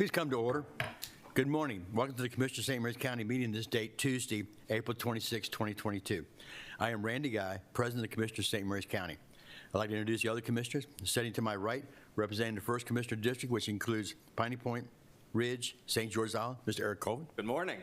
Please come to order. Good morning. Welcome to the Commissioner of St. Mary's County meeting this date, Tuesday, April 26, 2022. I am Randy Guy, President of the Commissioner of St. Mary's County. I'd like to introduce the other commissioners. Sitting to my right, representing the 1st Commissioner District, which includes Piney Point, Ridge, St. George's Island, Mr. Eric Colvin. Good morning.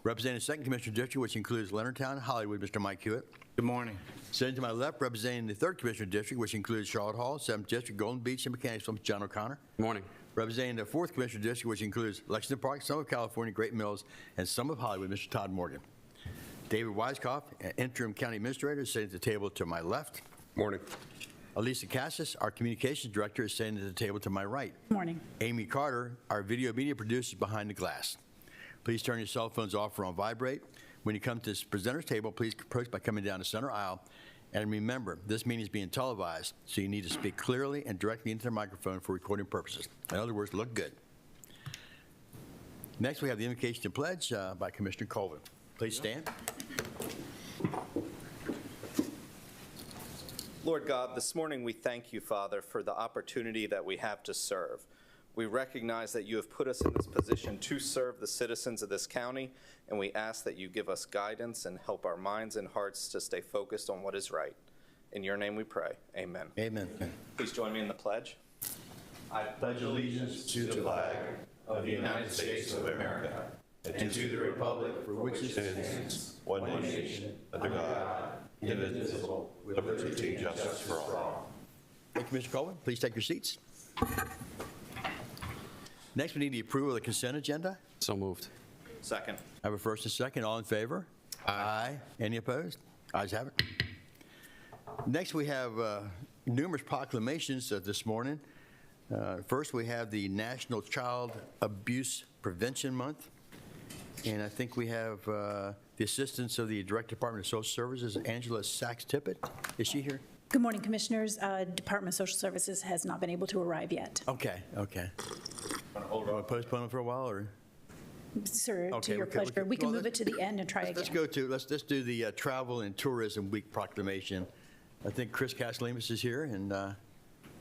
Representing the 2nd Commissioner District, which includes Leonardtown, Hollywood, Mr. Mike Hewitt. Good morning. Sitting to my left, representing the 3rd Commissioner District, which includes Charlotte Hall, 7th District, Golden Beach, and Mechanicsville, John O'Connor. Good morning. Representing the 4th Commissioner District, which includes Lexington Park, some of California, Great Mills, and some of Hollywood, Mr. Todd Morgan. David Weiskopf, Interim County Administrator, is sitting at the table to my left. Morning. Elisa Cassis, our Communications Director, is sitting at the table to my right. Morning. Amy Carter, our Video Media Producer, is behind the glass. Please turn your cell phones off or on vibrate. When you come to this presenter's table, please approach by coming down the center aisle. And remember, this meeting is being televised, so you need to speak clearly and directly into the microphone for recording purposes. In other words, look good. Next, we have the invocation and pledge by Commissioner Colvin. Please stand. Lord God, this morning we thank you, Father, for the opportunity that we have to serve. We recognize that you have put us in this position to serve the citizens of this county, and we ask that you give us guidance and help our minds and hearts to stay focused on what is right. In your name we pray. Amen. Amen. Please join me in the pledge. I pledge allegiance to the flag of the United States of America and to the republic for which it stands, one nation, under God, indivisible, with liberty and justice for all. Thank you, Mr. Colvin. Please take your seats. Next, we need the approval of the consent agenda. So moved. Second. I have a first and second. All in favor? Aye. Any opposed? Ayes have it. Next, we have numerous proclamations this morning. First, we have the National Child Abuse Prevention Month. And I think we have the assistance of the Director Department of Social Services, Angela Sachs-Tippett. Is she here? Good morning, Commissioners. Department of Social Services has not been able to arrive yet. Okay. Want to postpone it for a while, or? Sir, Okay, to your okay, pleasure. We can move it to the end and try again. Let's do the Travel and Tourism Week proclamation. I think Chris Caslemas is here, and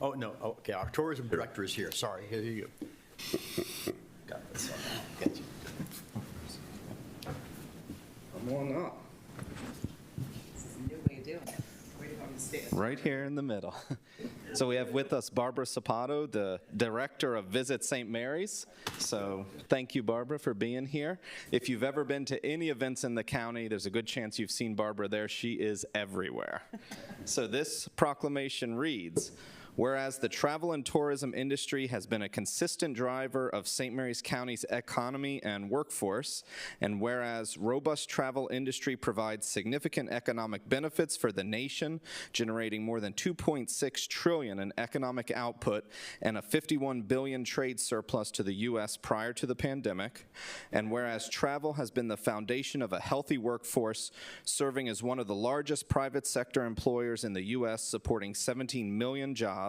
okay, our Tourism Director is here. Sorry, here you go. Got this. Get you. Come on up. This is a new way of doing it. Where do you want me to stand? Right here in the middle. So we have with us Barbara Sapato, the Director of Visit St. Mary's. So thank you, Barbara, for being here. If you've ever been to any events in the county, there's a good chance you've seen Barbara there. She is everywhere. So this proclamation reads, whereas the travel and tourism industry has been a consistent driver of St. Mary's County's economy and workforce, and whereas robust travel industry provides significant economic benefits for the nation, generating more than $2.6 trillion in economic output and a $51 billion trade surplus to the U.S. prior to the pandemic, and whereas travel has been the foundation of a healthy workforce, serving as one of the largest private sector employers in the U.S., supporting 17 million jobs,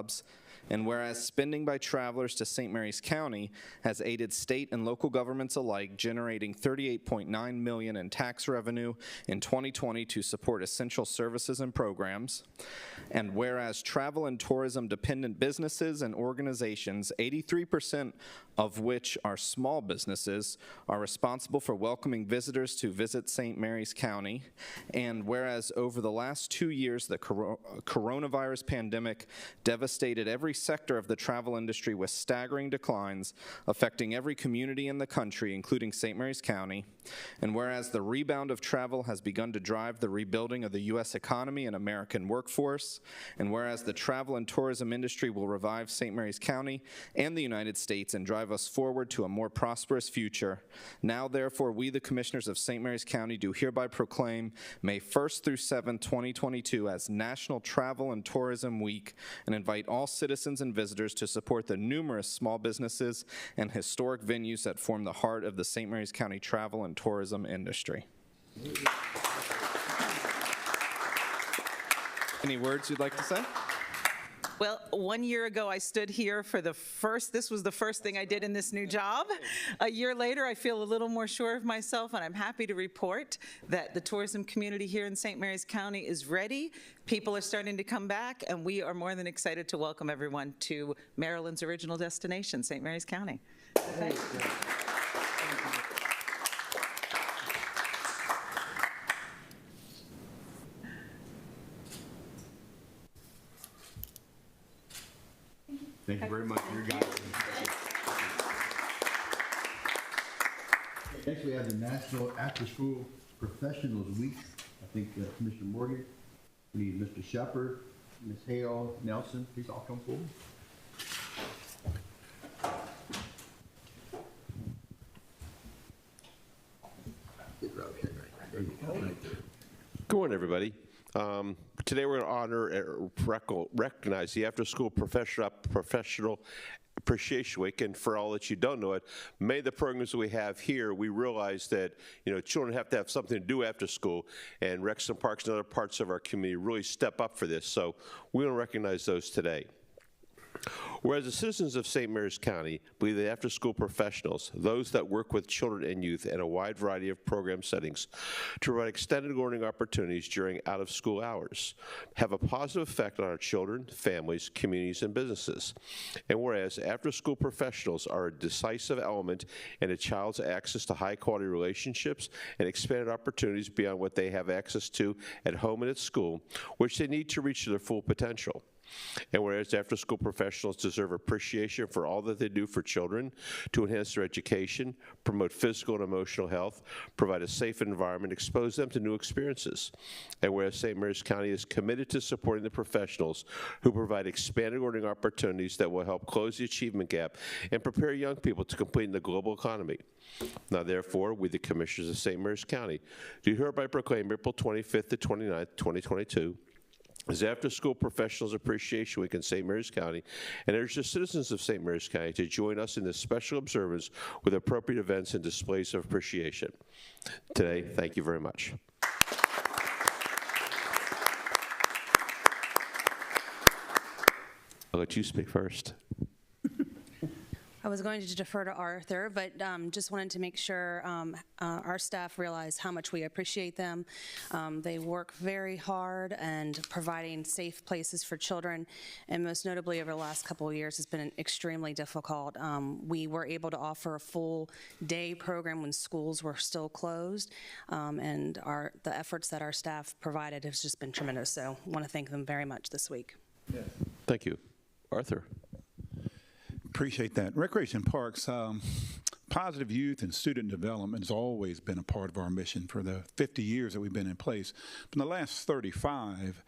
and whereas spending by travelers to St. Mary's County has aided state and local governments alike, generating $38.9 million in tax revenue in 2020 to support essential services and programs, and whereas travel and tourism dependent businesses and organizations, 83% of which are small businesses, are responsible for welcoming visitors to visit St. Mary's County, and whereas over the last 2 years the coronavirus pandemic devastated every sector of the travel industry with staggering declines affecting every community in the country, including St. Mary's County, and whereas the rebound of travel has begun to drive the rebuilding of the U.S. economy and American workforce, and whereas the travel and tourism industry will revive St. Mary's County and the United States and drive us forward to a more prosperous future, now therefore we, the Commissioners of St. Mary's County, do hereby proclaim May 1st through 7th, 2022 as National Travel and Tourism Week, and invite all citizens and visitors to support the numerous small businesses and historic venues that form the heart of the St. Mary's County travel and tourism industry. Any words you'd like to say? Well, 1 year ago, I stood here for this was the first thing I did in this new job. A year later, I feel a little more sure of myself, and I'm happy to report that the tourism community here in St. Mary's County is ready. People are starting to come back, and we are more than excited to welcome everyone to Maryland's original destination, St. Mary's County. Thank you very much for your guidance. Next, we have the National After School Professionals Week. I think Commissioner Morgan, we need Mr. Shepard, Ms. Hale, Nelson, please all come forward. Good morning, everybody. Today we're going to honor and recognize the After School Professional Appreciation Week, and for all that you don't know it, many of the programs that we have here, we realize that children have to have something to do after school, and Recs and Parks and other parts of our community really step up for this. So we want to recognize those today. Whereas the citizens of St. Mary's County believe that after-school professionals, those that work with children and youth in a wide variety of program settings to provide extended learning opportunities during out-of-school hours, have a positive effect on our children, families, communities, and businesses. And whereas after-school professionals are a decisive element in a child's access to high-quality relationships and expanded opportunities beyond what they have access to at home and at school, which they need to reach their full potential. And whereas after-school professionals deserve appreciation for all that they do for children to enhance their education, promote physical and emotional health, provide a safe environment, expose them to new experiences. And whereas St. Mary's County is committed to supporting the professionals who provide expanded learning opportunities that will help close the achievement gap and prepare young people to compete in the global economy. Now, therefore, we, the Commissioners of St. Mary's County, do hereby proclaim April 25th to 29th, 2022, is After School Professionals Appreciation Week in St. Mary's County, and urge the citizens of St. Mary's County to join us in this special observance with appropriate events and displays of appreciation. Today, thank you very much. I'll let you speak first. I was going to defer to Arthur, but just wanted to make sure our staff realize how much we appreciate them. They work very hard and providing safe places for children, and most notably over the last couple of years has been extremely difficult. We were able to offer a full day program when schools were still closed, and the efforts that our staff provided has just been tremendous, so I want to thank them very much this week. Thank you. Arthur. Appreciate that. Recreation Parks, positive youth and student development has always been a part of our mission for the 50 years that we've been in place. But in the last 35,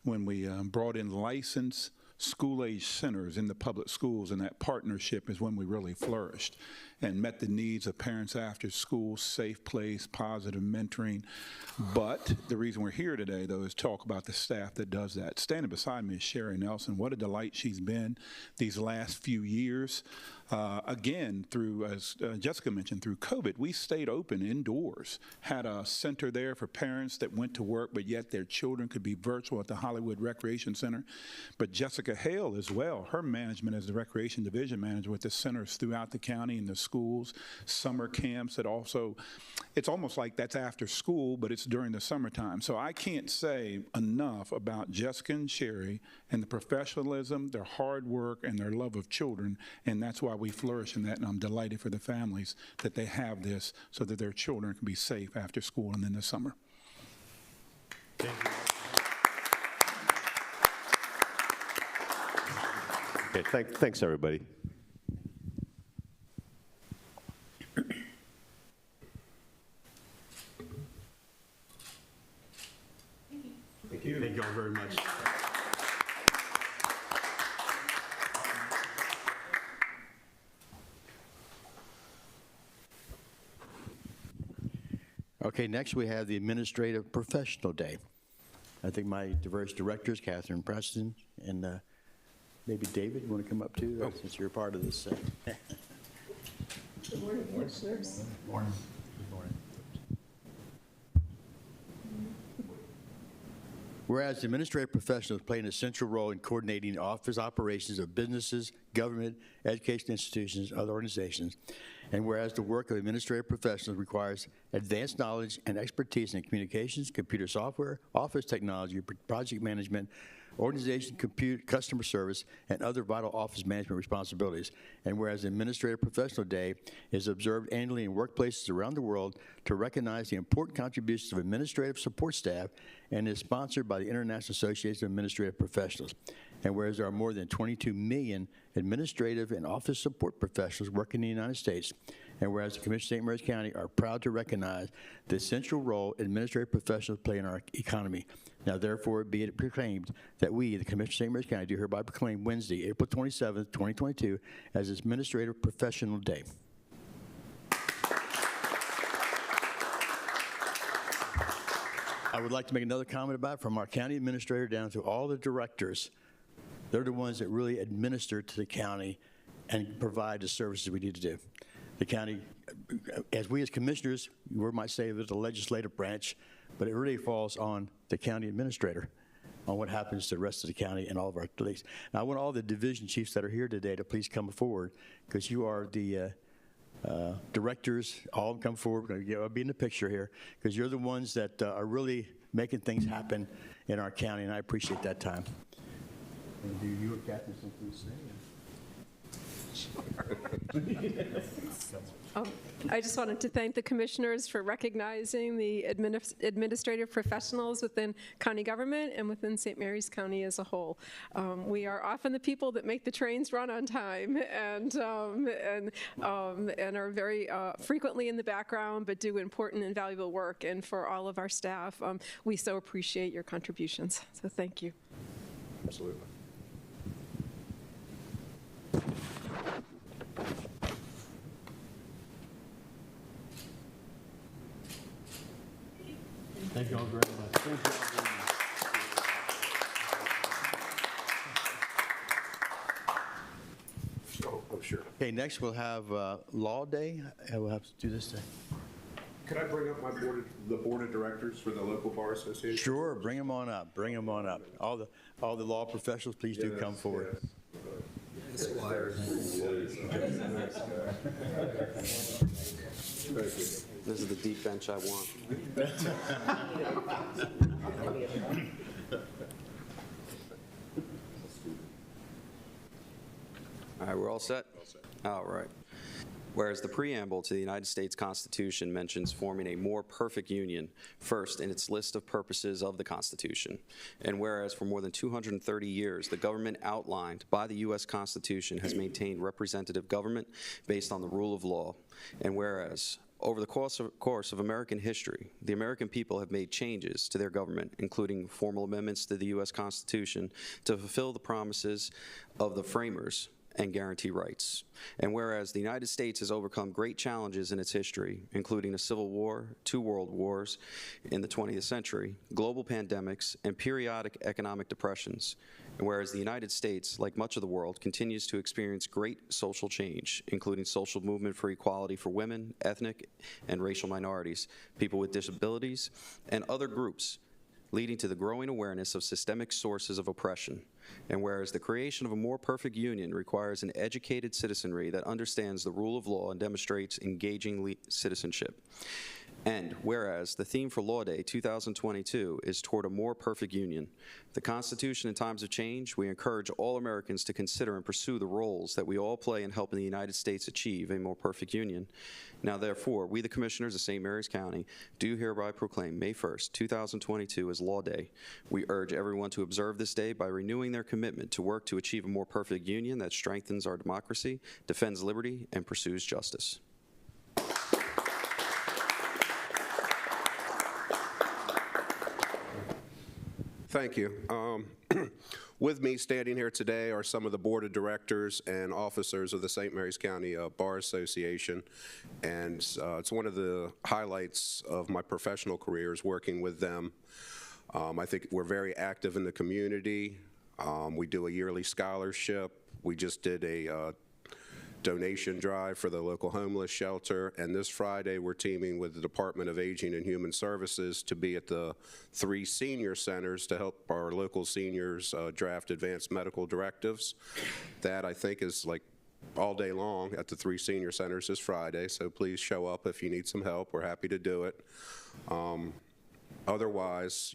when we brought in licensed school-age centers in the public schools, and that partnership is when we really flourished and met the needs of parents after school, safe place, positive mentoring. But the reason we're here today, though, is talk about the staff that does that. Standing beside me is Sherry Nelson. What a delight she's been these last few years. Again, through, as Jessica mentioned, through COVID, we stayed open indoors, had a center there for parents that went to work, but yet their children could be virtual at the Hollywood Recreation Center. But Jessica Hale as well, her management as the Recreation Division Manager with the centers throughout the county and the schools, summer camps that also, it's almost like that's after school, but it's during the summertime. So I can't say enough about Jessica and Sherry and the professionalism, their hard work, and their love of children, and that's why we flourish in that, and I'm delighted for the families that they have this so that their children can be safe after school and in the summer. Thank you. Okay, thanks, everybody. Thank you. Thank you all very much. Okay, next we have the Administrative Professional Day. I think my diverse directors, Catherine Preston, and maybe David, you want to come up too, since you're part of this? Good morning, Commissioners. Good morning. Good morning. Whereas the administrative professionals play an essential role in coordinating office operations of businesses, government, education institutions, other organizations, And whereas the work of administrative professionals requires advanced knowledge and expertise in communications, computer software, office technology, project management, organization, customer service, and other vital office management responsibilities. And whereas Administrative Professional Day is observed annually in workplaces around the world to recognize the important contributions of administrative support staff and is sponsored by the International Association of Administrative Professionals. And whereas there are more than 22 million administrative and office support professionals working in the United States, and whereas the Commission of St. Mary's County are proud to recognize the essential role administrative professionals play in our economy. Now, therefore, be it proclaimed that we, the Commission of St. Mary's County, do hereby proclaim Wednesday, April 27th, 2022, as Administrative Professional Day. I would like to make another comment about it, from our county administrator down to all the directors. They're the ones that really administer to the county and provide the services we need to do. The county, as we as commissioners, we might say that the legislative branch, but it really falls on the county administrator on what happens to the rest of the county and all of our police. Now, I want all the division chiefs that are here today to please come forward, because you are the directors. All of them come forward. We're going to be in the picture here, because you're the ones that are really making things happen in our county, and I appreciate that time. And do you or Catherine something to say? I just wanted to thank the commissioners for recognizing the administrative professionals within county government and within St. Mary's County as a whole. We are often the people that make the trains run on time and are very frequently in the background, but do important and valuable work. And for all of our staff, we so appreciate your contributions. So thank you. Absolutely. Thank you all very much. Thank you all very much. Oh, sure. Okay, next we'll have Law Day. We'll have to do this day. Could I bring up the board of directors for the local bar association? Sure, bring them on up. Bring them on up. All the law professionals, please do come forward. Yes. This is the deep bench I want. All right, we're all set? All right. Whereas the preamble to the United States Constitution mentions forming a more perfect union first in its list of purposes of the Constitution, and whereas for more than 230 years the government outlined by the U.S. Constitution has maintained representative government based on the rule of law, and whereas over the course of American history, the American people have made changes to their government, including formal amendments to the U.S. Constitution to fulfill the promises of the framers and guarantee rights. And whereas the United States has overcome great challenges in its history, including a civil war, 2 world wars in the 20th century, global pandemics, and periodic economic depressions, and whereas the United States, like much of the world, continues to experience great social change, including social movement for equality for women, ethnic and racial minorities, people with disabilities, and other groups, leading to the growing awareness of systemic sources of oppression. And whereas the creation of a more perfect union requires an educated citizenry that understands the rule of law and demonstrates engaging citizenship. And whereas the theme for Law Day 2022 is toward a more perfect union, the Constitution in times of change, we encourage all Americans to consider and pursue the roles that we all play in helping the United States achieve a more perfect union. Now, therefore, we, the Commissioners of St. Mary's County, do hereby proclaim May 1st, 2022 as Law Day. We urge everyone to observe this day by renewing their commitment to work to achieve a more perfect union that strengthens our democracy, defends liberty, and pursues justice. Thank you. With me standing here today are some of the board of directors and officers of the St. Mary's County Bar Association, and it's one of the highlights of my professional career is working with them. I think we're very active in the community. We do a yearly scholarship. We just did a donation drive for the local homeless shelter, and this Friday we're teaming with the Department of Aging and Human Services to be at the 3 senior centers to help our local seniors draft advanced medical directives. That, I think, is like all day long at the 3 senior centers this Friday, so please show up if you need some help. We're happy to do it. Otherwise,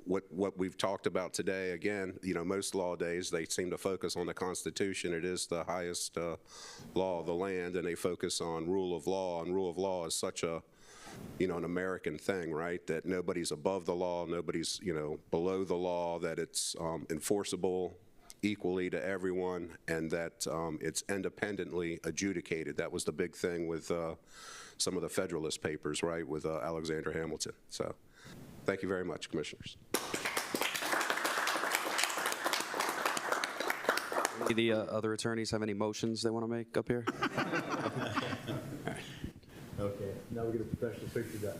what we've talked about today, again, most law days, they seem to focus on the Constitution. It is the highest law of the land, and they focus on rule of law, and rule of law is such an American thing, right? That nobody's above the law, nobody's, below the law, that it's enforceable equally to everyone, and that it's independently adjudicated. That was the big thing with some of the Federalist Papers, right, with Alexander Hamilton. So thank you very much, Commissioners. The other attorneys have any motions they want to make up here? Okay, now we get a professional picture done.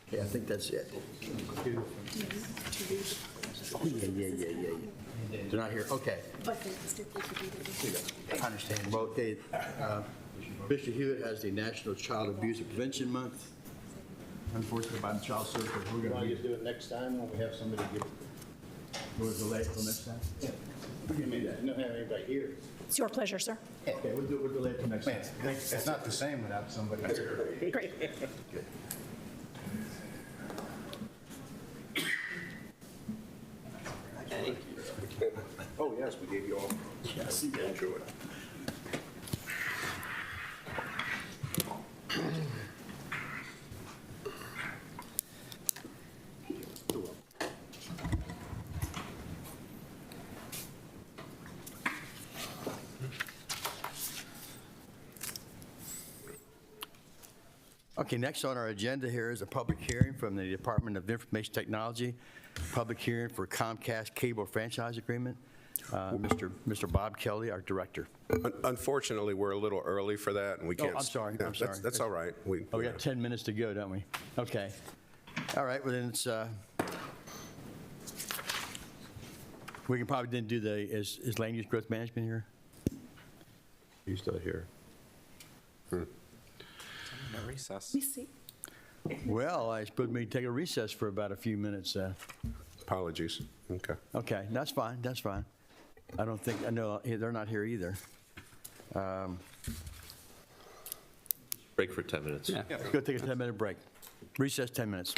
Okay, I think that's it. Oh, yeah. They're not here, okay. I understand. Well, okay, Mr. Hewitt has the National Child Abuse and Prevention Month. Unfortunately, by the child services, we're going to do it next time when we have somebody give it. We'll delay till next time? Yeah. What do you mean? We don't have anybody here. It's your pleasure, sir. Okay, we'll delay it till next time. It's not the same without somebody here. Great. Oh, yes, we gave you all. Yes, enjoy it. Okay, next on our agenda here is a public hearing from the Department of Information Technology, public hearing for Comcast Cable Franchise Agreement. Mr. Bob Kelly, our director. Unfortunately, we're a little early for that, and we can't. I'm sorry. That's all right. We got 10 minutes to go, don't we? Okay. All right, well then it's, we can probably then do is land use growth management here? He's still here. Recess. Let me see. Well, I suppose we can take a recess for about a few minutes. Apologies. Okay. Okay, that's fine, that's fine. I know they're not here either. Break for 10 minutes. Yeah. Let's go take a 10-minute break. Recess 10 minutes.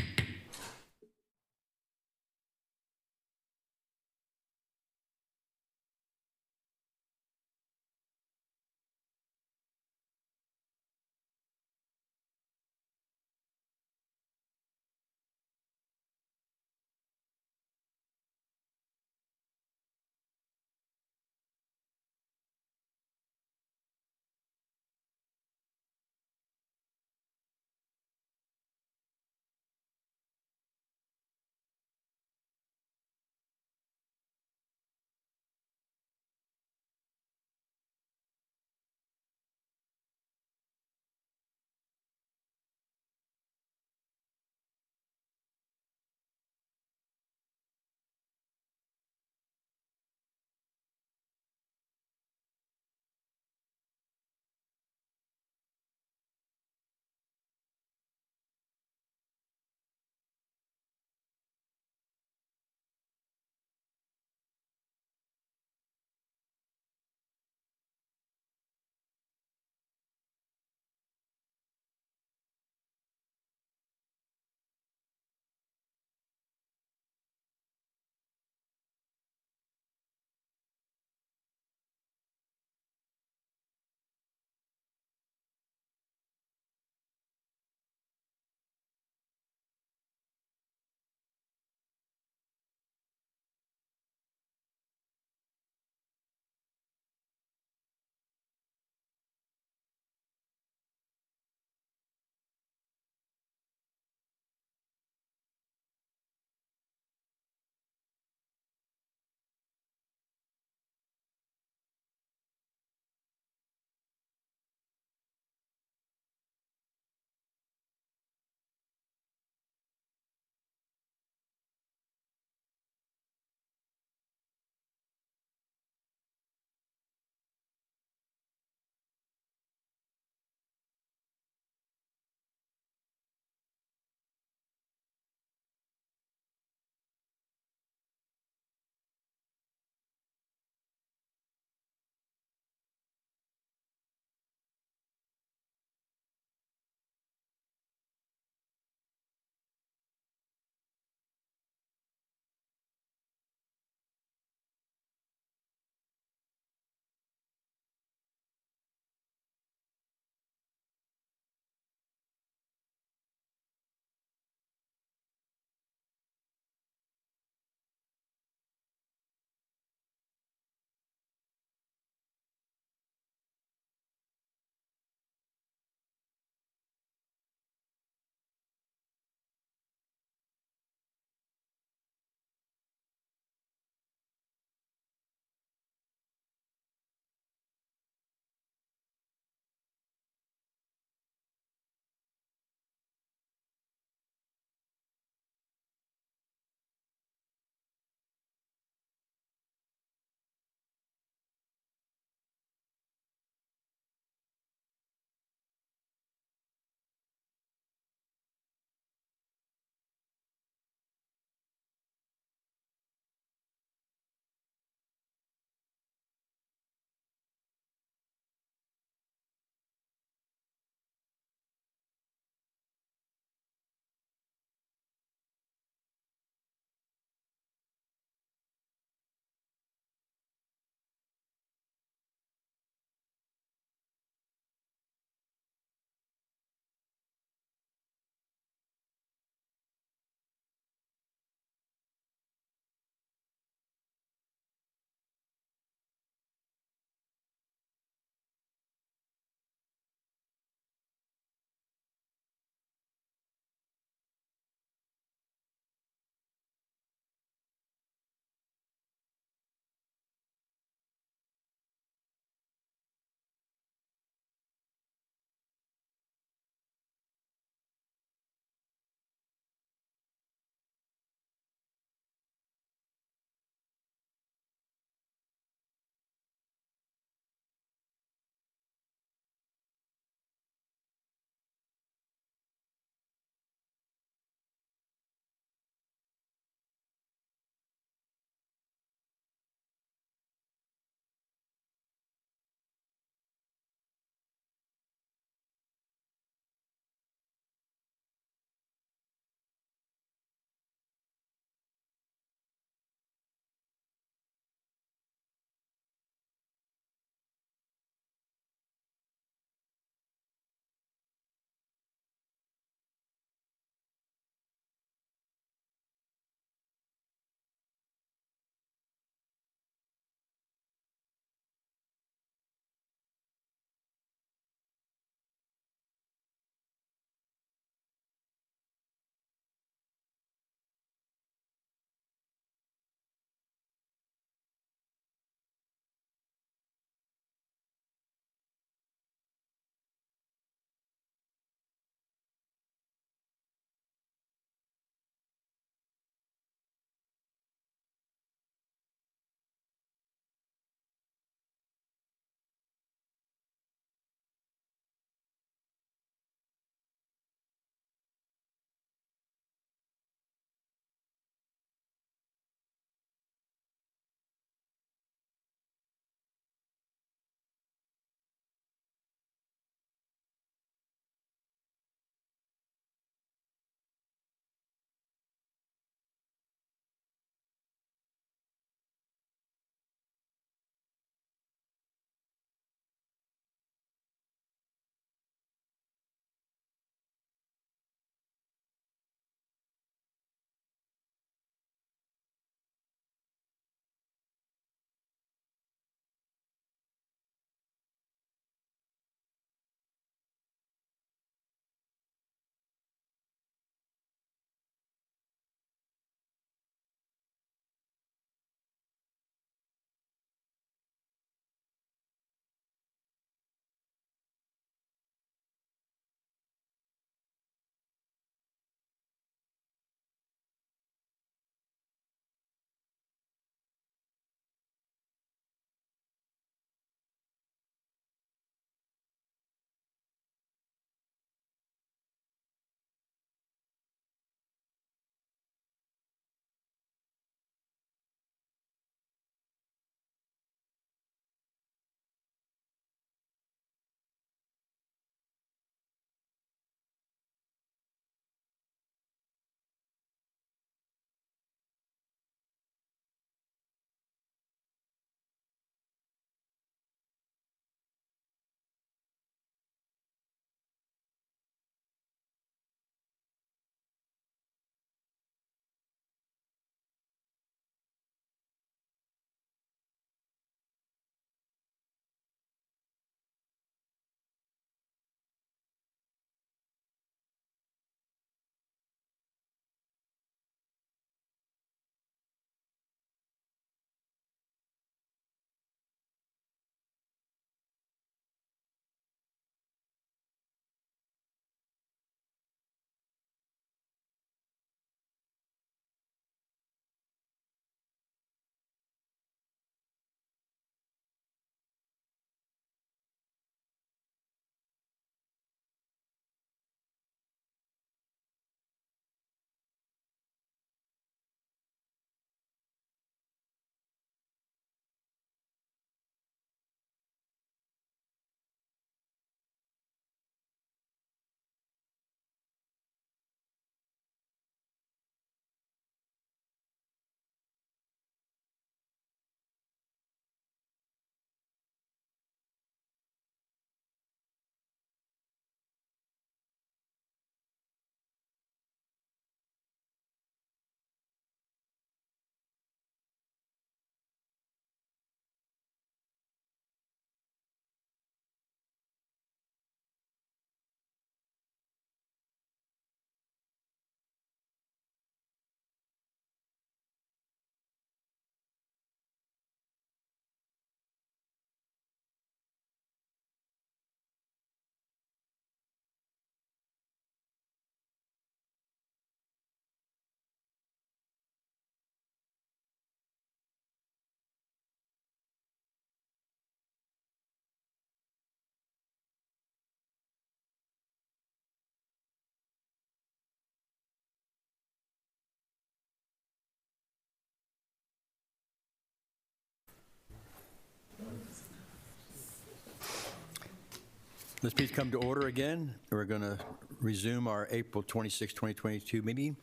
Let's please come to order again. We're going to resume our April 26, 2022 meeting,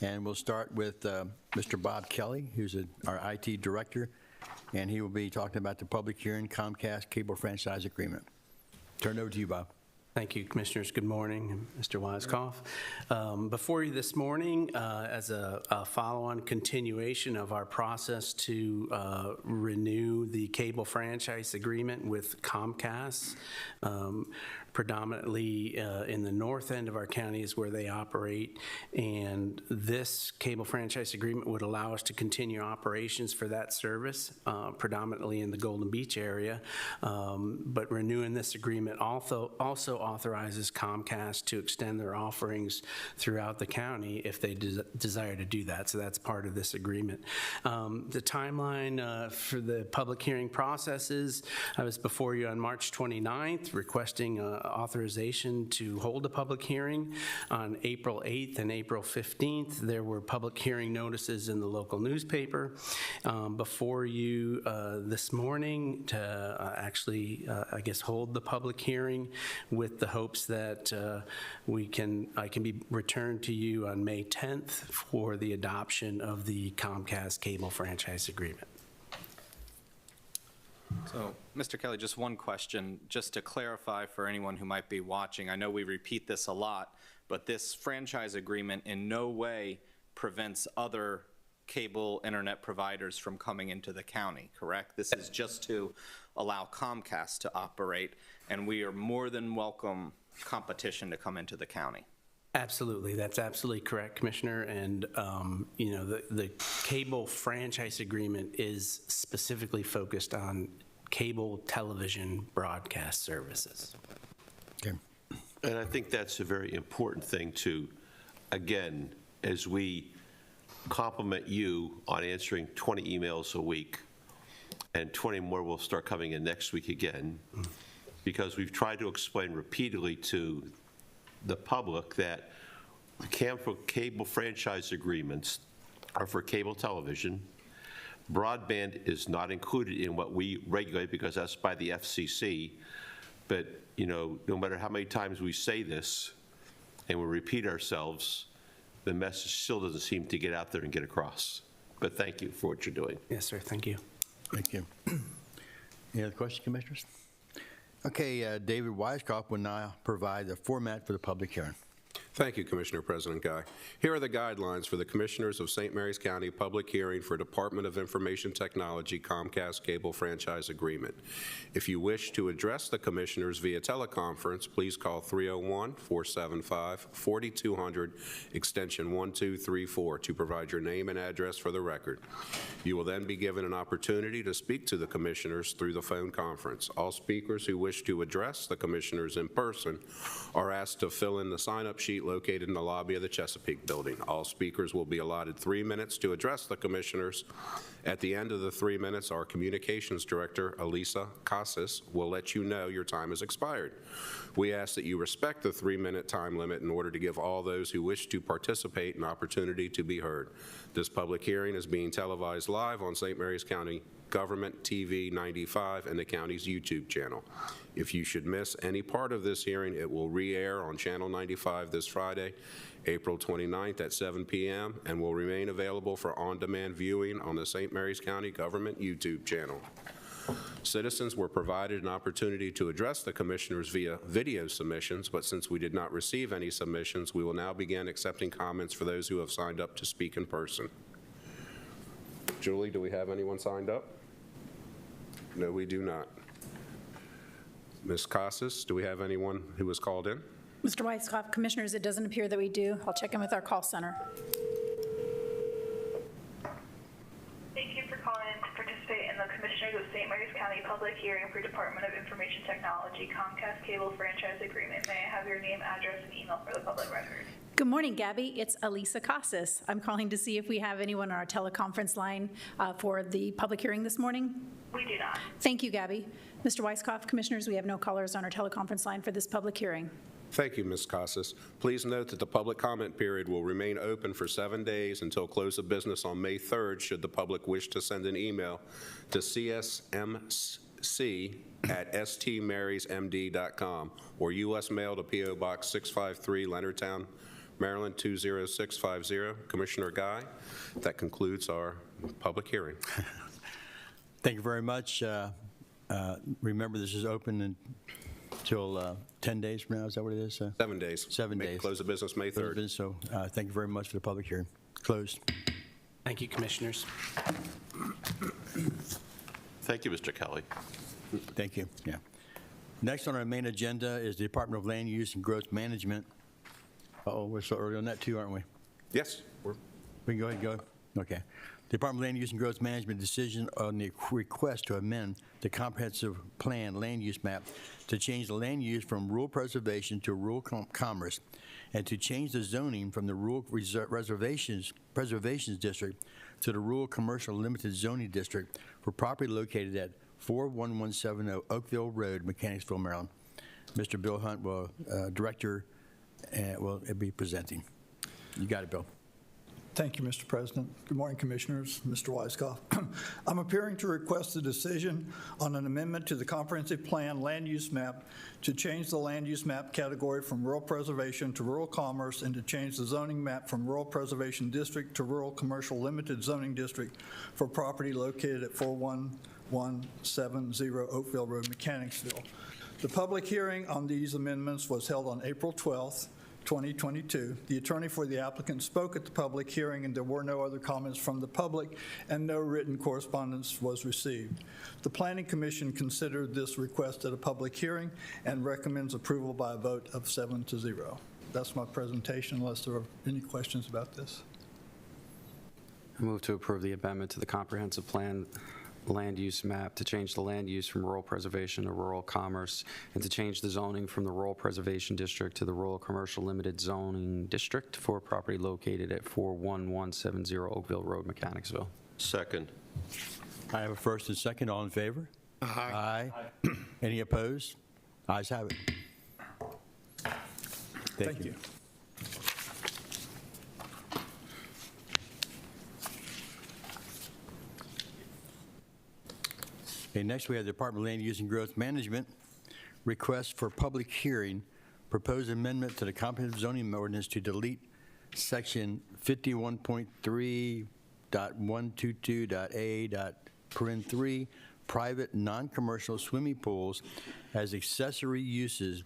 and we'll start with Mr. Bob Kelly, who's our IT director, and he will be talking about the public hearing Comcast cable franchise agreement. Turn it over to you, Bob. Thank you, Commissioners. Good morning, Mr. Weiskopf. Before you this morning, as a follow-on continuation of our process to renew the cable franchise agreement with Comcast, predominantly in the north end of our county is where they operate, and this cable franchise agreement would allow us to continue operations for that service, predominantly in the Golden Beach area, but renewing this agreement also authorizes Comcast to extend their offerings throughout the county if they desire to do that, so that's part of this agreement. The timeline for the public hearing processes, I was before you on March 29th requesting authorization to hold a public hearing. On April 8th and April 15th, there were public hearing notices in the local newspaper. Before you this morning to actually, I guess, hold the public hearing with the hopes that I can be returned to you on May 10th for the adoption of the Comcast cable franchise agreement. So, Mr. Kelly, just one question, just to clarify for anyone who might be watching. I know we repeat this a lot, but this franchise agreement in no way prevents other cable internet providers from coming into the county, correct? This is just to allow Comcast to operate, and we are more than welcome competition to come into the county. Absolutely, that's absolutely correct, Commissioner. And you know, the cable franchise agreement is specifically focused on cable television broadcast services. Okay. And I think that's a very important thing to, again, as we compliment you on answering 20 emails a week, and 20 more will start coming in next week again, because we've tried to explain repeatedly to the public that the cable franchise agreements are for cable television. Broadband is not included in what we regulate because that's by the FCC. But, you know, no matter how many times we say this and we repeat ourselves, the message still doesn't seem to get out there and get across. But thank you for what you're doing. Yes, sir. Thank you. Thank you. Any other questions, Commissioners? Okay, David Weiskopf will now provide the format for the public hearing. Thank you, Commissioner President Guy. Here are the guidelines for the Commissioners of St. Mary's County public hearing for Department of Information Technology Comcast Cable Franchise Agreement. If you wish to address the Commissioners via teleconference, please call 301-475-4200, extension 1234, to provide your name and address for the record. You will then be given an opportunity to speak to the Commissioners through the phone conference. All speakers who wish to address the Commissioners in person are asked to fill in the sign-up sheet located in the lobby of the Chesapeake Building. All speakers will be allotted 3 minutes to address the Commissioners. At the end of the 3 minutes, our Communications Director, Elisa Casas, will let you know your time has expired. We ask that you respect the 3-minute time limit in order to give all those who wish to participate an opportunity to be heard. This public hearing is being televised live on St. Mary's County Government TV 95 and the county's YouTube channel. If you should miss any part of this hearing, it will re-air on Channel 95 this Friday, April 29th at 7 p.m. and will remain available for on-demand viewing on the St. Mary's County Government YouTube channel. Citizens were provided an opportunity to address the Commissioners via video submissions, but since we did not receive any submissions, we will now begin accepting comments for those who have signed up to speak in person. Julie, do we have anyone signed up? No, we do not. Ms. Casas, do we have anyone who was called in? Mr. Weiskopf, Commissioners, it doesn't appear that we do. I'll check in with our call center. Thank you for calling in to participate in the Commissioners of St. Mary's County public hearing for Department of Information Technology Comcast Cable Franchise Agreement. May I have your name, address, and email for the public record? Good morning, Gabby. It's Elisa Casas. I'm calling to see if we have anyone on our teleconference line for the public hearing this morning. We do not. Thank you, Gabby. Mr. Weiskopf, Commissioners, we have no callers on our teleconference line for this public hearing. Thank you, Ms. Casas. Please note that the public comment period will remain open for 7 days until close of business on May 3rd, should the public wish to send an email to CSMC c@stmarysmd.com, or U.S. mail to P.O. Box 653, Leonardtown, Maryland 20650. Commissioner Guy, that concludes our public hearing. Thank you very much. Remember, this is open until 10 days from now. Is that what it is? 7 days. 7 days. Close of business May 3rd. So thank you very much for the public hearing. Closed. Thank you, Commissioners. Thank you, Mr. Kelly. Thank you. Yeah. Next on our main agenda is the Department of Land Use and Growth Management. Uh-oh, we're so early on that too, aren't we? Yes. We can go ahead and go? Okay. The Department of Land Use and Growth Management decision on the request to amend the comprehensive plan land use map to change the land use from rural preservation to rural commerce, and to change the zoning from the rural preservations district to the rural commercial limited zoning district for property located at 41170 Oakville Road, Mechanicsville, Maryland. Mr. Bill Hunt will will be presenting. You got it, Bill. Thank you, Mr. President. Good morning, Commissioners. Mr. Weisskopf. I'm appearing to request a decision on an amendment to the comprehensive plan land use map to change the land use map category from rural preservation to rural commerce, and to change the zoning map from rural preservation district to rural commercial limited zoning district for property located at 41170 Oakville Road, Mechanicsville. The public hearing on these amendments was held on April 12th, 2022. The attorney for the applicant spoke at the public hearing, and there were no other comments from the public, and no written correspondence was received. The Planning Commission considered this request at a public hearing and recommends approval by a vote of 7-0. That's my presentation, unless there are any questions about this. I move to approve the amendment to the comprehensive plan land use map to change the land use from rural preservation to rural commerce, and to change the zoning from the rural preservation district to the rural commercial limited zoning district for property located at 41170 Oakville Road, Mechanicsville. Second. I have a first and second. All in favor? Aye. Any opposed? Ayes have it. Thank you. Okay, next we have the Department of Land Use and Growth Management request for public hearing, proposed amendment to the comprehensive zoning ordinance to delete section 51.3.122.a.3, private non-commercial swimming pools as accessory uses,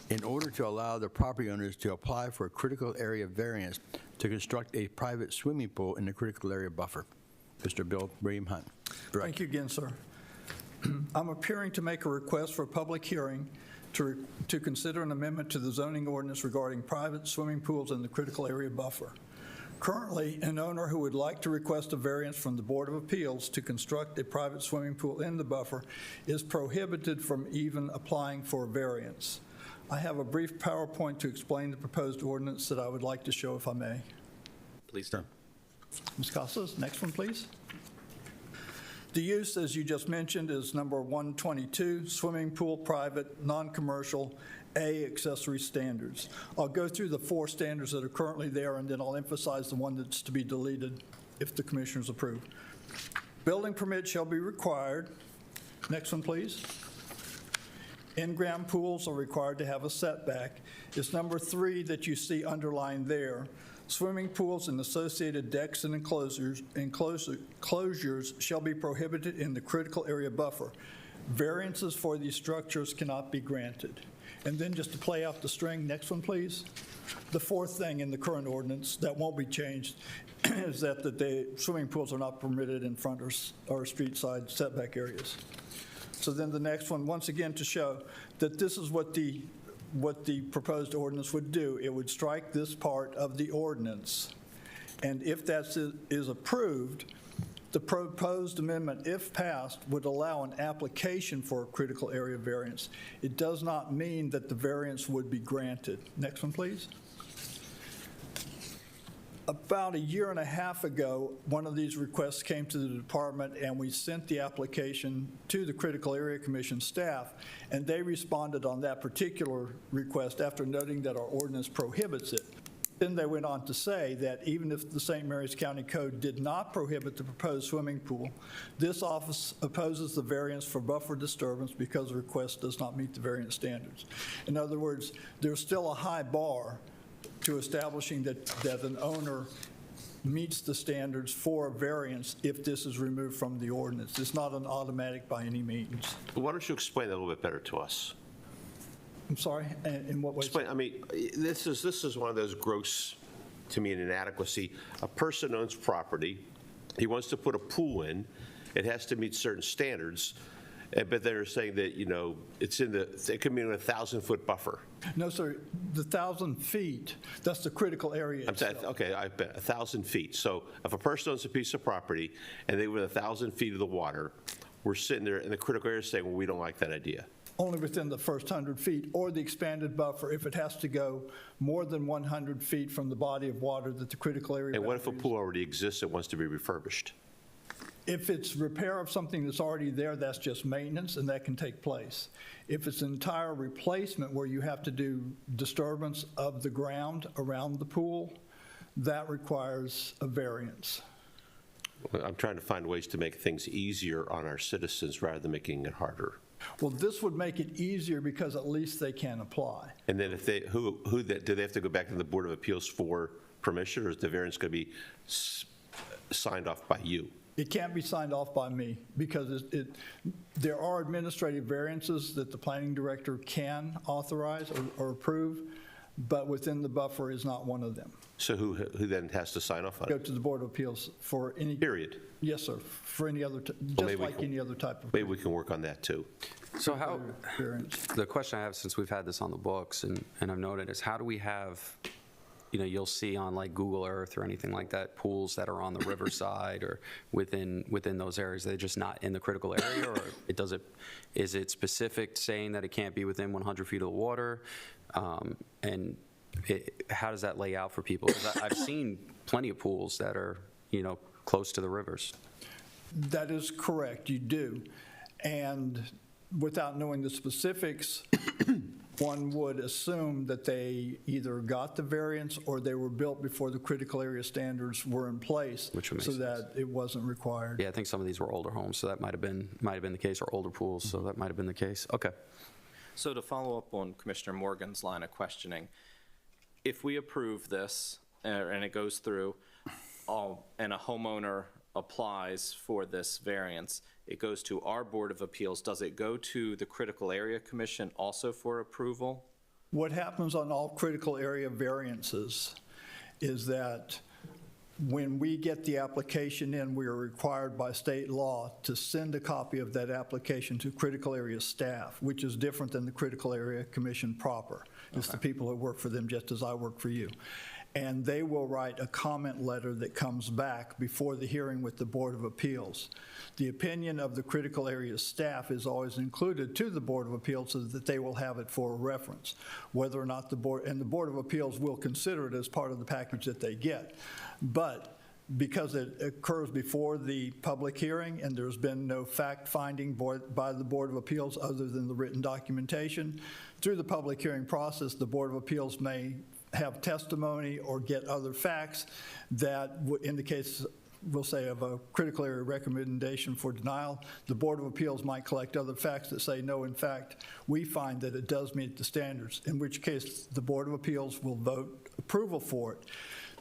in order to allow the property owners to apply for a critical area variance to construct a private swimming pool in the critical area buffer. Mr. Bill William Hunt. Director. Thank you again, sir. I'm appearing to make a request for a public hearing to consider an amendment to the zoning ordinance regarding private swimming pools in the critical area buffer. Currently, an owner who would like to request a variance from the Board of Appeals to construct a private swimming pool in the buffer is prohibited from even applying for a variance. I have a brief PowerPoint to explain the proposed ordinance that I would like to show, if I may. Please do. Ms. Casas, next one, please. The use, as you just mentioned, is number 122, swimming pool, private, non-commercial, A, accessory standards. I'll go through the 4 standards that are currently there, and then I'll emphasize the one that's to be deleted if the commissioners approve. Building permit shall be required. Next one, please. In-ground pools are required to have a setback. It's number 3 that you see underlined there. Swimming pools and associated decks and enclosures shall be prohibited in the critical area buffer. Variances for these structures cannot be granted. And then just to play out the string, next one, please. The 4th thing in the current ordinance that won't be changed is that the swimming pools are not permitted in front or street side setback areas. So then the next one, once again, to show that this is what the proposed ordinance would do. It would strike this part of the ordinance. And if that is approved, the proposed amendment, if passed, would allow an application for a critical area variance. It does not mean that the variance would be granted. Next one, please. About a year and a half ago, one of these requests came to the department, and we sent the application to the Critical Area Commission staff, and they responded on that particular request after noting that our ordinance prohibits it. Then they went on to say that even if the St. Mary's County Code did not prohibit the proposed swimming pool, this office opposes the variance for buffer disturbance because the request does not meet the variance standards. In other words, there's still a high bar to establishing that an owner meets the standards for a variance if this is removed from the ordinance. It's not an automatic by any means. Why don't you explain that a little bit better to us? I'm sorry, in what way? Explain, I mean, this is one of those gross, to me, an inadequacy. A person owns property, he wants to put a pool in, it has to meet certain standards, but they're saying that, you know, it could be in a 1,000-foot buffer. No, sir, the 1,000 feet, that's the critical area I'm saying, itself. okay, I bet 1,000 feet. So if a person owns a piece of property and they were 1,000 feet of the water, we're sitting there in the critical area saying, well, we don't like that idea. Only within the first 100 feet, or the expanded buffer if it has to go more than 100 feet from the body of water that the critical area. And what if a boundary is. pool already exists that wants to be refurbished? If it's repair of something that's already there, that's just maintenance, and that can take place. If it's an entire replacement where you have to do disturbance of the ground around the pool, that requires a variance. I'm trying to find ways to make things easier on our citizens rather than making it harder. Well, this would make it easier because at least they can apply. And then if they, do they have to go back to the Board of Appeals for permission, or is the variance going to be signed off by you? It can't be signed off by me because there are administrative variances that the planning director can authorize or approve, but within the buffer is not one of them. So who then has to sign off on Go it? to the Board of Appeals for any. Period. Yes, sir, for any other, Well, just maybe we like can- any other type of. Maybe we can work on that too. So how, variance. the question I have, since we've had this on the books and I've noted, is how do we have, you know, you'll see on like Google Earth or anything like that, pools that are on the riverside or within those areas, they're just not in the critical area, or is it specific saying that it can't be within 100 feet of the water? And how does that lay out for people? 'Cause I've seen plenty of pools that are, you know, close to the rivers. That is correct, you do. And without knowing the specifics, one would assume that they either got the variance or they were built before the critical area standards were in place. Which would make so sense. that it wasn't required. Yeah, I think some of these were older homes, so that might have been the case, or older pools, so that might have been the case. Okay. So to follow up on Commissioner Morgan's line of questioning, if we approve this and it goes through, and a homeowner applies for this variance, it goes to our Board of Appeals. Does it go to the Critical Area Commission also for approval? What happens on all critical area variances is that when we get the application in, we are required by state law to send a copy of that application to critical area staff, which is different than the critical area commission proper. It's the people who work for them just as I work for you. And they will write a comment letter that comes back before the hearing with the Board of Appeals. The opinion of the critical area staff is always included to the Board of Appeals so that they will have it for reference. Whether or not the Board of Appeals will consider it as part of the package that they get. But because it occurs before the public hearing and there's been no fact-finding by the Board of Appeals other than the written documentation, through the public hearing process, the Board of Appeals may have testimony or get other facts that in the case, we'll say, of a critical area recommendation for denial, the Board of Appeals might collect other facts that say, no, in fact, we find that it does meet the standards, in which case the Board of Appeals will vote approval for it.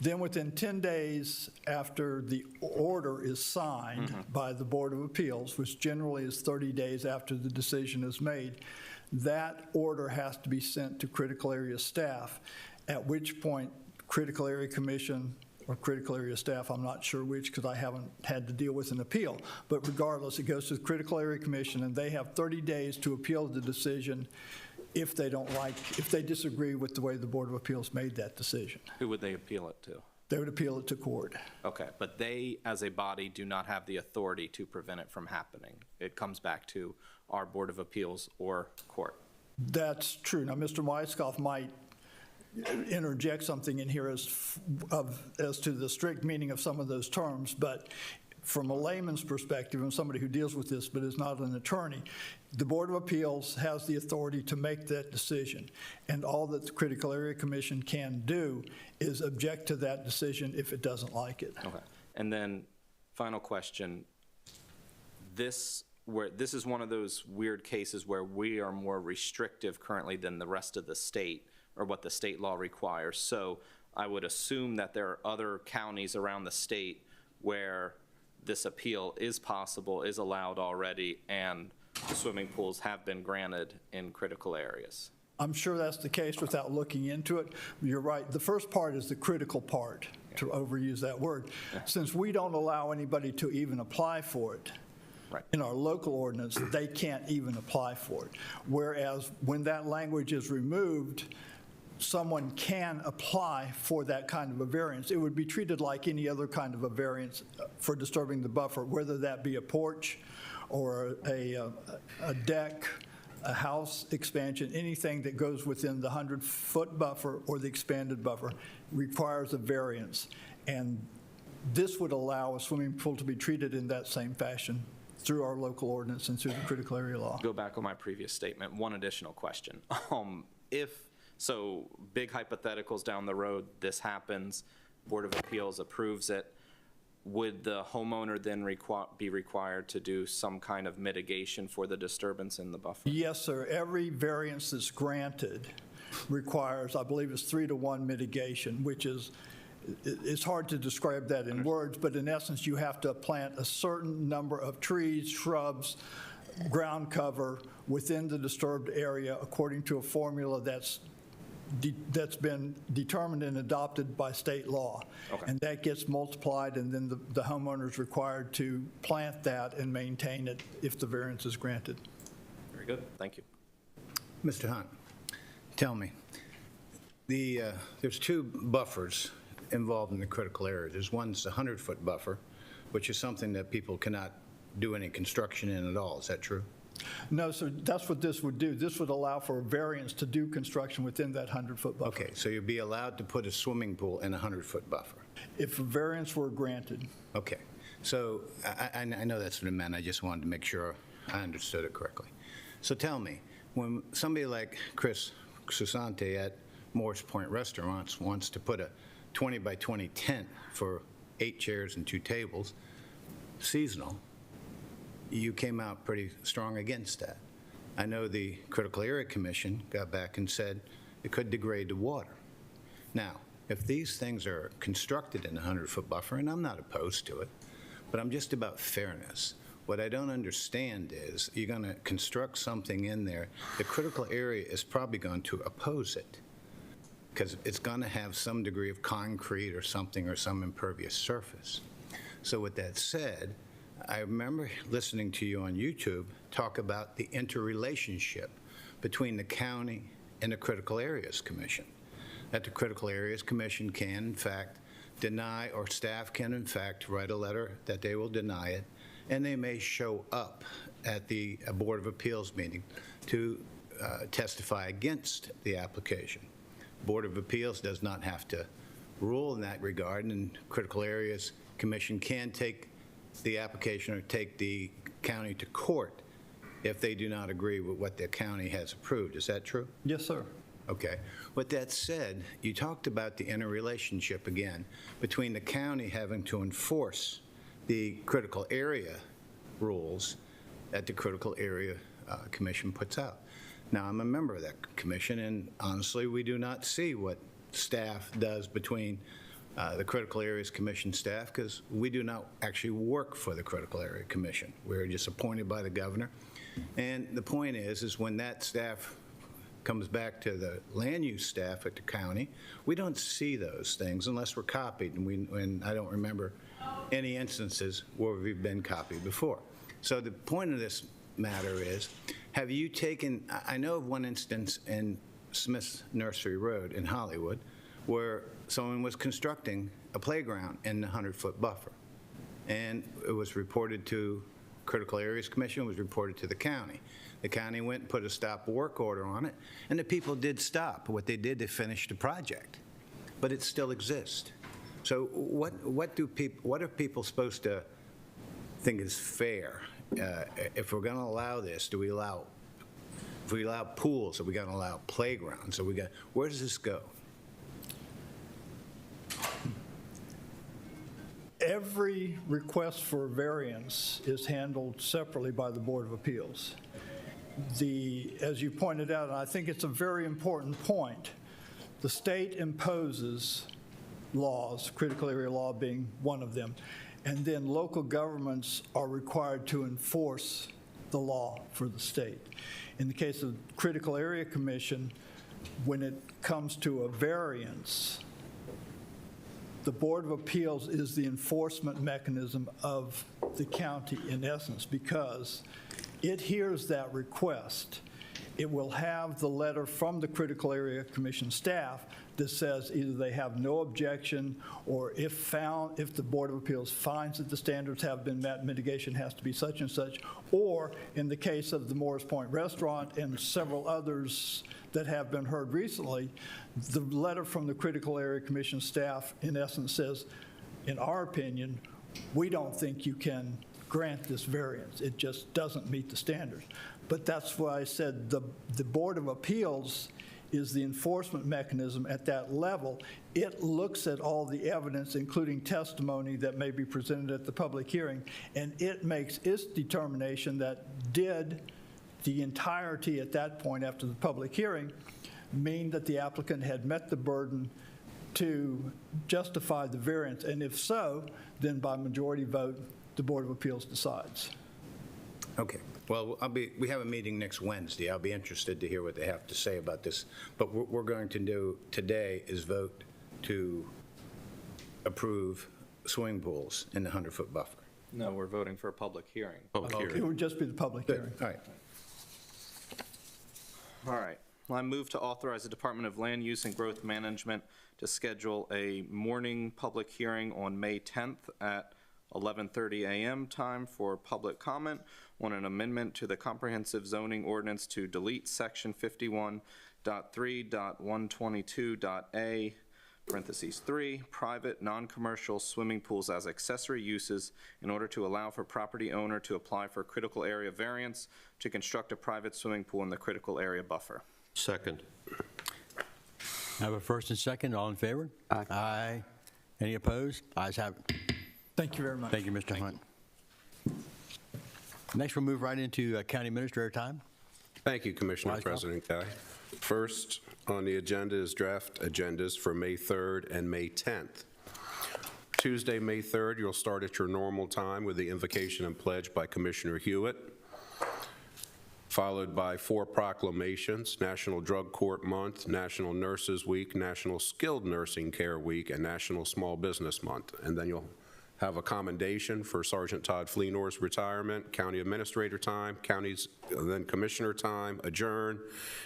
Then within 10 days after the order is signed by the Board of Appeals, which generally is 30 days after the decision is made, that order has to be sent to critical area staff, at which point critical area commission or critical area staff, I'm not sure which because I haven't had to deal with an appeal, but regardless, it goes to the critical area commission and they have 30 days to appeal the decision if they disagree with the way the Board of Appeals made that decision. Who would they appeal it to? They would appeal it to court. Okay, but they, as a body, do not have the authority to prevent it from happening. It comes back to our Board of Appeals or court. That's true. Now, Mr. Weisskopf might interject something in here as to the strict meaning of some of those terms, but from a layman's perspective and somebody who deals with this but is not an attorney, the Board of Appeals has the authority to make that decision. And all that the Critical Area Commission can do is object to that decision if it doesn't like it. Okay. And then, final question. This is one of those weird cases where we are more restrictive currently than the rest of the state, or what the state law requires. So I would assume that there are other counties around the state where this appeal is possible, is allowed already, and the swimming pools have been granted in critical areas. I'm sure that's the case without looking into it. You're right. The first part is the critical part, to overuse that word. Since we don't allow anybody to even apply for it, in our local ordinance, they can't even apply for it. Whereas when that language is removed, someone can apply for that kind of a variance. It would be treated like any other kind of a variance for disturbing the buffer, whether that be a porch or a deck, a house expansion, anything that goes within the 100-foot buffer or the expanded buffer requires a variance. And this would allow a swimming pool to be treated in that same fashion through our local ordinance and through the critical area law. Go back on my previous statement, one additional question. So big hypotheticals down the road, this happens, Board of Appeals approves it, would the homeowner then be required to do some kind of mitigation for the disturbance in the buffer? Yes, sir. Every variance that's granted requires, I believe it's 3-to-1 mitigation, which is, it's hard to describe that in words, but in essence, you have to plant a certain number of trees, shrubs, ground cover within the disturbed area according to a formula that's been determined and adopted by state law. Okay. And that gets multiplied, and then the homeowner is required to plant that and maintain it if the variance is granted. Very good. Thank you. Mr. Hunt, tell me, there's two buffers involved in the critical area. There's one's the 100-foot buffer, which is something that people cannot do any construction in at all. Is that true? No, sir, that's what this would do. This would allow for a variance to do construction within that 100-foot buffer. Okay, so you'd be allowed to put a swimming pool in a 100-foot buffer? If a variance were granted. Okay, so I know that's what it meant. I just wanted to make sure I understood it correctly. So tell me, when somebody like Chris Susante at Morris Point Restaurants wants to put a 20 by 20 tent for 8 chairs and 2 tables, seasonal, you came out pretty strong against that. I know the Critical Area Commission got back and said it could degrade the water. Now, if these things are constructed in a 100-foot buffer, and I'm not opposed to it, but I'm just about fairness. What I don't understand is you're going to construct something in there, the critical area is probably going to oppose it because it's going to have some degree of concrete or something or some impervious surface. So with that said, I remember listening to you on YouTube talk about the interrelationship between the county and the Critical Areas Commission, that the Critical Areas Commission can, in fact, deny, or staff can, in fact, write a letter that they will deny it, and they may show up at the Board of Appeals meeting to testify against the application. Board of Appeals does not have to rule in that regard, and Critical Areas Commission can take the application or take the county to court if they do not agree with what the county has approved. Is that true? Yes, sir. Okay. With that said, you talked about the interrelationship again between the county having to enforce the critical area rules that the Critical Area Commission puts out. Now, I'm a member of that commission, and honestly, we do not see what staff does between the Critical Areas Commission staff, because we do not actually work for the Critical Area Commission. We're just appointed by the governor. And the point is when that staff comes back to the land use staff at the county, we don't see those things unless we're copied, and I don't remember any instances where we've been copied before. So the point of this matter is, have you taken, I know of one instance in Smith Nursery Road in Hollywood where someone was constructing a playground in the 100-foot buffer. And it was reported to Critical Areas Commission, it was reported to the county. The county went and put a stop work order on it, and the people did stop. What they did, they finished the project. But it still exists. So what are people supposed to think is fair. If we're going to allow this, if we allow pools, are we going to allow playgrounds? Where does this go? Every request for variance is handled separately by the Board of Appeals. As you pointed out, and I think it's a very important point, the state imposes laws, critical area law being one of them, and then local governments are required to enforce the law for the state. In the case of Critical Area Commission, when it comes to a variance, the Board of Appeals is the enforcement mechanism of the county in essence, because it hears that request. It will have the letter from the Critical Area Commission staff that says either they have no objection, or if the Board of Appeals finds that the standards have been met, mitigation has to be such and such, or in the case of the Morris Point Restaurant and several others that have been heard recently, the letter from the Critical Area Commission staff in essence says, in our opinion, we don't think you can grant this variance. It just doesn't meet the standards. But that's why I said the Board of Appeals is the enforcement mechanism at that level. It looks at all the evidence, including testimony that may be presented at the public hearing, and it makes its determination that did the entirety at that point after the public hearing mean that the applicant had met the burden to justify the variance, and if so, then by majority vote, the Board of Appeals decides. Okay. Well, we have a meeting next Wednesday. I'll be interested to hear what they have to say about this. But what we're going to do today is vote to approve swimming pools in the 100-foot buffer. No, we're voting for a public hearing. It would just be the public hearing. All right. All right. Well, I move to authorize the Department of Land Use and Growth Management to schedule a morning public hearing on May 10th at 11:30 a.m. time for public comment on an amendment to the comprehensive zoning ordinance to delete section 51.3.122.a, parentheses 3, private non-commercial swimming pools as accessory uses in order to allow for property owner to apply for critical area variance to construct a private swimming pool in the critical area buffer. Second. I have a first and second. All in favor? Aye. Aye. Any opposed? Ayes have it. Thank you very much. Thank you, Mr. Hunt. Next, we'll move right into County Administrator time. Thank you, Commissioner President Guy. First on the agenda is draft agendas for May 3rd and May 10th. Tuesday, May 3rd, you'll start at your normal time with the invocation and pledge by Commissioner Hewitt, followed by 4 proclamations: National Drug Court Month, National Nurses Week, National Skilled Nursing Care Week, and National Small Business Month. And then you'll have a commendation for Sergeant Todd Fleenor's retirement, county administrator time, then commissioner time, adjourn,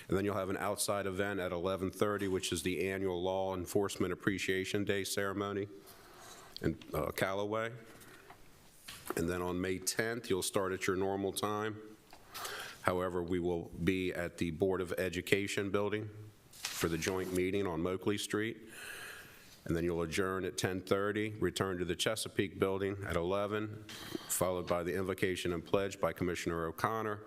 and then you'll have an outside event at 11:30, which is the annual Law Enforcement Appreciation Day ceremony in Callaway. And then on May 10th, you'll start at your normal time. However, we will be at the Board of Education building for the joint meeting on Moakley Street. And then you'll adjourn at 10:30, return to the Chesapeake building at 11, followed by the invocation and pledge by Commissioner O'Connor.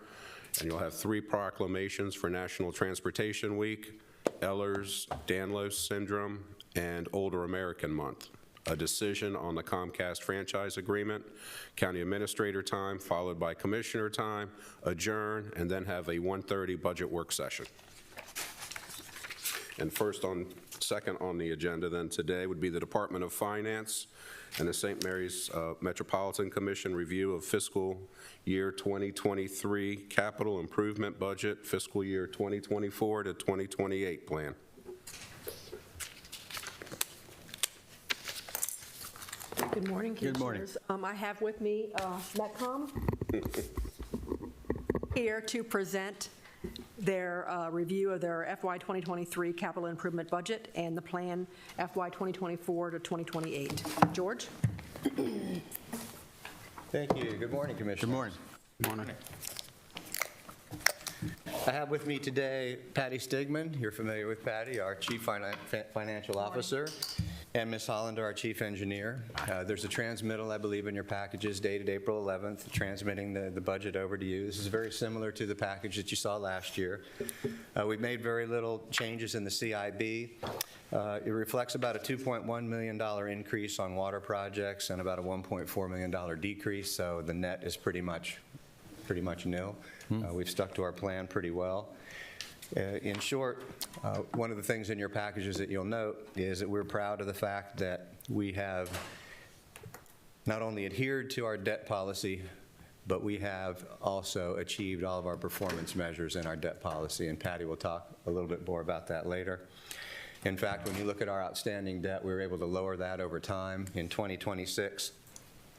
And you'll have 3 proclamations for National Transportation Week, Ehlers-Danlos Syndrome, and Older American Month. A decision on the Comcast franchise agreement, county administrator time, followed by commissioner time, adjourn, and then have a 1:30 budget work session. And second on the agenda then today would be the Department of Finance and the St. Mary's Metropolitan Commission review of fiscal year 2023 capital improvement budget, fiscal year 2024 to 2028 plan. Good morning, Commissioners. Good morning. I have with me Metcom here to present their review of their FY 2023 capital improvement budget and the plan FY 2024 to 2028. George? Thank you. Good morning, Commissioner. Good morning. Good morning. I have with me today Patty Stigman. You're familiar with Patty, our Chief Financial Officer. And Ms. Hollander, our chief engineer. There's a transmittal, I believe, in your packages dated April 11th, transmitting the budget over to you. This is very similar to the package that you saw last year. We've made very little changes in the CIB. It reflects about a $2.1 million increase on water projects and about a $1.4 million decrease, so the net is pretty much nil. We've stuck to our plan pretty well. In short, one of the things in your packages that you'll note is that we're proud of the fact that we have not only adhered to our debt policy, but we have also achieved all of our performance measures in our debt policy, and Patty will talk a little bit more about that later. In fact, when you look at our outstanding debt, we were able to lower that over time. In 2026,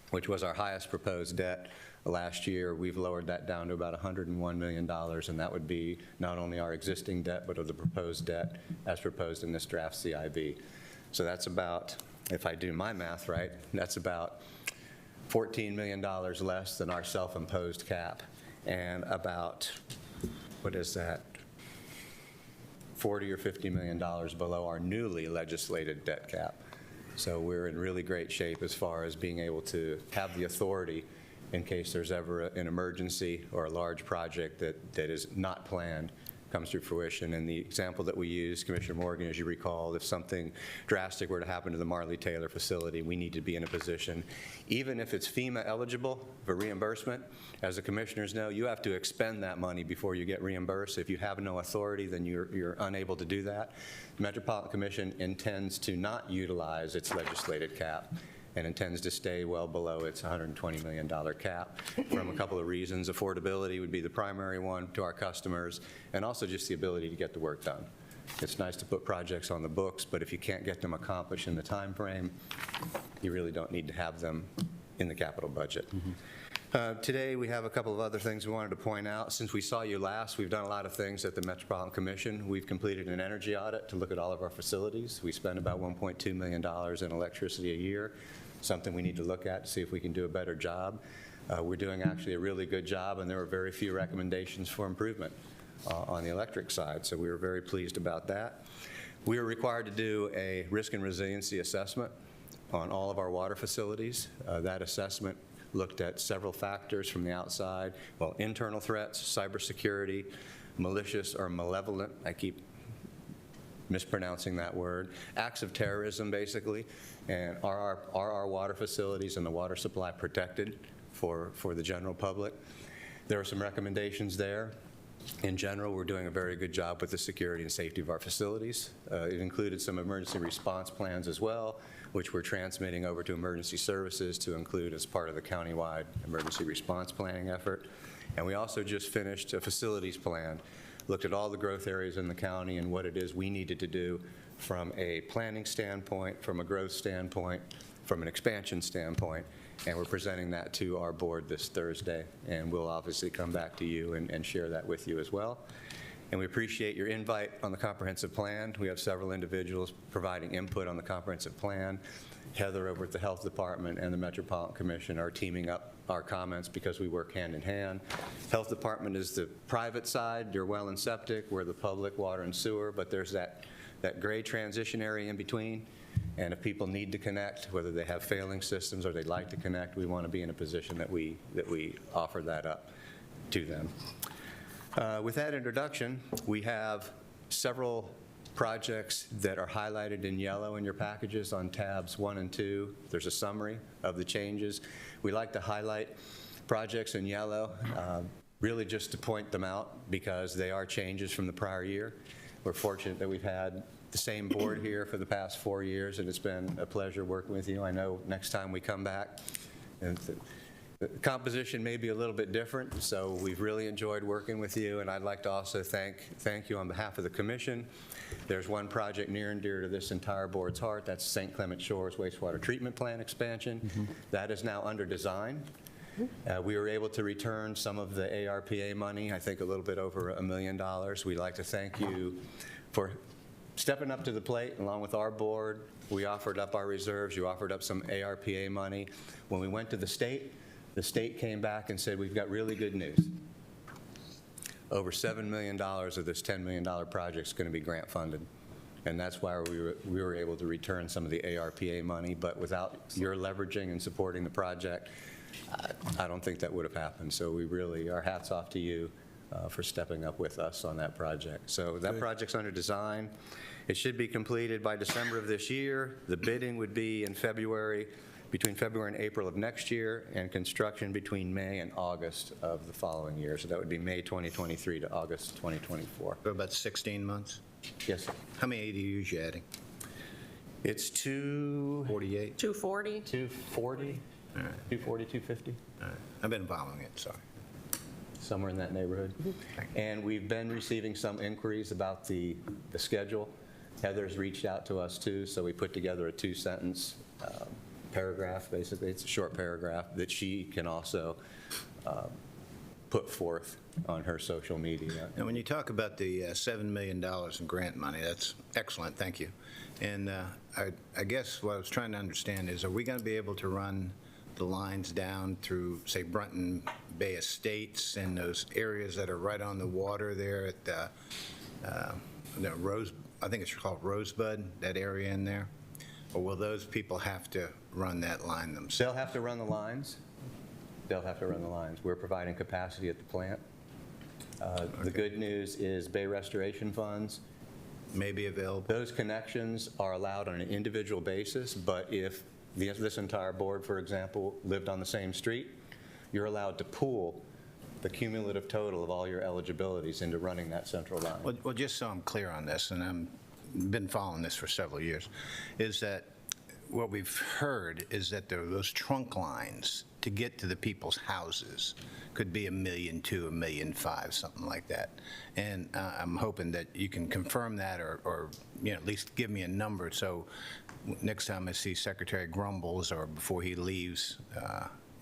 which was our highest proposed debt last year, we've lowered that down to about $101 million, and that would be not only our existing debt, but of the proposed debt as proposed in this draft CIB. So that's about, if I do my math right, that's about $14 million less than our self-imposed cap, and about, what is that, $40 or $50 million below our newly legislated debt cap. So we're in really great shape as far as being able to have the authority in case there's ever an emergency or a large project that is not planned comes to fruition. And the example that we use, Commissioner Morgan, as you recall, if something drastic were to happen to the Marley Taylor facility, we need to be in a position, even if it's FEMA eligible for reimbursement, as the commissioners know, you have to expend that money before you get reimbursed. If you have no authority, then you're unable to do that. The Metropolitan Commission intends to not utilize its legislated cap and intends to stay well below its $120 million cap from a couple of reasons. Affordability would be the primary one to our customers, and also just the ability to get the work done. It's nice to put projects on the books, but if you can't get them accomplished in the time frame, you really don't need to have them in the capital budget. Today, we have a couple of other things we wanted to point out. Since we saw you last, we've done a lot of things at the Metropolitan Commission. We've completed an energy audit to look at all of our facilities. We spend about $1.2 million in electricity a year, something we need to look at to see if we can do a better job. We're doing actually a really good job, and there were very few recommendations for improvement on the electric side, so we were very pleased about that. We were required to do a risk and resiliency assessment on all of our water facilities. That assessment looked at several factors from the outside, well, internal threats, cybersecurity, malicious or malevolent, I keep mispronouncing that word, acts of terrorism, basically, and are our water facilities and the water supply protected for the general public? There are some recommendations there. In general, we're doing a very good job with the security and safety of our facilities. It included some emergency response plans as well, which we're transmitting over to emergency services to include as part of the countywide emergency response planning effort. And we also just finished a facilities plan, looked at all the growth areas in the county and what it is we needed to do from a planning standpoint, from a growth standpoint, from an expansion standpoint, and we're presenting that to our board this Thursday, and we'll obviously come back to you and share that with you as well. And we appreciate your invite on the comprehensive plan. We have several individuals providing input on the comprehensive plan. Heather over at the Health Department and the Metropolitan Commission are teaming up our comments because we work hand in hand. Health Department is the private side, your well and septic, we're the public water and sewer, but there's that gray transition area in between. And if people need to connect, whether they have failing systems or they'd like to connect, we want to be in a position that we offer that up to them. With that introduction, we have several projects that are highlighted in yellow in your packages on tabs 1 and 2. There's a summary of the changes. We like to highlight projects in yellow, really just to point them out because they are changes from the prior year. We're fortunate that we've had the same board here for the past 4 years, and it's been a pleasure working with you. I know next time we come back, and the composition may be a little bit different, so we've really enjoyed working with you, and I'd like to also thank you on behalf of the commission. There's one project near and dear to this entire board's heart. That's St. Clement Shores wastewater treatment plant expansion. That is now under design. We were able to return some of the ARPA money, I think a little bit over $1 million. We'd like to thank you for stepping up to the plate along with our board. We offered up our reserves. You offered up some ARPA money. When we went to the state came back and said, we've got really good news. Over $7 million of this $10 million project is going to be grant funded. and that's why we were able to return some of the ARPA money. But without your leveraging and supporting the project, I don't think that would have happened. So we really, our hats off to you for stepping up with us on that project. So that project's under design. It should be completed by December of this year. The bidding would be in February, between February and April of next year, and construction between May and August of the following year. So that would be May 2023 to August 2024. For about 16 months? Yes, sir. How many ADUs you adding? It's 248. 240? 240. All right. 240, 250. All right. I've been following it, sorry. Somewhere in that neighborhood. And we've been receiving some inquiries about the schedule. Heather's reached out to us too, so we put together a 2-sentence paragraph, basically. It's a short paragraph that she can also put forth on her social media. And when you talk about the $7 million in grant money, that's excellent, thank you. And I guess what I was trying to understand is, are we going to be able to run the lines down through, say, Brunton Bay Estates and those areas that are right on the water there at the Rose, I think it's called Rosebud, that area in there? Or will those people have to run that line themselves? They'll have to run the lines. They'll have to run the lines. We're providing capacity at the plant. The good news is Bay Restoration funds may be available. Those connections are allowed on an individual basis, but if this entire board, for example, lived on the same street, you're allowed to pool the cumulative total of all your eligibilities into running that central line. Well, just so I'm clear on this, and I've been following this for several years, is that what we've heard is that those trunk lines to get to the people's houses could be $1.2 million, $1.5 million, something like that. And I'm hoping that you can confirm that, or at least give me a number, so next time I see Secretary Grumbles or before he leaves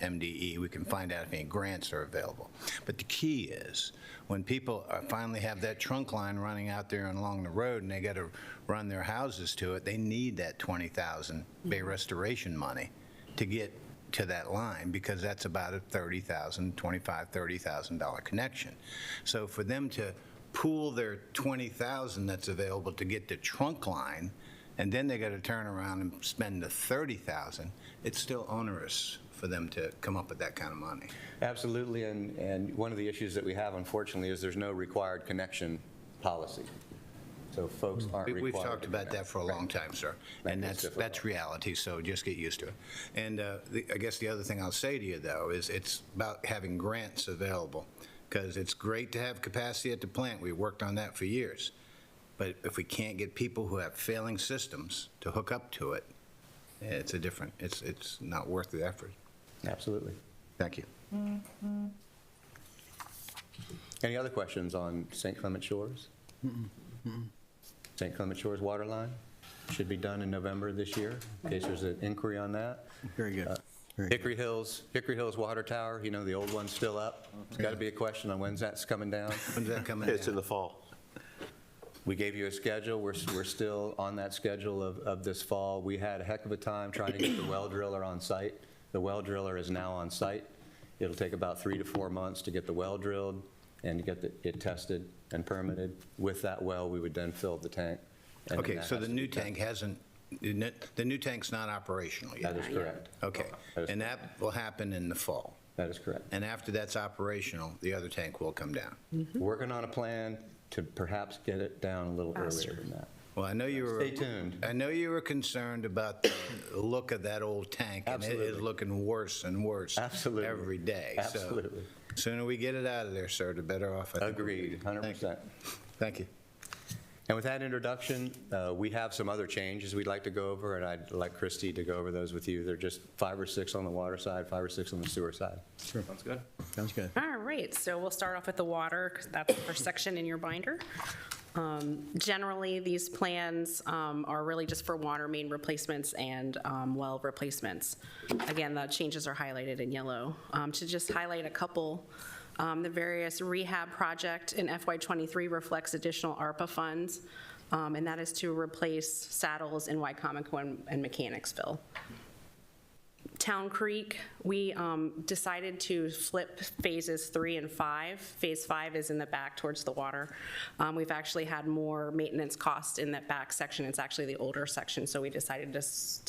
MDE, we can find out if any grants are available. But the key is, when people finally have that trunk line running out there and along the road and they got to run their houses to it, they need that $20,000 Bay Restoration money to get to that line, because that's about a $30,000, $30,000 connection. So for them to pool their $20,000 that's available to get the trunk line, and then they got to turn around and spend the $30,000, it's still onerous for them to come up with that kind of money. Absolutely, and one of the issues that we have, unfortunately, is there's no required connection policy. So folks aren't required. We've talked about that for a long time, sir, and that's reality, so just get used to it. And I guess the other thing I'll say to you, though, is it's about having grants available, because it's great to have capacity at the plant. We worked on that for years. But if we can't get people who have failing systems to hook up to it, it's not worth the effort. Absolutely. Thank you. Any other questions on St. Clement Shores? St. Clement Shores water line should be done in November this year, in case there's an inquiry on that. Very good. Hickory Hills water tower, the old one's still up. It's got to be a question on when's that's coming down. When's that coming down? It's in the fall. We gave you a schedule. We're still on that schedule of this fall. We had a heck of a time trying to get the well driller on site. The well driller is now on site. It'll take about 3 to 4 months to get the well drilled and to get it tested and permitted. With that well, we would then fill the tank. Okay, so the new tank the new tank's not operational yet? That is correct. Okay, and that will happen in the fall? That is correct. And after that's operational, the other tank will come down? Working on a plan to perhaps get it down a little earlier than that. Well, I know you were. Stay tuned. I know you were concerned about the look of that old tank, Absolutely. and it is looking worse and worse. Absolutely. Every day. Absolutely. So, sooner we get it out of there, sir, the better off. I think we'll be. Agreed, 100%. Thank you. And with that introduction, we have some other changes we'd like to go over, and I'd like Christie to go over those with you. They're just 5 or 6 on the water side, 5 or 6 on the sewer side. Sure. Sounds good. Sounds good. All right, so we'll start off with the water, 'cause that's the first section in your binder. Generally, these plans are really just for water main replacements and well replacements. Again, the changes are highlighted in yellow. To just highlight a couple, the various rehab project in FY23 reflects additional ARPA funds, and that is to replace saddles in Wycomico and Mechanicsville. Town Creek, we decided to flip phases 3 and 5. Phase 5 is in the back towards the water. We've actually had more maintenance costs in that back section. It's actually the older section, so we decided to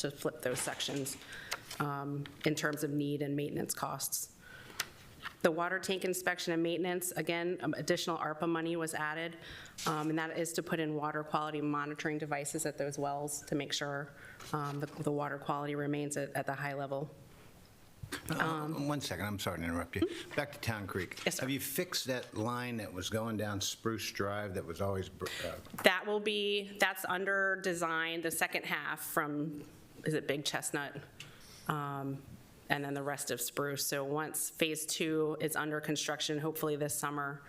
flip those sections in terms of need and maintenance costs. The water tank inspection and maintenance, again, additional ARPA money was added, and that is to put in water quality monitoring devices at those wells to make sure the water quality remains at the high level. 1 second, I'm sorry to interrupt you. Back to Town Creek. Yes, sir. Have you fixed that line that was going down Spruce Drive that was always, That's under design, the second half from, is it Big Chestnut? And then the rest of Spruce. So once phase 2 is under construction, hopefully this summer,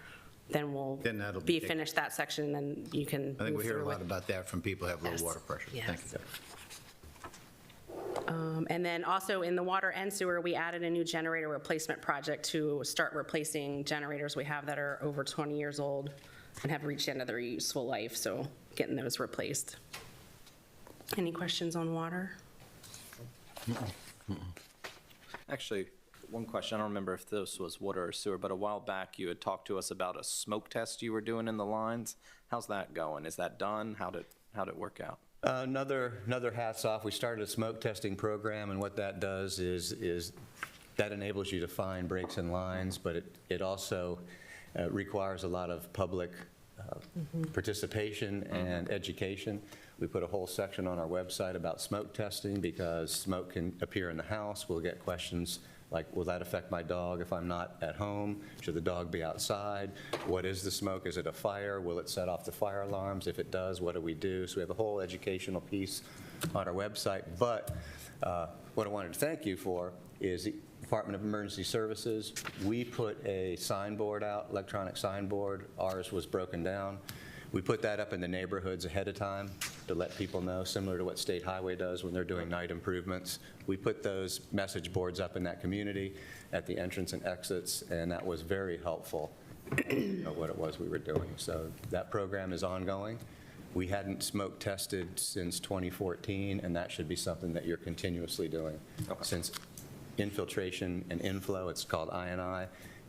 then we'll that'll be finished that section, and then you can I think we move hear a through lot it. about that from people who have low Yes. water pressure. Yes. Thank you. And then also in the water and sewer, we added a new generator replacement project to start replacing generators we have that are over 20 years old and have reached the end of their useful life, so getting those replaced. Any questions on water? Actually, one question, I don't remember if this was water or sewer, but a while back you had talked to us about a smoke test you were doing in the lines. How's that going? Is that done? How'd it work out? Another hats off. We started a smoke testing program, and what that does is that enables you to find breaks in lines, but it also requires a lot of public participation and education. We put a whole section on our website about smoke testing because smoke can appear in the house. We'll get questions like, will that affect my dog if I'm not at home? Should the dog be outside? What is the smoke? Is it a fire? Will it set off the fire alarms? If it does, what do we do? So we have a whole educational piece on our website. But what I wanted to thank you for is the Department of Emergency Services. We put a signboard out, electronic signboard. Ours was broken down. We put that up in the neighborhoods ahead of time to let people know, similar to what State Highway does when they're doing night improvements. We put those message boards up in that community at the entrance and exits, and that was very helpful of what it was we were doing. So that program is ongoing. We hadn't smoke tested since 2014, and that should be something that you're continuously doing. Since infiltration and inflow, it's called I&I,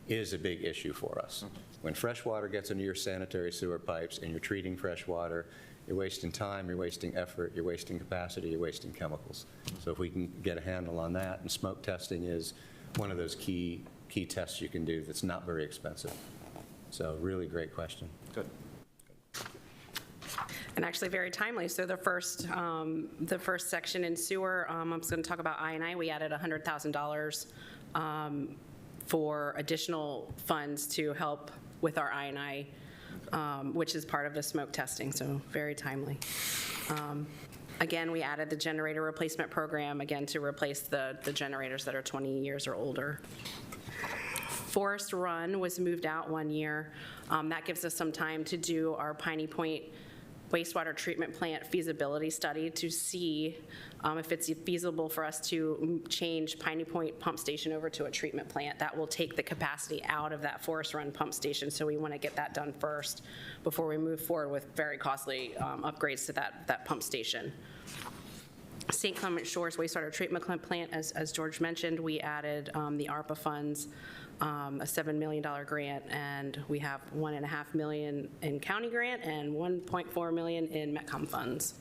is a big issue for us. When fresh water gets into your sanitary sewer pipes and you're treating fresh water, you're wasting time, you're wasting effort, you're wasting capacity, you're wasting chemicals. So if we can get a handle on that, and smoke testing is one of those key tests you can do that's not very expensive. So really great question. Good. And actually very timely. So the first section in sewer, I'm just going to talk about I&I. We added $100,000 for additional funds to help with our I&I, which is part of the smoke testing, so very timely. Again, we added the generator replacement program, again, to replace the generators that are 20 years or older. Forest Run was moved out 1 year. That gives us some time to do our Piney Point wastewater treatment plant feasibility study to see if it's feasible for us to change Piney Point pump station over to a treatment plant. That will take the capacity out of that Forest Run pump station, so we want to get that done first before we move forward with very costly upgrades to that pump station. St. Clement Shores wastewater treatment plant, as George mentioned, we added the ARPA funds, a $7 million grant, and we have $1.5 million in county grant and $1.4 million in METCOM funds.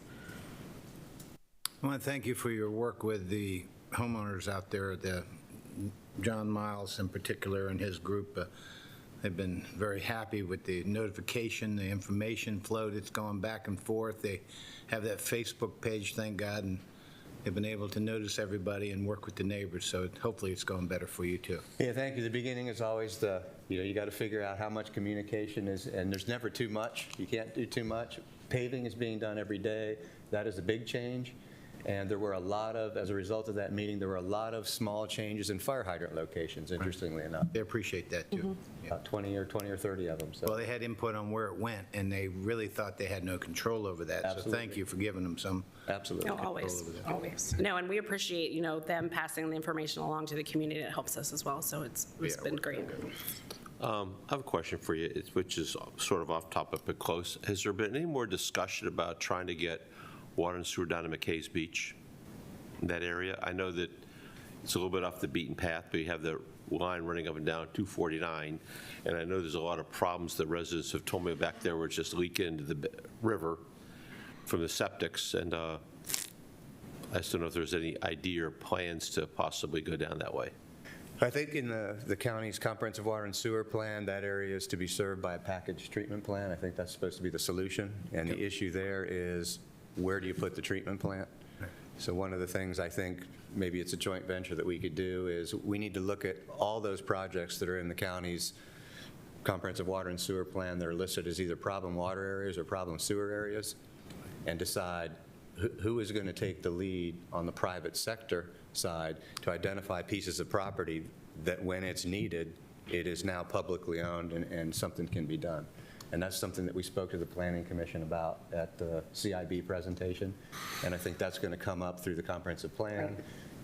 I want to thank you for your work with the homeowners out there, John Miles in particular and his group. They've been very happy with the notification, the information flow that's going back and forth. They have that Facebook page, thank God, and they've been able to notice everybody and work with the neighbors, so hopefully it's going better for you too. Yeah, thank you. The beginning is always you got to figure out how much communication is, and there's never too much. You can't do too much. Paving is being done every day. That is a big change. And there were as a result of that meeting, there were a lot of small changes in fire hydrant locations, interestingly enough. They appreciate that too. About 20 or 30 of them. So. Well, they had input on where it went, and they really thought they had no control over that. Absolutely. So thank you for giving them some Absolutely. No, always. No, and we appreciate, them passing the information along to the community. It helps us as well, so it's been great. I have a question for you, which is sort of off topic but close. Has there been any more discussion about trying to get water and sewer down to McKay's Beach, that area? I know that it's a little bit off the beaten path, but you have the line running up and down 249, and I know there's a lot of problems that residents have told me back there where it's just leaking into the river from the septics, and I just don't know if there's any idea or plans to possibly go down that way. I think in the county's comprehensive water and sewer plan, that area is to be served by a packaged treatment plant. I think that's supposed to be the solution. And the issue there is, where do you put the treatment plant? So one of the things I think maybe it's a joint venture that we could do is we need to look at all those projects that are in the county's comprehensive water and sewer plan that are listed as either problem water areas or problem sewer areas, and decide who is going to take the lead on the private sector side to identify pieces of property that when it's needed, it is now publicly owned and something can be done. And that's something that we spoke to the Planning Commission about at the CIB presentation. And I think that's going to come up through the comprehensive plan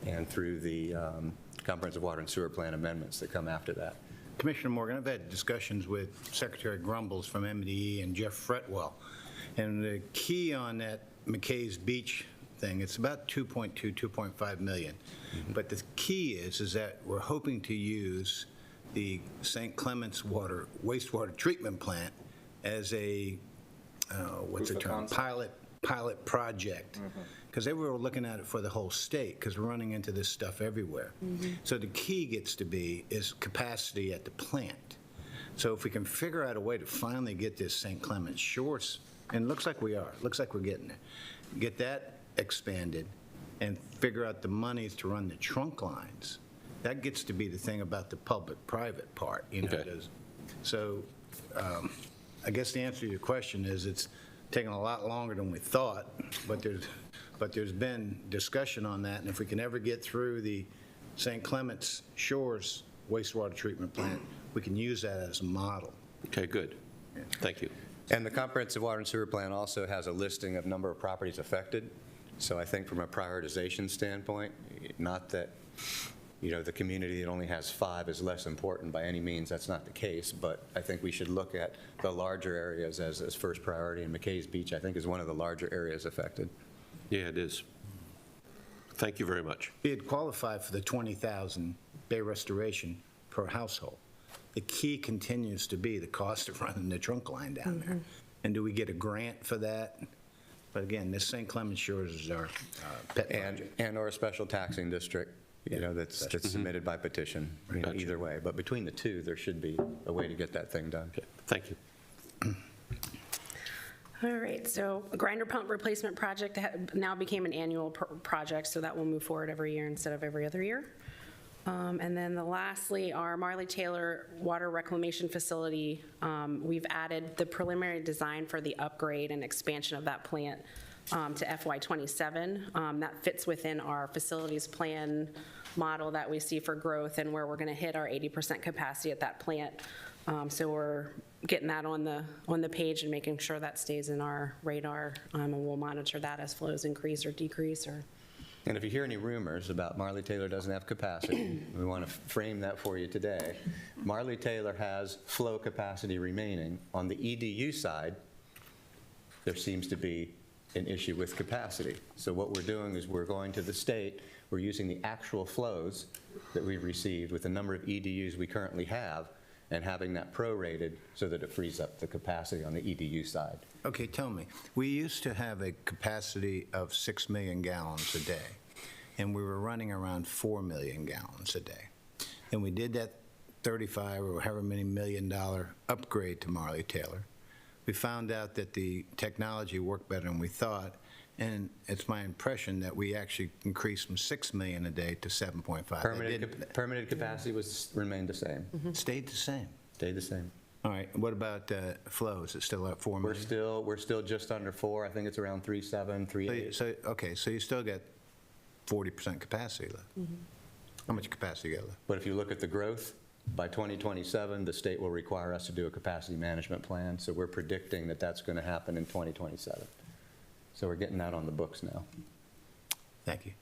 and through the comprehensive water and sewer plan amendments that come after that. Commissioner Morgan, I've had discussions with Secretary Grumbles from MDE and Jeff Fretwell. And the key on that McKay's Beach thing, it's about 2.5 million. But the key is that we're hoping to use the St. Clements wastewater treatment plant as a, what's the term, pilot project. Because they were looking at it for the whole state, because we're running into this stuff everywhere. So the key gets to be is capacity at the plant. So if we can figure out a way to finally get this St. Clements Shores, and it looks like we are, looks like we're getting there, get that expanded and figure out the monies to run the trunk lines, that gets to be the thing about the public-private part, you know. So I guess the answer to your question is it's taken a lot longer than we thought, but there's been discussion on that, and if we can ever get through the St. Clements Shores wastewater treatment plant, we can use that as a model. Okay, good. Thank you. And the comprehensive water and sewer plan also has a listing of number of properties affected. So I think from a prioritization standpoint, not that, you know, the community that only has 5 is less important by any means. That's not the case. But I think we should look at the larger areas as first priority. And McKay's Beach, I think, is one of the larger areas affected. Yeah, it is. Thank you very much. It'd qualify for the 20,000 bay restoration per household. The key continues to be the cost of running the trunk line down there. And do we get a grant for that? But again, this St. Clements Shores is our pet project. And or a special taxing district, you know, that's submitted by petition, you know, either way. But between the two, there should be a way to get that thing done. Okay. Thank you. All right, so a grinder pump replacement project now became an annual project, so that will move forward every year instead of every other year. And then lastly, our Marley Taylor Water Reclamation Facility, we've added the preliminary design for the upgrade and expansion of that plant to FY27. That fits within our facilities plan model that we see for growth and where we're going to hit our 80% capacity at that plant. So we're getting that on the page and making sure that stays in our radar, and we'll monitor that as flows increase or decrease. And if you hear any rumors about Marley Taylor doesn't have capacity, we want to frame that for you today. Marley Taylor has flow capacity remaining. On the EDU side, there seems to be an issue with capacity. So what we're doing is we're going to the state, we're using the actual flows that we've received with the number of EDUs we currently have, and having that prorated so that it frees up the capacity on the EDU side. Okay, tell me, we used to have a capacity of 6 million gallons a day, and we were running around 4 million gallons a day. And we did that 35 or however many $1 million upgrade to Marley Taylor. We found out that the technology worked better than we thought, and it's my impression that we actually increased from 6 million a day to 7.5. Permitted capacity remained the same. Stayed the same. Stayed the same. All right. What about flow? Is it still at 4 million? We're still just under 4. I think it's around 3.7, 3.8. So okay. So you still got 40% capacity left. How much capacity you got left? But if you look at the growth, by 2027, the state will require us to do a capacity management plan. So we're predicting that that's going to happen in 2027. So we're getting that on the books now. Thank you.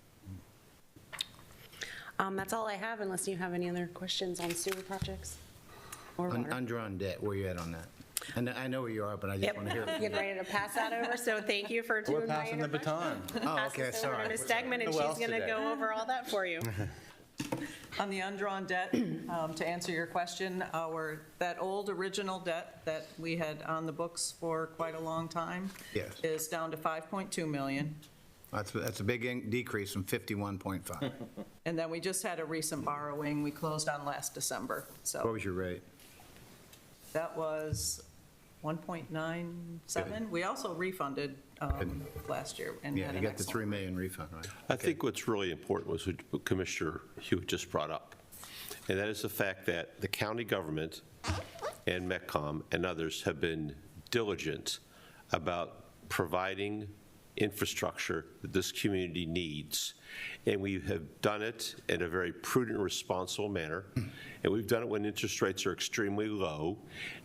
That's all I have, unless you have any other questions on sewer projects or water. Undrawn debt, where you at on that? And I know where you are, but I just want to hear. Getting ready to pass that over, so thank you for doing my introduction. Oh, okay, sorry. Ms. Stegman, and she's going to go over all that for you. On the undrawn debt, to answer your question, that old original debt that we had on the books for quite a long time Yes. is down to 5.2 million. That's a big decrease from 51.5. And then we just had a recent borrowing we closed on last December. What So was your rate? that was 1.97. We also refunded last year. And Yeah, had you an got the excellent- 3 million refund, right? I think what's really important was what Commissioner Hewitt just brought up, and that is the fact that the county government and METCOM and others have been diligent about providing infrastructure that this community needs. And we have done it in a very prudent, responsible manner. And we've done it when interest rates are extremely low.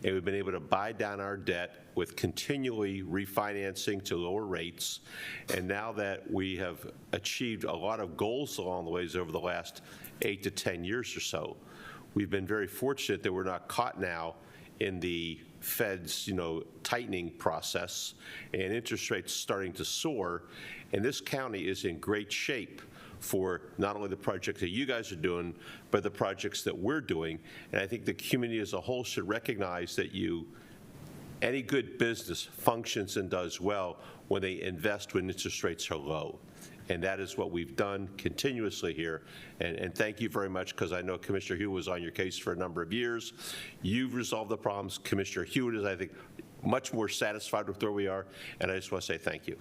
And we've been able to buy down our debt with continually refinancing to lower rates. And now that we have achieved a lot of goals along the ways over the last 8 to 10 years or so, we've been very fortunate that we're not caught now in the Fed's, tightening process and interest rates starting to soar. And this county is in great shape for not only the projects that you guys are doing, but the projects that we're doing. And I think the community as a whole should recognize that any good business functions and does well when they invest when interest rates are low. And that is what we've done continuously here. And thank you very much, because I know Commissioner Hewitt was on your case for a number of years. You've resolved the problems. Commissioner Hewitt is, I think, much more satisfied with where we are. And I just want to say thank you.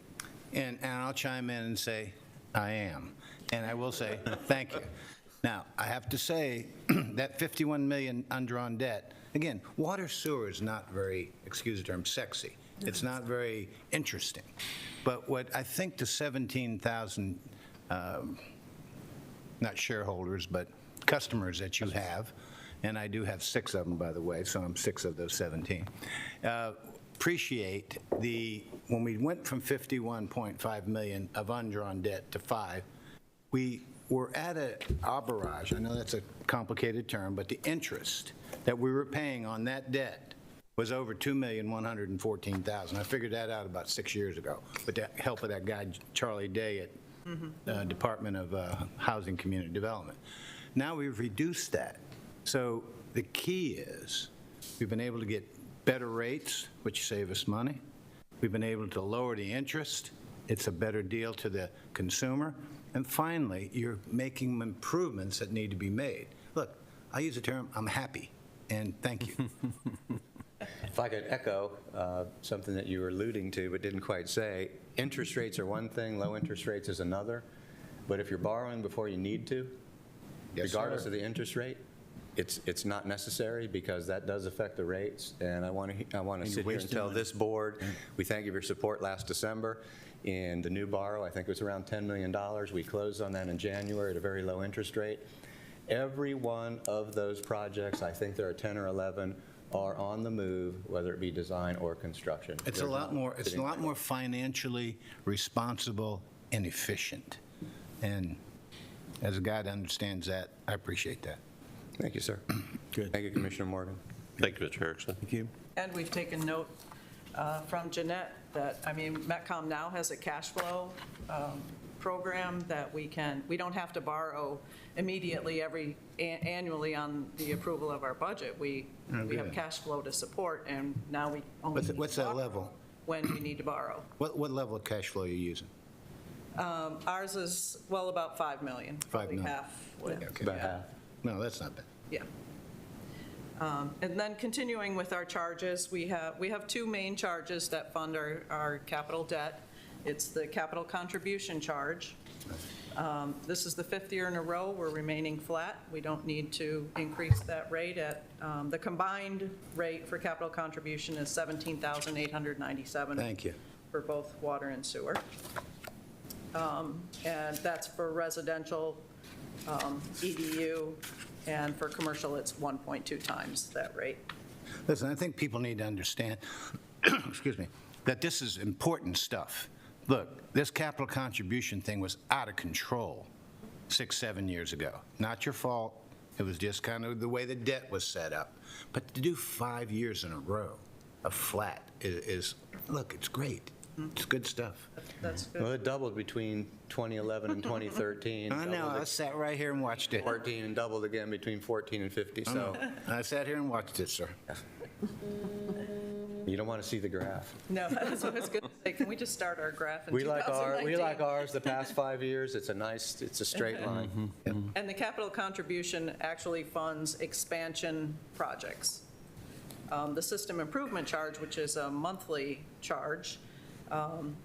And I'll chime in and say, I am. And I will say, thank you. Now, I have to say that 51 million undrawn debt, again, water sewer is not very, excuse the term, sexy. It's not very interesting. But what I think the 17,000, not shareholders, but customers that you have, and I do have 6 of them, by the way, so I'm 6 of those 17, appreciate when we went from 51.5 million of undrawn debt to 5, we were at an arbitrage. I know that's a complicated term, but the interest that we were paying on that debt was over $2,114,000. I figured that out about 6 years ago with the help of that guy, Charlie Day at Department of Housing Community Development. Now we've reduced that. So the key is we've been able to get better rates, which save us money. We've been able to lower the interest. It's a better deal to the consumer. And finally, you're making improvements that need to be made. Look, I use the term, I'm happy, and thank you. If I could echo something that you were alluding to but didn't quite say, interest rates are one thing, low interest rates is another. But if you're borrowing before you need to, regardless of the interest rate, it's not necessary, because that does affect the rates. And I want to sit here and tell this board, we thank you for your support last December. In the new borrow, I think it was around $10 million. We closed on that in January at a very low interest rate. Every one of those projects, I think there are 10 or 11, are on the move, whether it be design or construction. It's a lot more financially responsible and efficient. And as a guy that understands that, I appreciate that. Thank you, sir. Good. Thank you, Commissioner Morgan. Thank you, Mr. Erickson. Thank you. And we've taken note from Jeanette that, METCOM now has a cash flow program that we don't have to borrow immediately annually on the approval of our budget. We have cash flow to support, and now we only What's that level? when we need to borrow. What level of cash flow are you using? Ours is, about 5 million. 5 million. Half. Okay. About half. No, that's not bad. Yeah. And then continuing with our charges, we have 2 main charges that fund our capital debt. It's the capital contribution charge. This is the 5th year in a row we're remaining flat. We don't need to increase that rate. The combined rate for capital contribution is $17,897. Thank you. For both water and sewer. And that's for residential, EDU, and for commercial, it's 1.2 times that rate. Listen, I think people need to understand, excuse me, that this is important stuff. Look, this capital contribution thing was out of control 6, 7 years ago. Not your fault. It was just kind of the way the debt was set up. But to do 5 years in a row of flat is look, it's great. It's good stuff. That's good. Well, it doubled between 2011 and 2013. I know, doubled I sat right here and watched it. 14 and doubled again between 14 and 50, I so know. I sat here and watched it, sir. you don't want to see the graph. No, that's what I was going to say. Can we just start our graph in We like 2019? ours the past 5 years. It's a straight line. And the capital contribution actually funds expansion projects. The system improvement charge, which is a monthly charge,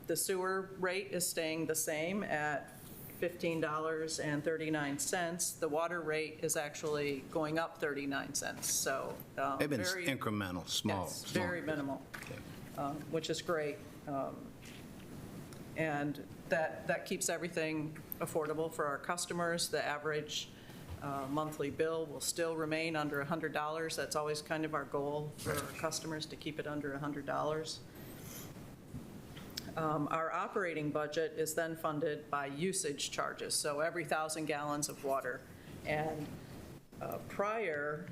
the sewer rate is staying the same at $15.39. The water rate is actually going up 39 cents, so. They've been very- incremental, small. Yes, small. very minimal, which is great. And that keeps everything affordable for our customers. The average monthly bill will still remain under $100. That's always kind of our goal for our customers, to keep it under $100. Our operating budget is then funded by usage charges, so every 1,000 gallons of water. And prior,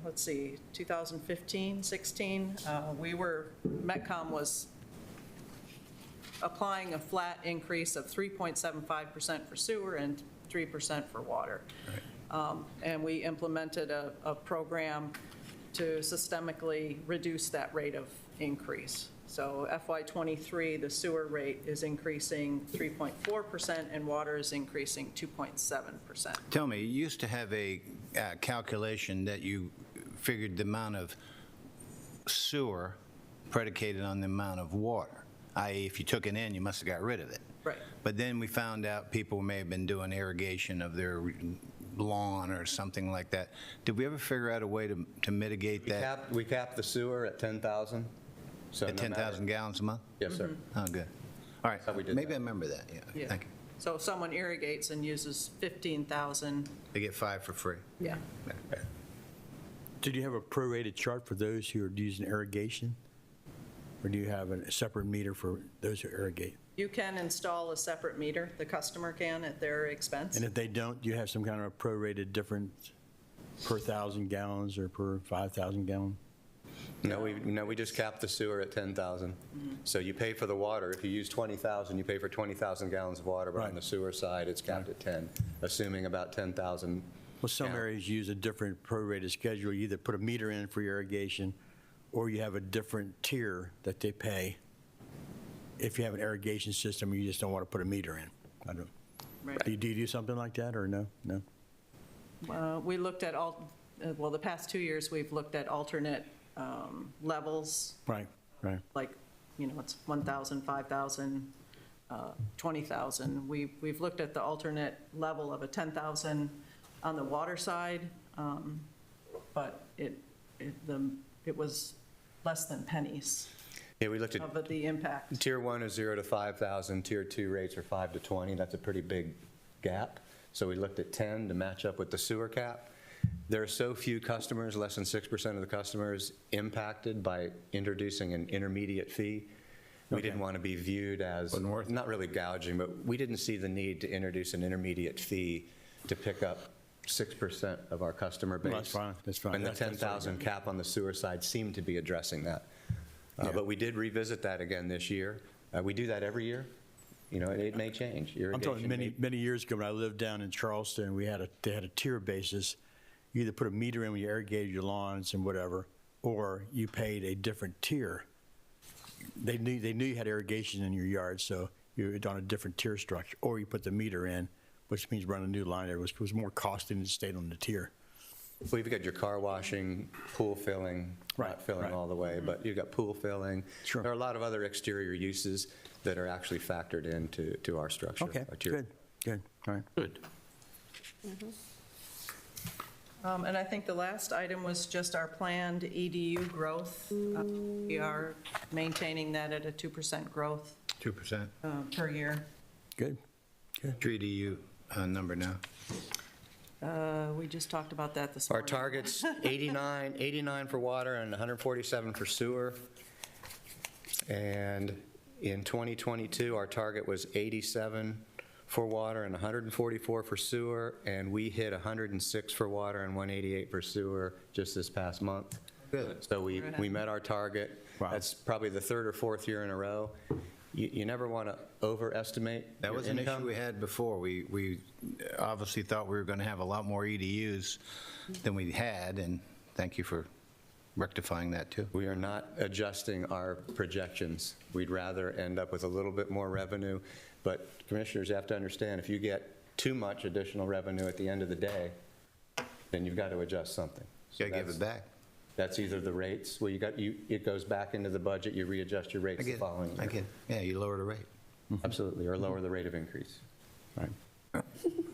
let's see, 2015, 16, Metcom was applying a flat increase of 3.75% for sewer and 3% for water. And we implemented a program to systemically reduce that rate of increase. So FY23, the sewer rate is increasing 3.4% and water is increasing 2.7%. Tell me, you used to have a calculation that you figured the amount of sewer predicated on the amount of water, i.e. if you took it in, you must have got rid of it. Right. But then we found out people may have been doing irrigation of their lawn or something like that. Did we ever figure out a way to mitigate that? We capped the sewer at 10,000. So At 10,000 gallons a month? Yes, sir. Oh, good. All right, how we did maybe that. I remember that, yeah. Yeah. Thank you. So if someone irrigates and uses 15,000, They get 5 for free. yeah. Did you have a prorated chart for those who are using irrigation? Or do you have a separate meter for those who irrigate? You can install a separate meter, the customer can, at their expense. And if they don't, do you have some kind of a prorated difference per 1,000 gallons or per 5,000 gallon? No, we just capped the sewer at 10,000. So you pay for the water. If you use 20,000, you pay for 20,000 gallons of water, but on the sewer side, it's capped at 10, assuming about 10,000. Well, some areas use a different prorated schedule. You either put a meter in for irrigation, or you have a different tier that they pay if you have an irrigation system, you just don't want to put a meter in. I don't. Right. Do you do something like that, or no? No? We looked at the past 2 years, we've looked at alternate levels, Right, right. like, it's 1,000, 5,000, 20,000. We've looked at the alternate level of a 10,000 on the water side, but it was less than pennies Yeah, we looked at of the impact. Tier 1 is 0 to 5,000. Tier 2 rates are 5 to 20. That's a pretty big gap. So we looked at 10 to match up with the sewer cap. There are so few customers, less than 6% of the customers, impacted by introducing an intermediate fee. We didn't want to be viewed as, not really gouging, but we didn't see the need to introduce an intermediate fee to pick up 6% of our customer base. Well, that's fine, that's fine. And the That's 10,000 cap on the sewer side seemed to be addressing that. But we did revisit that again this year. We do that every year. It may change. I'm talking Irrigation many years ago when I lived down in Charleston, they had a tier basis. You either put a meter in when you irrigated your lawns and whatever, or you paid a different tier. They knew you had irrigation in your yard, so you were on a different tier structure, or you put the meter in, which means run a new line. It was more costly than to stay on the tier. Well, you've got your car washing, pool filling, not filling all the way, but you've got pool filling. Sure. There are a lot of other exterior uses that are actually factored into our structure. Okay, our tier. good, all right. Good. And I think the last item was just our planned EDU growth. We are maintaining that at a 2% growth 2%. per year. Good. Tree DU number now. We just talked about that this Our morning. target's 89 for water and 147 for sewer. And in 2022, our target was 87 for water and 144 for sewer, and we hit 106 for water and 188 for sewer just this past month. Good. So we met our target. Wow. That's probably the third or fourth year in a row. You never want to overestimate That your was an income. issue we had before. We obviously thought we were going to have a lot more EDUs than we had, and thank you for rectifying that, too. We are not adjusting our projections. We'd rather end up with a little bit more revenue. But commissioners, you have to understand, if you get too much additional revenue at the end of the day, then you've got to adjust something. So You got to give it back. That's either the rates, well, it goes back into the budget, you readjust your rates the following year. I get it. Yeah, you lower the rate. Absolutely, or lower the rate of increase. Right.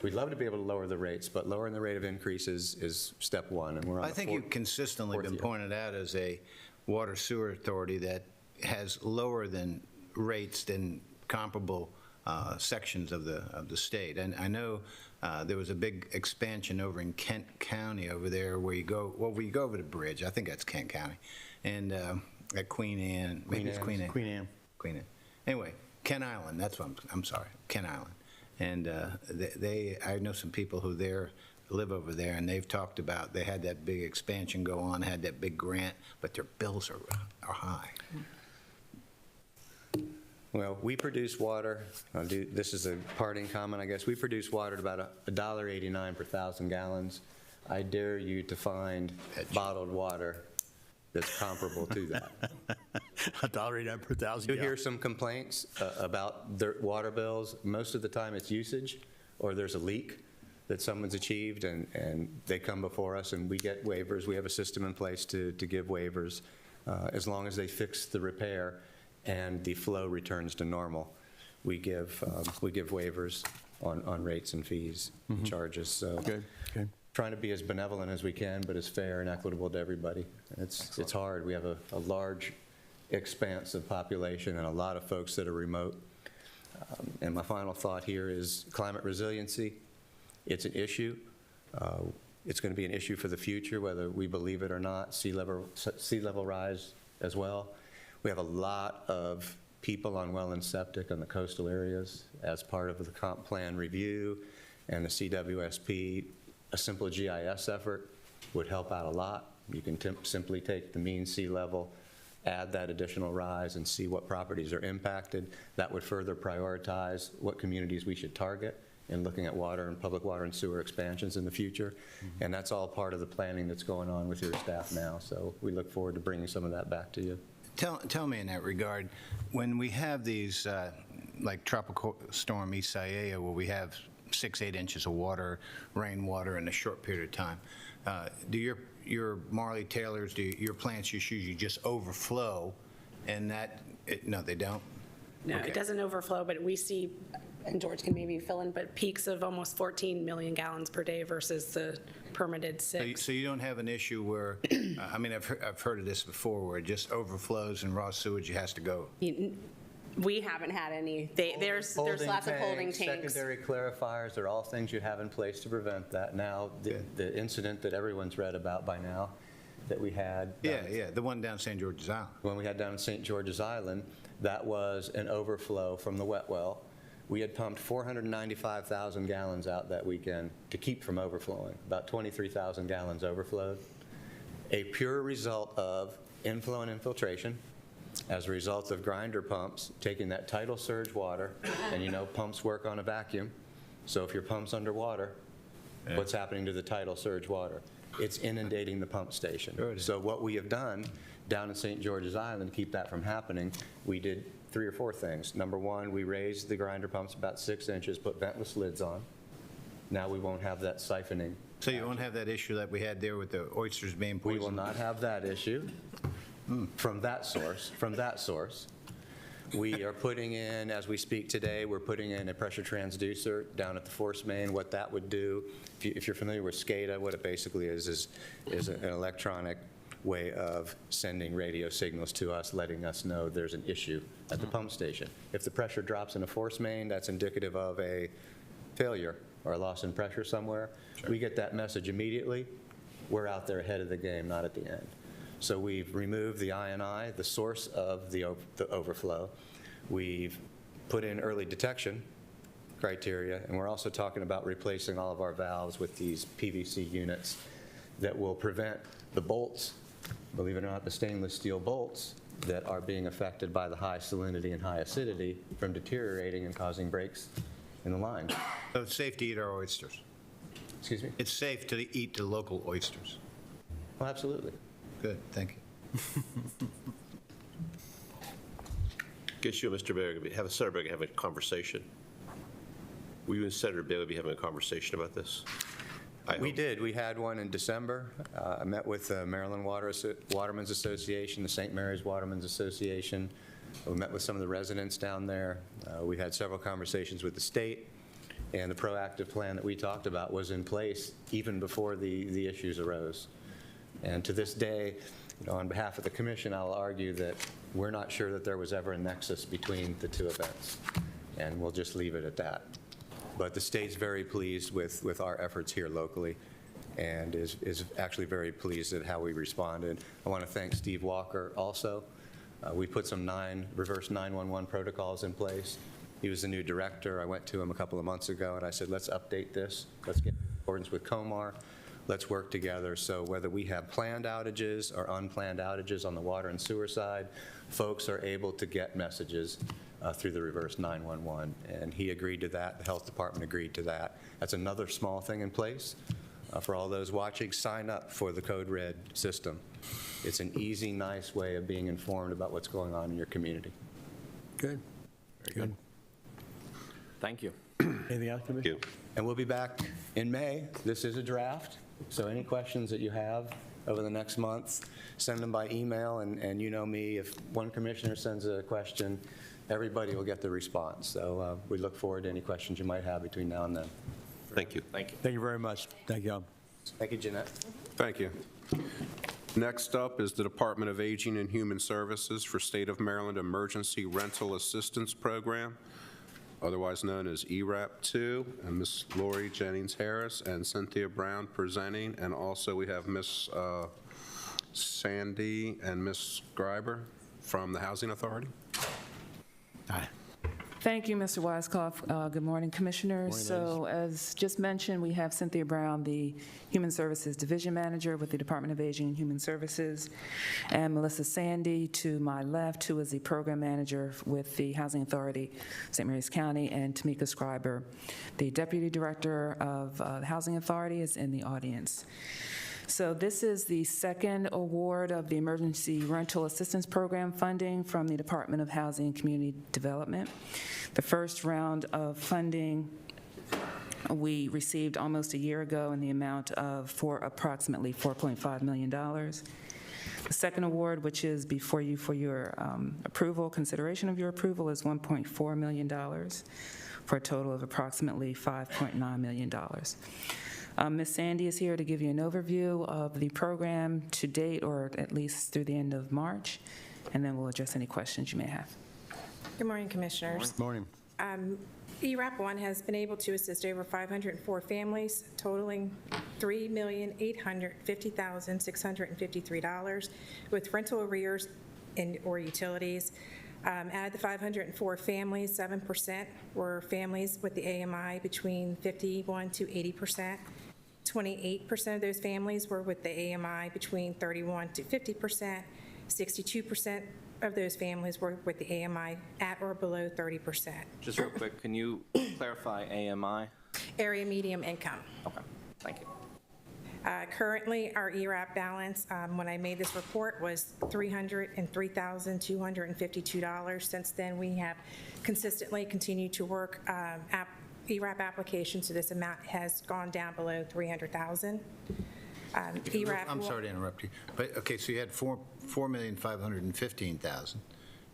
We'd love to be able to lower the rates, but lowering the rate of increase is step one, and we're on I the think you've consistently fourth been year. pointed out as a water sewer authority that has lower than rates than comparable sections of the state. And I know there was a big expansion over in Kent County over there where you go over the bridge. I think that's Kent County. And at Queen Anne. Maybe it's Queen Anne. Queen Anne. Queen Anne. Anyway, Kent Island, that's what I'm sorry, Kent Island. And I know some people who live over there, and they've talked about, they had that big expansion go on, had that big grant, but their bills are high. Well, we produce water, this is a parting comment, I guess. We produce water at about $1.89 per 1,000 gallons. I dare you to find bottled water that's comparable to that. $1.89 per 1,000 You hear some complaints about their water bills. Most of the time it's usage, or there's a leak that someone's achieved, and they come before us and we get waivers. We have a system in place to give waivers as long as they fix the repair and the flow returns to normal. We give waivers on rates and fees, charges. So trying to be as benevolent as we can, but as fair and equitable to everybody. It's hard. We have a large expanse of population and a lot of folks that are remote. And my final thought here is climate resiliency. It's an issue. It's going to be an issue for the future, whether we believe it or not. Sea level rise as well. We have a lot of people on well and septic on the coastal areas as part of the comp plan review and the CWSP. A simple GIS effort would help out a lot. You can simply take the mean sea level, add that additional rise, and see what properties are impacted. That would further prioritize what communities we should target in looking at water and public water and sewer expansions in the future. And that's all part of the planning that's going on with your staff now. So we look forward to bringing some of that back to you. Tell me in that regard, when we have these, like Tropical Storm Isaiah, where we have 6-8 inches of water, rainwater in a short period of time, do your Marley Taylors, do your plants you just overflow, and no, they don't? No, Okay. it doesn't overflow, but we see, and George can maybe fill in, but peaks of almost 14 million gallons per day versus the permitted 6. So you don't have an issue where, I mean, I've heard of this before, where it just overflows and raw sewage has to go. We haven't had any. There's lots of holding tanks. Secondary clarifiers, they're all things you have in place to prevent that. Now, the incident that everyone's read about by now that we had. Yeah, the one down St. George's Island. When we had down St. George's Island, that was an overflow from the wet well. We had pumped 495,000 gallons out that weekend to keep from overflowing. About 23,000 gallons overflowed. A pure result of inflow and infiltration as a result of grinder pumps taking that tidal surge water, and you know pumps work on a vacuum. So if your pump's underwater, what's happening to the tidal surge water? It's inundating the pump station. So what we have done down in St. George's Island to keep that from happening, we did 3 or 4 things. Number one, we raised the grinder pumps about 6 inches, put ventless lids on. Now we won't have that siphoning. So you won't have that issue that we had there with the oysters being poisoned? We will not have that issue from that source. We are putting in, as we speak today, we're putting in a pressure transducer down at the force main. What that would do, if you're familiar with SCADA, what it basically is an electronic way of sending radio signals to us, letting us know there's an issue at the pump station. If the pressure drops in a force main, that's indicative of a failure or a loss in pressure somewhere. Sure. We get that message immediately. We're out there ahead of the game, not at the end. So we've removed the I&I, the source of the overflow. We've put in early detection criteria, and we're also talking about replacing all of our valves with these PVC units that will prevent the bolts, believe it or not, the stainless steel bolts that are being affected by the high salinity and high acidity from deteriorating and causing breaks in the line. So it's safe to eat our oysters? Excuse me? It's safe to eat the local oysters? Well, absolutely. Good, thank you. Guess you and Mr. Bailey have a conversation. Will you and Senator Bailey be having a conversation about this? We did. We had one in December. I met with the Maryland Watermen's Association, the St. Mary's Watermen's Association. We met with some of the residents down there. We had several conversations with the state, and the proactive plan that we talked about was in place even before the issues arose. And to this day, on behalf of the commission, I'll argue that we're not sure that there was ever a nexus between the two events, and we'll just leave it at that. But the state's very pleased with our efforts here locally and is actually very pleased at how we responded. I want to thank Steve Walker also. We put some reverse 911 protocols in place. He was the new director. I went to him a couple of months ago and I said, let's update this. Let's get in accordance with COMAR. Let's work together so whether we have planned outages or unplanned outages on the water and sewer side, folks are able to get messages through the reverse 911. And he agreed to that. The health department agreed to that. That's another small thing in place. For all those watching, sign up for the Code Red system. It's an easy, nice way of being informed about what's going on in your community. Good. Very good. Thank you. Anything else, Commissioner? And we'll be back in May. This is a draft, so any questions that you have over the next month, send them by email, and you know me, if one commissioner sends a question, everybody will get the response. So we look forward to any questions you might have between now and then. Thank you. Thank you. Thank you very much. Thank you. Thank you, Jeanette. Thank you. Next up is the Department of Aging and Human Services for State of Maryland Emergency Rental Assistance Program, otherwise known as ERAP-2, and Ms. Lori Jennings-Harris and Cynthia Brown presenting, and also we have Ms. Sandy and Ms. Schreiber from the Housing Authority. Hi. Thank you, Mr. Weiskopf. Good morning, Commissioners. Morning, as just mentioned, we have Cynthia Brown, the Human Services Division Manager with the Department of Aging and Human Services, and Melissa Sandy to my left, who is the Program Manager with the Housing Authority, St. Mary's County, and Tamika Schreiber, the Deputy Director of the Housing Authority, is in the audience. So this is the second award of the Emergency Rental Assistance Program funding from the Department of Housing and Community Development. The first round of funding we received almost a year ago in the amount of approximately $4.5 million. The second award, which is before you for your approval, consideration of your approval, is $1.4 million for a total of approximately $5.9 million. Ms. Sandy is here to give you an overview of the program to date, or at least through the end of March, and then we'll address any questions you may have. Good morning, Commissioners. Good morning. ERAP-1 has been able to assist over 504 families, totaling $3,850,653 with rental arrears or utilities. Out of the 504 families, 7% were families with the AMI between 51 to 80%. 28% of those families were with the AMI between 31 to 50%. 62% of those families were with the AMI at or below 30%. Just real quick, can you clarify AMI? Area medium income. Okay, thank you. Currently, our ERAP balance, when I made this report, was $303,252. Since then, we have consistently continued to work ERAP applications, so this amount has gone down below $300,000. I'm sorry to interrupt you, but okay, so you had $4,515,000.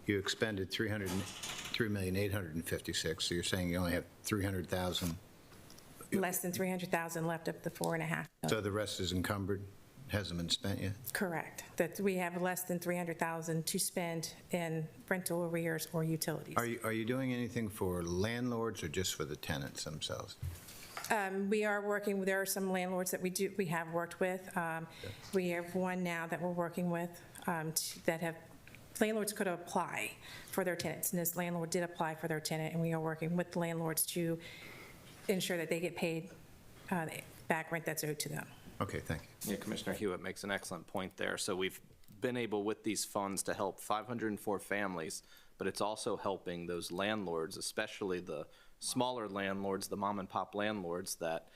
You expended $3,856,000. So you're saying you only have $300,000. Less than $300,000 left of the $4.5 million. So the rest is encumbered, hasn't been spent yet? Correct. That we have less than $300,000 to spend in rental arrears or utilities. Are you doing anything for landlords or just for the tenants themselves? We are working. There are some landlords that we have worked with. We have one now that we're working with that have landlords could apply for their tenants, and this landlord did apply for their tenant, and we are working with the landlords to ensure that they get paid back rent that's owed to them. Okay, thank you. Yeah, Commissioner Hewitt makes an excellent point there. So we've been able with these funds to help 504 families, but it's also helping those landlords, especially the smaller landlords, the mom and pop landlords that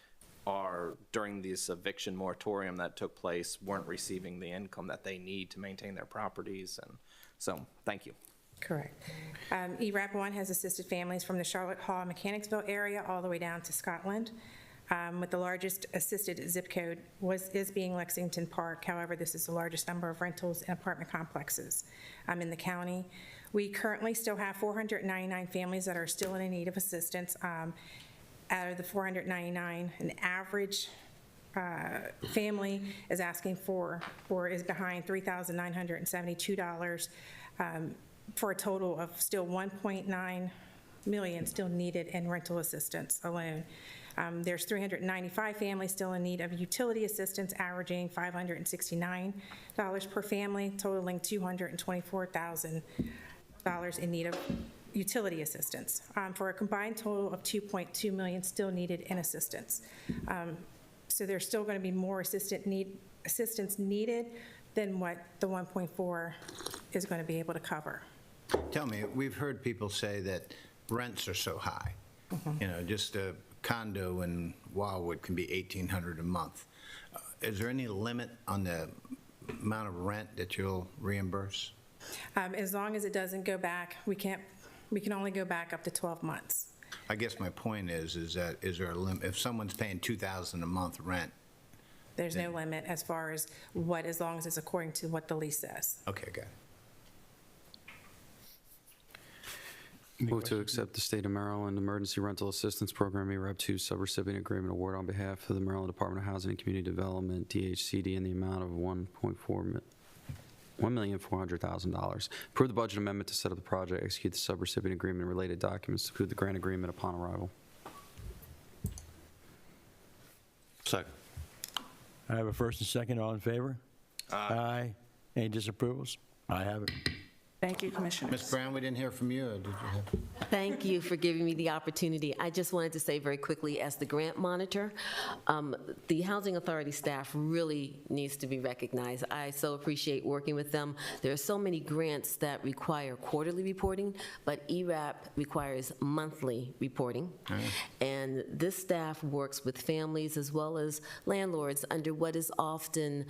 are, during this eviction moratorium that took place, weren't receiving the income that they need to maintain their properties. And so, thank you. Correct. ERAP 1 has assisted families from the Charlotte Hall, Mechanicsville area all the way down to Scotland, with the largest assisted zip code is being Lexington Park. However, this is the largest number of rentals and apartment complexes in the county. We currently still have 499 families that are still in need of assistance. Out of the 499, an average family is asking for or is behind $3,972 for a total of still 1.9 million still needed in rental assistance alone. There's 395 families still in need of utility assistance, averaging $569 per family, totaling $224,000 in need of utility assistance, for a combined total of 2.2 million still needed in assistance. So there's still going to be more assistance needed than what the 1.4 is going to be able to cover. Tell me, we've heard people say that rents are so high. You know, just a condo in Wildwood can be $1,800 a month. Is there any limit on the amount of rent that you'll reimburse? As long as it doesn't go back, we can only go back up to 12 months. I guess my point is that is there a limit? If someone's paying $2,000 a month rent, There's no limit as far as what, as long as it's according to what the lease says. okay, good. Move to accept the State of Maryland Emergency Rental Assistance Program, ERAP 2 Subrecipient Agreement Award on behalf of the Maryland Department of Housing and Community Development, DHCD, in the amount of $1,400,000. Approve the budget amendment to set up the project, execute the subrecipient agreement and related documents, include the grant agreement upon arrival. Second. I have a first and second. All in favor? Aye. Any disapprovals? I have it. Thank you, Commissioners. Ms. Brown, we didn't hear from you, or did you have? Thank you for giving me the opportunity. I just wanted to say very quickly, as the grant monitor, the Housing Authority staff really needs to be recognized. I so appreciate working with them. There are so many grants that require quarterly reporting, but ERAP requires monthly reporting. And this staff works with families as well as landlords under what is often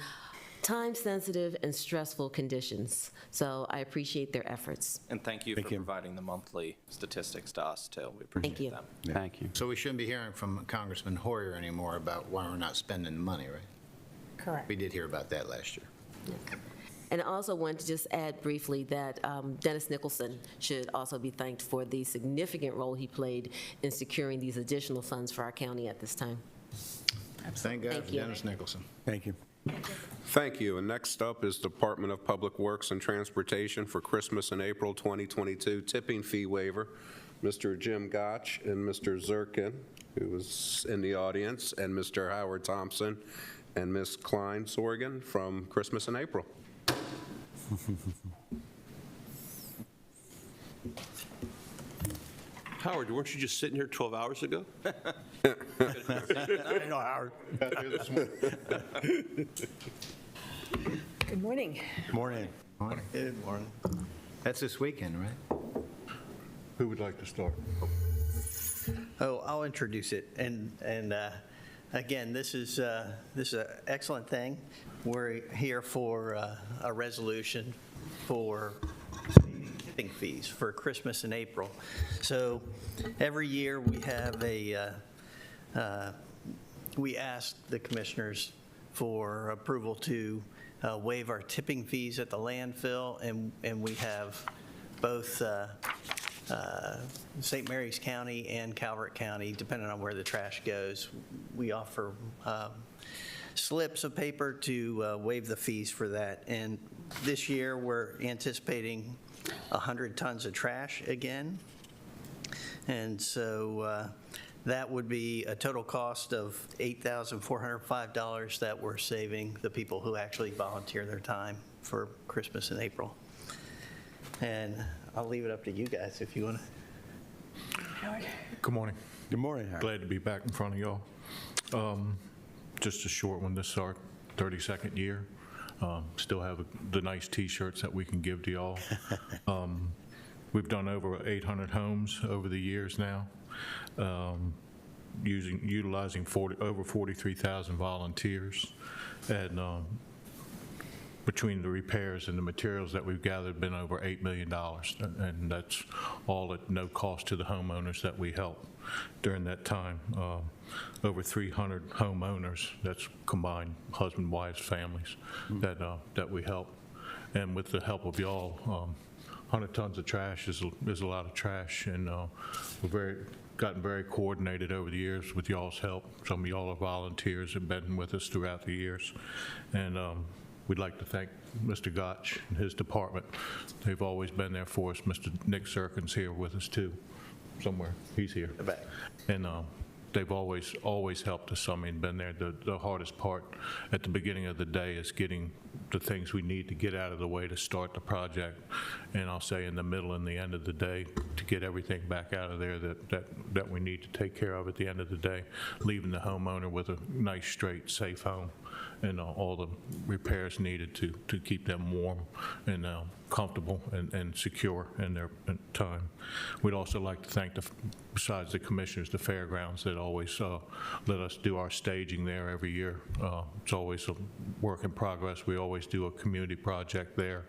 time-sensitive and stressful conditions. So I appreciate their efforts. And thank you for providing the monthly statistics to us, too. We appreciate them. Thank you. So we shouldn't be hearing from Congressman Hoyer anymore about why we're not spending the money, right? Correct. We did hear about that last year. And I also wanted to just add briefly that Dennis Nicholson should also be thanked for the significant role he played in securing these additional funds for our county at this time. Thank God Thank for you. Dennis Nicholson. Thank you. Thank you. And next up is Department of Public Works and Transportation for Christmas and April 2022 tipping fee waiver. Mr. Jim Gotch and Mr. Zirkin, who was in the audience, and Mr. Howard Thompson and Ms. Klein Sorgan from Christmas and April. Howard, weren't you just sitting here 12 hours ago? I know, Howard. Good morning. Morning. Morning. Good morning. That's this weekend, right? Who would like to start? Oh, I'll introduce it. And again, this is an excellent thing. We're here for a resolution for tipping fees for Christmas in April. So every year we have we ask the commissioners for approval to waive our tipping fees at the landfill, and we have both St. Mary's County and Calvert County, depending on where the trash goes. We offer slips of paper to waive the fees for that. And this year, we're anticipating 100 tons of trash again. And so that would be a total cost of $8,405 that we're saving the people who actually volunteer their time for Christmas in April. And I'll leave it up to you guys if you want to. Good morning. Good morning, Howard. Glad to be back in front of y'all. Just a short one. This is our 32nd year. Still have the nice T-shirts that we can give to y'all. We've done over 800 homes over the years now, utilizing over 43,000 volunteers, and between the repairs and the materials that we've gathered, been over $8 million, and that's all at no cost to the homeowners that we help during that time. Over 300 homeowners, that's combined husband, wives, families, that we help. And with the help of y'all, 100 tons of trash is a lot of trash, and we've gotten very coordinated over the years with y'all's help. Some of y'all are volunteers and been with us throughout the years. And we'd like to thank Mr. Gotch and his department. They've always been there for us. Mr. Nick Zirkin's here with us too, somewhere. He's here. And they've always helped us. I mean, been there. The hardest part at the beginning of the day is getting the things we need to get out of the way to start the project. And I'll say in the middle and the end of the day to get everything back out of there that we need to take care of at the end of the day, leaving the homeowner with a nice, straight, safe home and all the repairs needed to keep them warm and comfortable and secure in their time. We'd also like to thank, besides the commissioners, the fairgrounds that always let us do our staging there every year. It's always a work in progress. We always do a community project there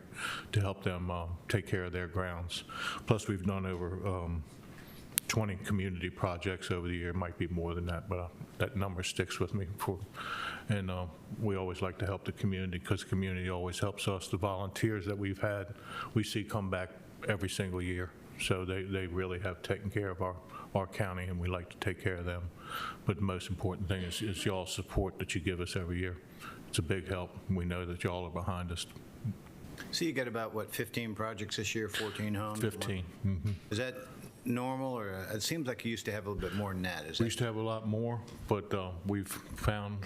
to help them take care of their grounds. Plus, we've done over 20 community projects over the year. It might be more than that, but that number sticks with me. And we always like to help the community because the community always helps us. The volunteers that we've had, we see come back every single year. So they really have taken care of our county, and we like to take care of them. But the most important thing is y'all's support that you give us every year. It's a big help. We know that y'all are behind us. So you got about, what, 15 projects this year, 14 homes? 15. Is that normal, or it seems like you used to have a little bit more than that? We used to have a lot more, but we've found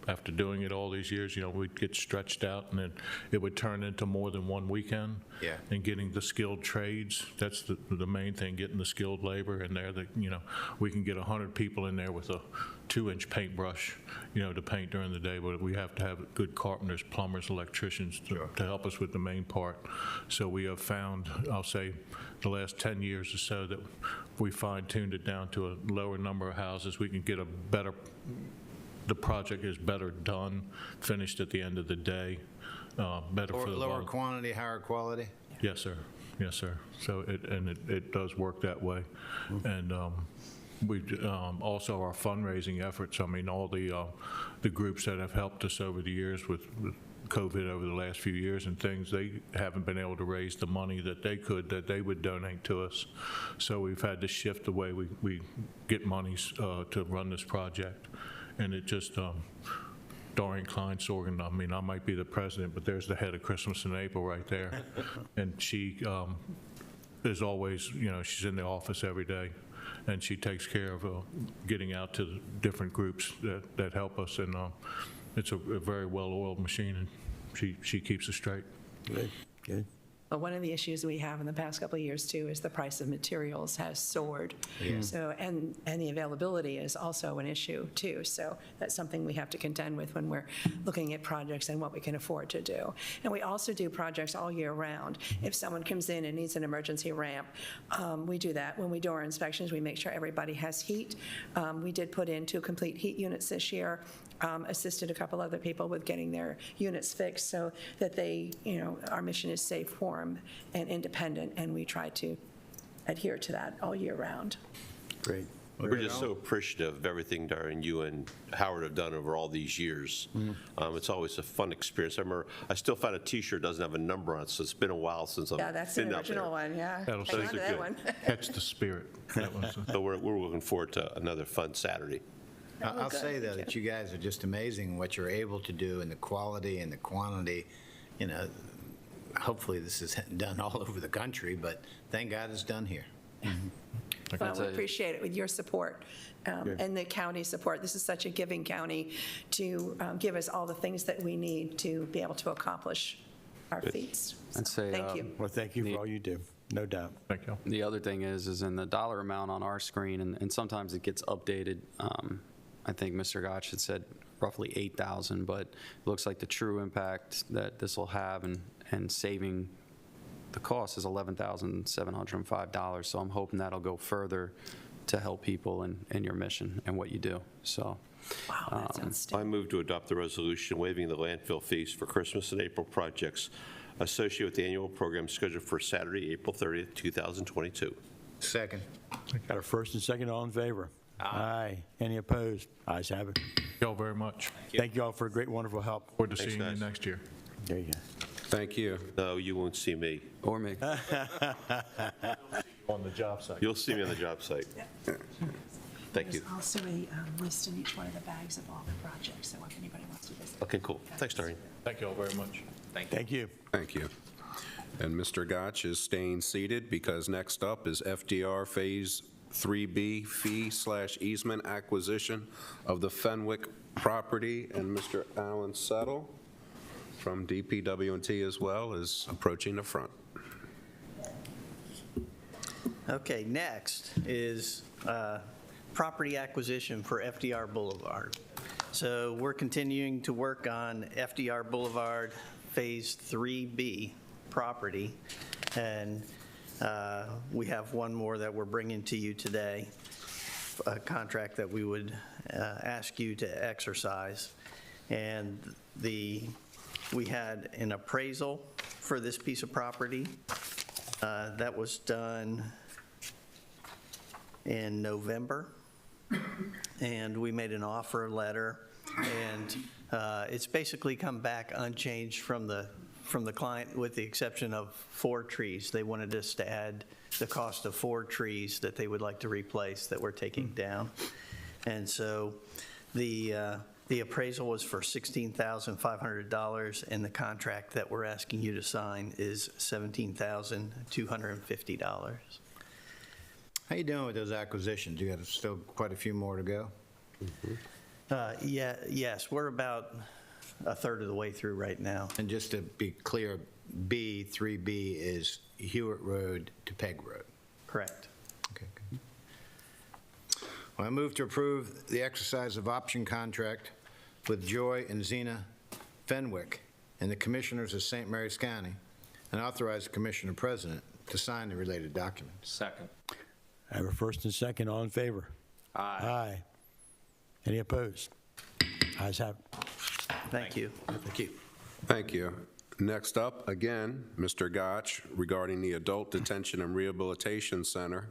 after doing it all these years, we'd get stretched out, and then it would turn into more than one weekend. Yeah. And getting the skilled trades, that's the main thing, getting the skilled labor in there. That we can get 100 people in there with a 2-inch paintbrush, to paint during the day, but we have to have good carpenters, plumbers, electricians to help us with the main part. So we have found, I'll say, the last 10 years or so that we fine-tuned it down to a lower number of houses. We can get the project is better done, finished at the end of the day, better for the lower quantity, higher quality? Yes, sir. Yes, sir. So it does work that way. And we also our fundraising efforts. I mean, all the groups that have helped us over the years with COVID over the last few years and things, they haven't been able to raise the money that they would donate to us. So we've had to shift the way we get monies to run this project. And it just, Dorian Klein Sorgan, I mean, I might be the president, but there's the head of Christmas in April right there. And she is always, she's in the office every day, and she takes care of getting out to the different groups that help us. And it's a very well-oiled machine, and she keeps us straight. Good, good. But one of the issues we have in the past couple of years, too, is the price of materials has soared. Yeah. So, and the availability is also an issue, too. So that's something we have to contend with when we're looking at projects and what we can afford to do. And we also do projects all year round. If someone comes in and needs an emergency ramp, we do that. When we do our inspections, we make sure everybody has heat. We did put in 2 complete heat units this year. Assisted a couple other people with getting their units fixed so that they, our mission is safe, warm, and independent, and we try to adhere to that all year round. Great. We're just so appreciative of everything Darren, you and Howard have done over all these years. It's always a fun experience. I remember I still found a T-shirt doesn't have a number on it, so it's been a while since I've been out there. Yeah, that's the original one, yeah. That'll Hang on to that good. one. Catch the spirit. So we're looking forward to another fun Saturday. I'll say, though, that you guys are just amazing what you're able to do, and the quality and the quantity. Hopefully this is done all over the country, but thank God it's done here. Well, we appreciate it with your support and the county support. This is such a giving county to give us all the things that we need to be able to accomplish our feats. I'd say, Thank you. Well, thank you for all you do. No doubt. Thank you. The other thing is in the dollar amount on our screen, and sometimes it gets updated. I think Mr. Gotch had said roughly 8,000, but it looks like the true impact that this will have and saving the cost is $11,705. So I'm hoping that'll go further to help people in your mission and what you do. So. Wow, that sounds I move to adopt the resolution waiving the landfill fees for Christmas and April projects associated with the annual program scheduled for Saturday, April 30th, 2022. Second. Got a first and second, all in favor? Aye. Any opposed? Ayes have it. Thank you all very much. Thank you all for great, wonderful help. Forward to Thanks, seeing you guys. next year. There you go. Thank you. No, you won't see me. Or me. On the job site. You'll see me on the job site. Thank you. There's also a list in each one of the bags of all the projects, so if anybody wants to visit. Okay, cool. Thanks, Doreen. Thank you all very much. Thank you. Thank you. And Mr. Gotch is staying seated because next up is FDR Phase 3B fee/easement acquisition of the Fenwick property, and Mr. Alan Settle from DPW&T as well is approaching the front. Okay, next is property acquisition for FDR Boulevard. So we're continuing to work on FDR Boulevard Phase 3B property, and we have one more that we're bringing to you today, a contract that we would ask you to exercise. And we had an appraisal for this piece of property that was done in November, and we made an offer letter, and it's basically come back unchanged from the client, with the exception of 4 trees. They wanted us to add the cost of 4 trees that they would like to replace that we're taking down. And so the appraisal was for $16,500, and the contract that we're asking you to sign is $17,250. How you doing with those acquisitions? You got still quite a few more to go? Yes, we're about a third of the way through right now. And just to be clear, 3B is Hewitt Road to Peg Road. Correct. Okay, good. Well, I move to approve the exercise of option contract with Joy and Zena Fenwick and the Commissioners of St. Mary's County, and authorize the Commissioner President to sign the related documents. Second. I have a first and second, all in favor? Aye. Any opposed? Ayes have it. Thank you. Thank you. Thank you. Next up, again, Mr. Gotch, regarding the Adult Detention and Rehabilitation Center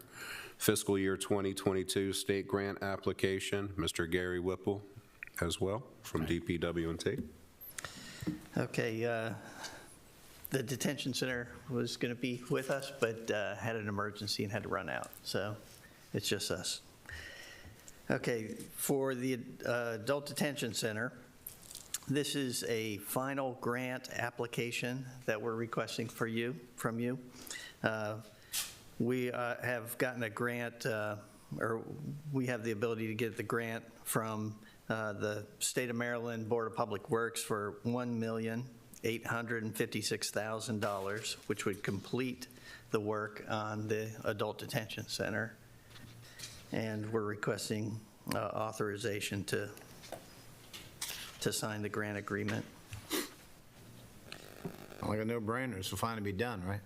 fiscal year 2022 state grant application. Mr. Gary Whipple as well from DPW&T. Okay, the detention center was going to be with us, but had an emergency and had to run out, so it's just us. Okay, for the adult detention center, this is a final grant application that we're requesting from you. We have gotten a grant, or we have the ability to get the grant from the State of Maryland Board of Public Works for $1,856,000, which would complete the work on the adult detention center. And we're requesting authorization to sign the grant agreement. Like a no-brainer, this will finally be done, right?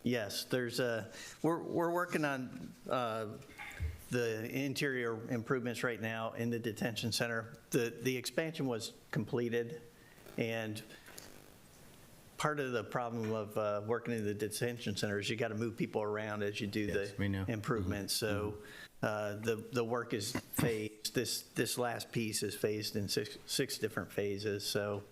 Yes, we're working on the interior improvements right now in the detention center. The expansion was completed, and part of the problem of working in the detention center is you got to move people around as you do the improvements. So the work is phased. This last piece is phased in six different phases. So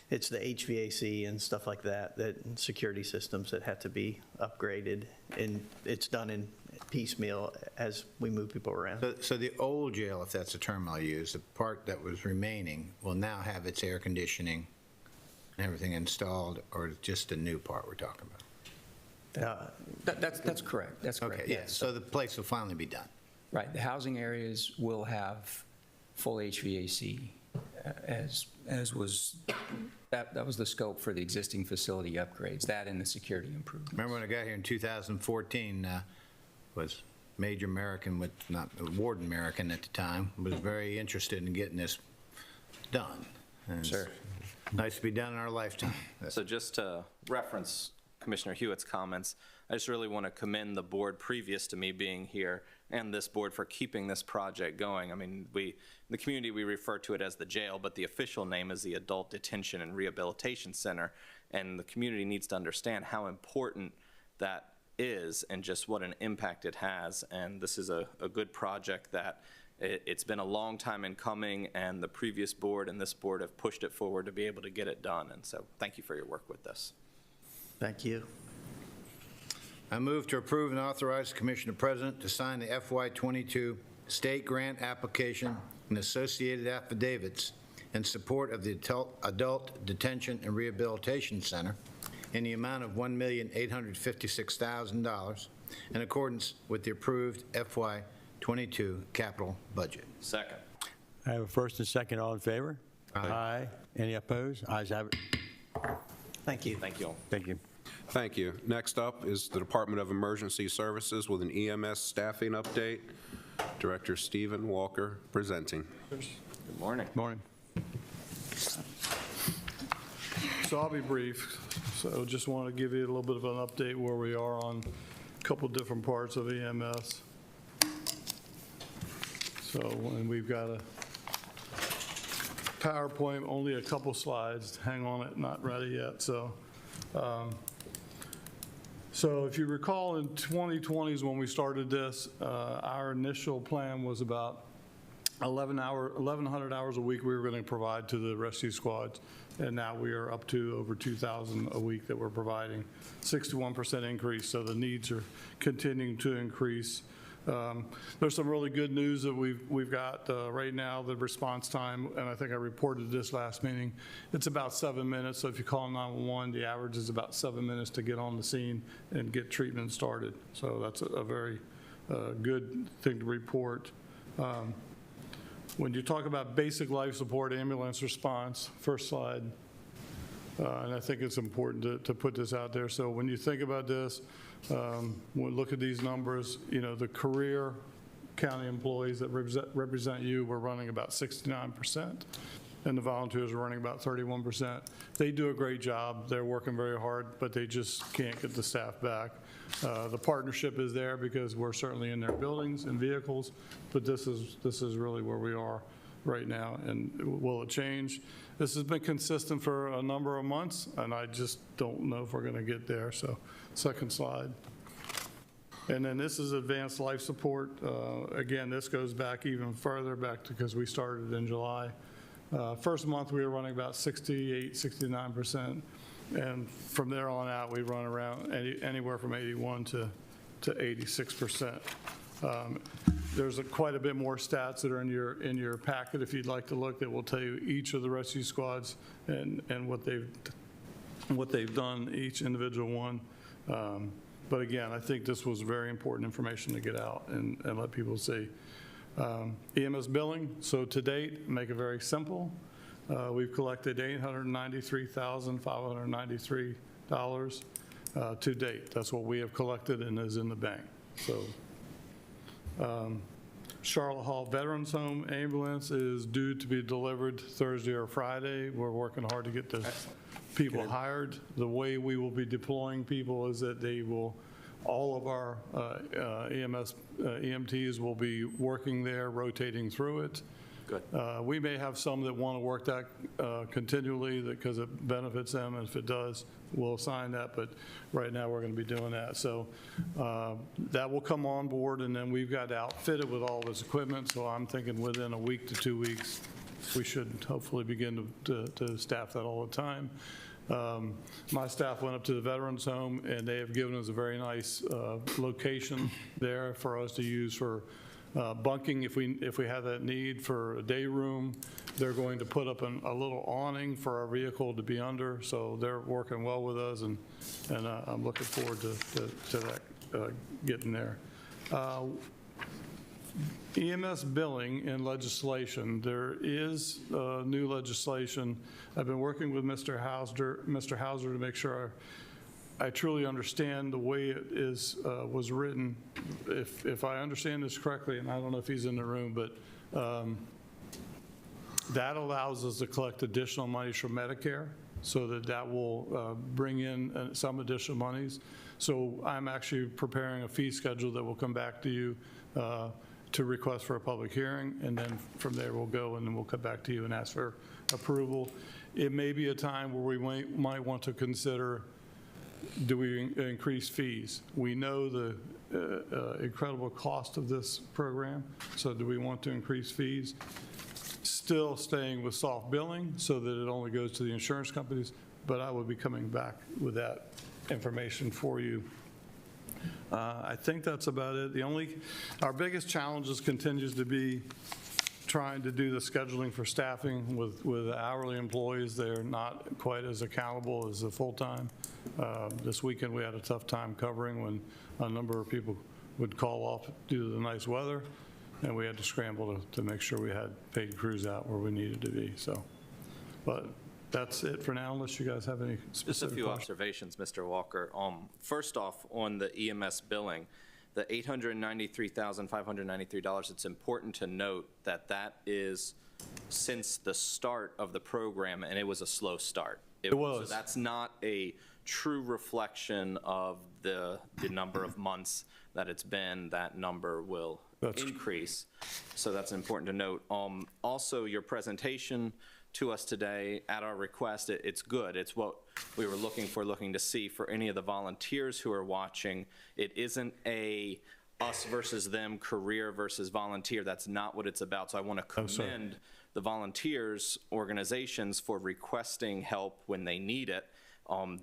it's the HVAC and stuff like that, security systems that have to be upgraded, and it's done in piecemeal as we move people around. So the old jail, if that's the term I'll use, the part that was remaining will now have its air conditioning and everything installed, or just the new part we're talking about? That's correct. That's correct. Okay, yeah, so the place will finally be done. Right. The housing areas will have full HVAC, as was, that was the scope for the existing facility upgrades, that and the security improvements. Remember when I got here in 2014, was major American, with not Ward American at the time, was very interested in getting this done. And it's Sure. nice to be done in our lifetime. So just to reference Commissioner Hewitt's comments, I just really want to commend the board previous to me being here and this board for keeping this project going. I mean, in the community, we refer to it as the jail, but the official name is the Adult Detention and Rehabilitation Center. And the community needs to understand how important that is and just what an impact it has. And this is a good project that it's been a long time in coming, and the previous board and this board have pushed it forward to be able to get it done. And so thank you for your work with this. Thank you. I move to approve and authorize the Commissioner President to sign the FY22 state grant application and associated affidavits in support of the Adult Detention and Rehabilitation Center in the amount of $1,856,000 in accordance with the approved FY22 capital budget. Second. I have a first and second. All in favor? Aye. Any opposed? Ayes have it. Thank you. Thank you all. Thank you. Thank you. Next up is the Department of Emergency Services with an EMS staffing update. Director Stephen Walker presenting. Good morning. Morning. So I'll be brief. So just want to give you a little bit of an update where we are on a couple different parts of EMS. So, and we've got a PowerPoint, only a couple slides. Hang on it, not ready yet. So if you recall, in 2020 is when we started this, our initial plan was about 1,100 hours a week we were going to provide to the rescue squads, and now we are up to over 2,000 a week that we're providing, 61% increase, so the needs are continuing to increase. There's some really good news that we've got right now. The response time, and I think I reported this last meeting, it's about 7 minutes. So if you call 911, the average is about 7 minutes to get on the scene and get treatment started. So that's a very good thing to report. When you talk about basic life support, ambulance response, first slide, and I think it's important to put this out there. So when you think about this, when we look at these numbers, you know, the career county employees that represent you, we're running about 69%, and the volunteers are running about 31%. They do a great job. They're working very hard, but they just can't get the staff back. The partnership is there because we're certainly in their buildings and vehicles, but this is really where we are right now. And will it change? This has been consistent for a number of months, and I just don't know if we're going to get there. So, second slide. And then this is advanced life support. Again, this goes back even further back because we started in July. First month we were running about 68, 69%. And from there on out, we run around anywhere from 81 to 86%. There's quite a bit more stats that are in your packet if you'd like to look, that will tell you each of the rescue squads and what they've done, each individual one. But again, I think this was very important information to get out and let people see. EMS billing, so to date, make it very simple. We've collected $893,593 to date. That's what we have collected and is in the bank. So Charlotte Hall Veterans Home ambulance is due to be delivered Thursday or Friday. We're working hard to get the people hired. The way we will be deploying people is that they will, all of our EMTs will be working there, rotating through it. Good. We may have some that want to work that continually because it benefits them, and if it does, we'll assign that, but right now we're going to be doing that. So that will come on board, and then we've got outfitted with all this equipment, so I'm thinking within a week to 2 weeks, we should hopefully begin to staff that all the time. My staff went up to the Veterans Home, and they have given us a very nice location there for us to use for bunking if we have that need. For a day room, they're going to put up a little awning for our vehicle to be under, so they're working well with us, and I'm looking forward to that getting there. EMS billing and legislation. There is new legislation. I've been working with Mr. Hauser to make sure I truly understand the way it is, was written. If I understand this correctly, and I don't know if he's in the room, but that allows us to collect additional monies from Medicare, so that will bring in some additional monies. So I'm actually preparing a fee schedule that will come back to you to request for a public hearing, and then from there we'll go and then we'll come back to you and ask for approval. It may be a time where we might want to consider, do we increase fees? We know the incredible cost of this program, so do we want to increase fees? Still staying with soft billing so that it only goes to the insurance companies, but I will be coming back with that information for you. I think that's about it. Our biggest challenges continues to be trying to do the scheduling for staffing with hourly employees. They're not quite as accountable as the full-time. This weekend we had a tough time covering when a number of people would call off due to the nice weather, and we had to scramble to make sure we had paid crews out where we needed to be. So, but that's it for now, unless you guys have any specific Just a few questions. observations, Mr. Walker. First off, on the EMS billing, the $893,593, it's important to note that that is since the start of the program, and it was a slow start. It was. So that's not a true reflection of the number of months that it's been. That number will increase. So that's important to note. Also, your presentation to us today at our request, it's good. It's what we were looking to see for any of the volunteers who are watching. It isn't a us versus them, career versus volunteer. That's not what it's about. So I want to commend the volunteers organizations for requesting help when they need it.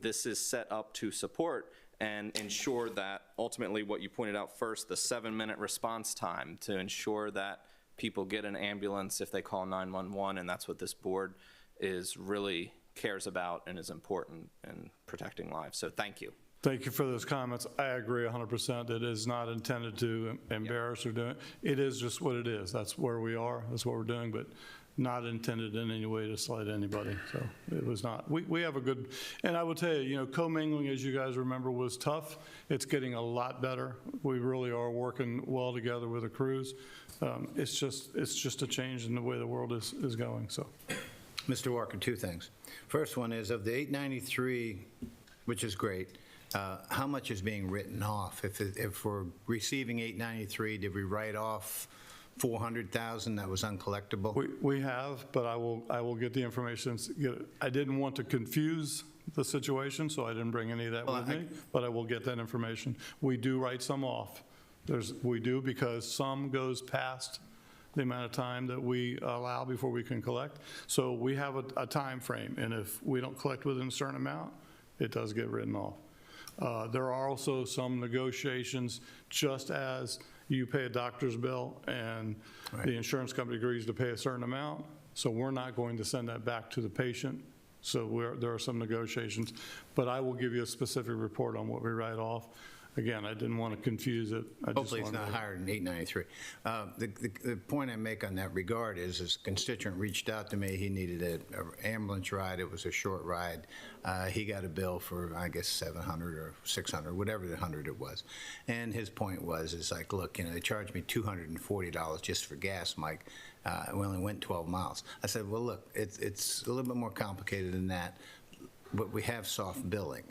This is set up to support and ensure that ultimately what you pointed out first, the 7-minute response time, to ensure that people get an ambulance if they call 911, and that's what this board is really cares about and is important in protecting lives. So thank you. Thank you for those comments. I agree 100%. It is not intended to embarrass or do it. It is just what it is. That's where we are. That's what we're doing, but not intended in any way to slight anybody. So it was not. We have a good, and I will tell you, commingling, as you guys remember, was tough. It's getting a lot better. We really are working well together with the crews. It's just a change in the way the world is going. So, Mr. Walker, two things. First one is, of the 893, which is great, how much is being written off? If we're receiving 893, did we write off 400,000 that was uncollectible? We have, but I will get the information. I didn't want to confuse the situation, so I didn't bring any of that with me, but I will get that information. We do write some off. We do, because some goes past the amount of time that we allow before we can collect. So we have a time frame, and if we don't collect within a certain amount, it does get written off. There are also some negotiations, just as you pay a doctor's bill and the insurance company agrees to pay a certain amount, so we're not going to send that back to the patient. So there are some negotiations, but I will give you a specific report on what we write off. Again, I didn't want to confuse it. Hopefully it's not higher than 893. The point I make on that regard is, a constituent reached out to me. He needed an ambulance ride. It was a short ride. He got a bill for, I guess, 700 or 600, whatever the 100 it was. And his point was, it's like, look, they charged me $240 just for gas, Mike. We only went 12 miles. I said, well, look, it's a little bit more complicated than that. But we have soft billing.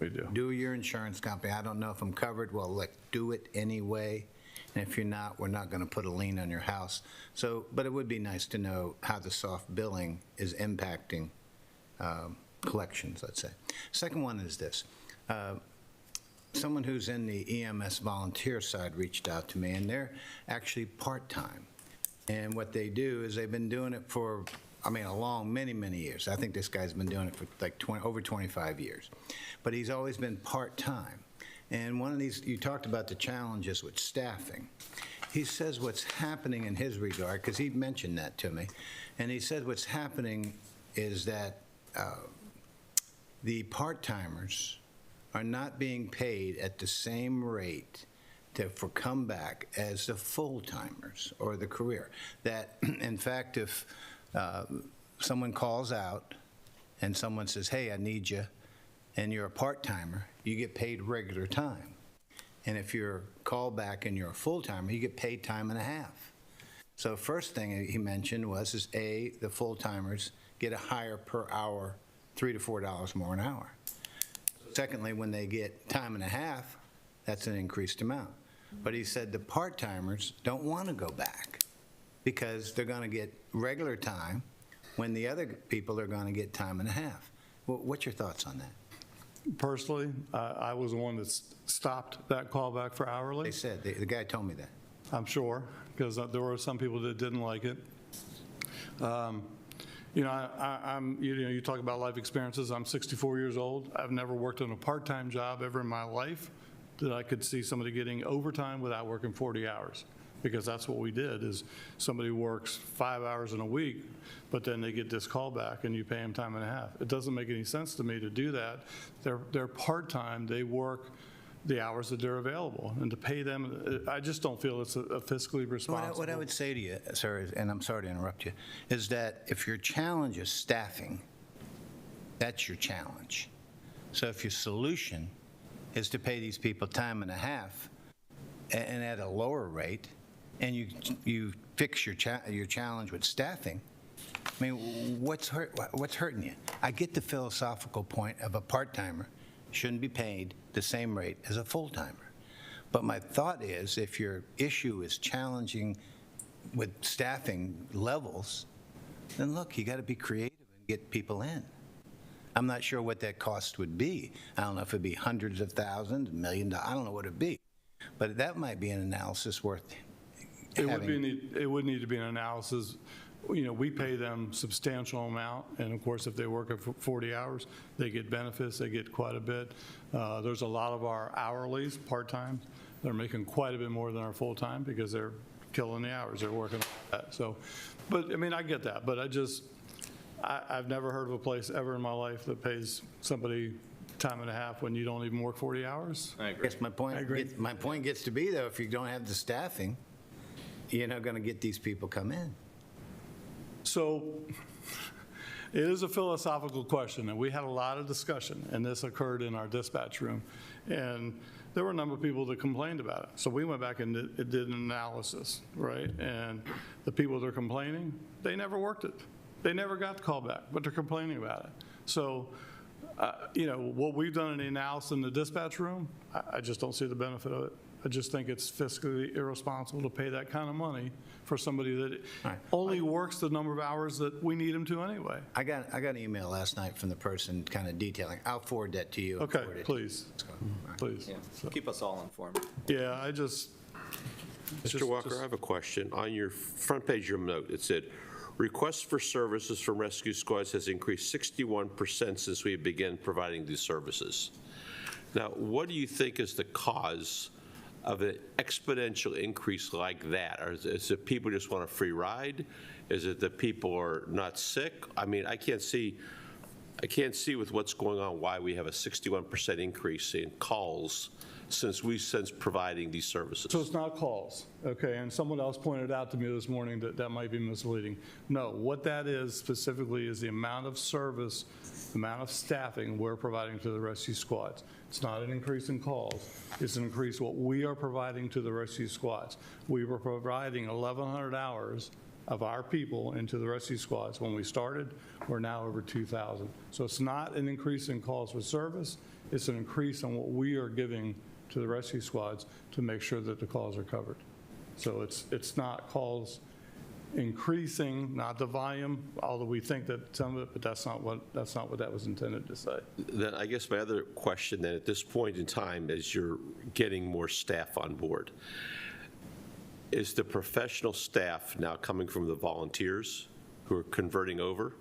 We do. Do your insurance company. I don't know if I'm covered. Well, look, do it anyway. And if you're not, we're not going to put a lien on your house. So, but it would be nice to know how the soft billing is impacting collections, let's say. Second one is this. Someone who's in the EMS volunteer side reached out to me, and they're actually part-time. And what they do is they've been doing it for, many years. I think this guy's been doing it for like over 25 years. But he's always been part-time. And one of these, you talked about the challenges with staffing. He says what's happening in his regard, because he mentioned that to me, and he said what's happening is that the part-timers are not being paid at the same rate for comeback as the full-timers or the career. That, in fact, if someone calls out and someone says, hey, I need you, and you're a part-timer, you get paid regular time. And if you're callback and you're a full-timer, you get paid time and a half. So first thing he mentioned was, the full-timers get a higher per hour, $3 to $4 more an hour. Secondly, when they get time and a half, that's an increased amount. But he said the part-timers don't want to go back because they're going to get regular time when the other people are going to get time and a half. Well, what's your thoughts on that? Personally, I was the one that stopped that callback for hourly. They said, the guy told me that. I'm sure, because there were some people that didn't like it. You talk about life experiences. I'm 64 years old. I've never worked in a part-time job ever in my life that I could see somebody getting overtime without working 40 hours. Because that's what we did, is somebody works 5 hours in a week, but then they get this callback and you pay them time and a half. It doesn't make any sense to me to do that. They're part-time, they work the hours that they're available, and to pay them, I just don't feel it's a fiscally responsible. What I would say to you, sir, and I'm sorry to interrupt you, is that if your challenge is staffing, that's your challenge. So if your solution is to pay these people time and a half and at a lower rate, and you fix your challenge with staffing, I mean, what's hurting you? I get the philosophical point of a part-timer shouldn't be paid the same rate as a full-timer. But my thought is, if your issue is challenging with staffing levels, then look, you got to be creative and get people in. I'm not sure what that cost would be. I don't know if it'd be hundreds of thousands, $1 million, I don't know what it'd be. But that might be an analysis worth having. It would need to be an analysis. We pay them substantial amount, and of course, if they work at 40 hours, they get benefits, they get quite a bit. There's a lot of our hourlies, part-time, they're making quite a bit more than our full-time because they're killing the hours, they're working on that. So, but I mean, I get that, but I've never heard of a place ever in my life that pays somebody time and a half when you don't even work 40 hours. I agree. Yes, my point gets to be, though, if you don't have the staffing, you're not going to get these people come in. So it is a philosophical question, and we had a lot of discussion, and this occurred in our dispatch room. And there were a number of people that complained about it. So we went back and did an analysis, right? And the people that are complaining, they never worked it. They never got the call back, but they're complaining about it. So, what we've done in the analysis in the dispatch room, I just don't see the benefit of it. I just think it's fiscally irresponsible to pay that kind of money for somebody that only works the number of hours that we need them to anyway. I got an email last night from the person kind of detailing. I'll forward that to you. Okay, please. Please. Yeah. Keep us all informed. Yeah, Mr. Walker, I have a question. On your front page of your note, it said, requests for services from rescue squads has increased 61% since we began providing these services. Now, what do you think is the cause of an exponential increase like that? Or is it people just want a free ride? Is it that people are not sick? I mean, I can't see with what's going on why we have a 61% increase in calls since providing these services. So it's not calls, okay? And someone else pointed out to me this morning that might be misleading. No, what that is specifically is the amount of service, the amount of staffing we're providing to the rescue squads. It's not an increase in calls. It's an increase what we are providing to the rescue squads. We were providing 1,100 hours of our people into the rescue squads. When we started, we're now over 2,000. So it's not an increase in calls for service. It's an increase on what we are giving to the rescue squads to make sure that the calls are covered. So it's not calls increasing, not the volume, although we think that some of it, but that's not what that was intended to say. Then I guess my other question then at this point in time, as you're getting more staff on board, is the professional staff now coming from the volunteers who are converting over?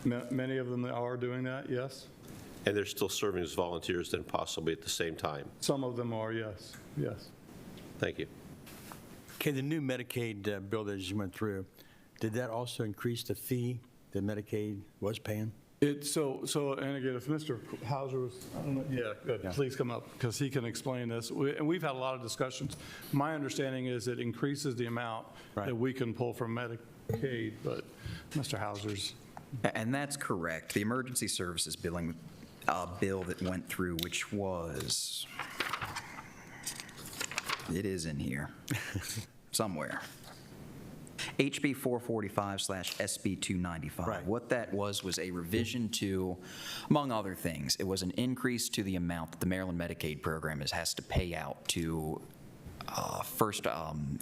Many of them are doing that, yes. And they're still serving as volunteers then possibly at the same time? Some of them are, yes, yes. Thank you. Okay, the new Medicaid bill that just went through, did that also increase the fee that Medicaid was paying? And again, if Mr. Hauser was, I don't know, yeah, good, yeah. Please come up, because he can explain this. And we've had a lot of discussions. My understanding is it increases the amount that we can pull from Medicaid, but Mr. Hauser's. And that's correct. The emergency services billing bill that went through, which was, it is in here somewhere. HB 445/SB 295. Right. What that was a revision to, among other things, it was an increase to the amount that the Maryland Medicaid program has to pay out to first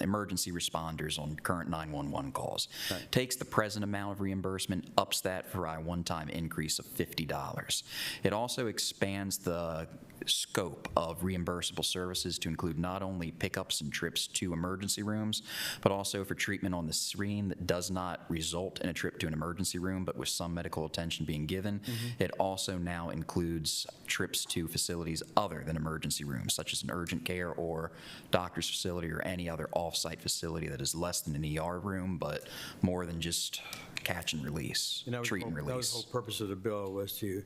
emergency responders on current 911 calls. Right. Takes the present amount of reimbursement, ups that for a one-time increase of $50. It also expands the scope of reimbursable services to include not only pickups and trips to emergency rooms, but also for treatment on the screen that does not result in a trip to an emergency room, but with some medical attention being given. It also now includes trips to facilities other than emergency rooms, such as an urgent care or doctor's facility or any other off-site facility that is less than an ER room, but more than just catch and release, treat and That was the release. whole purpose of the bill, was to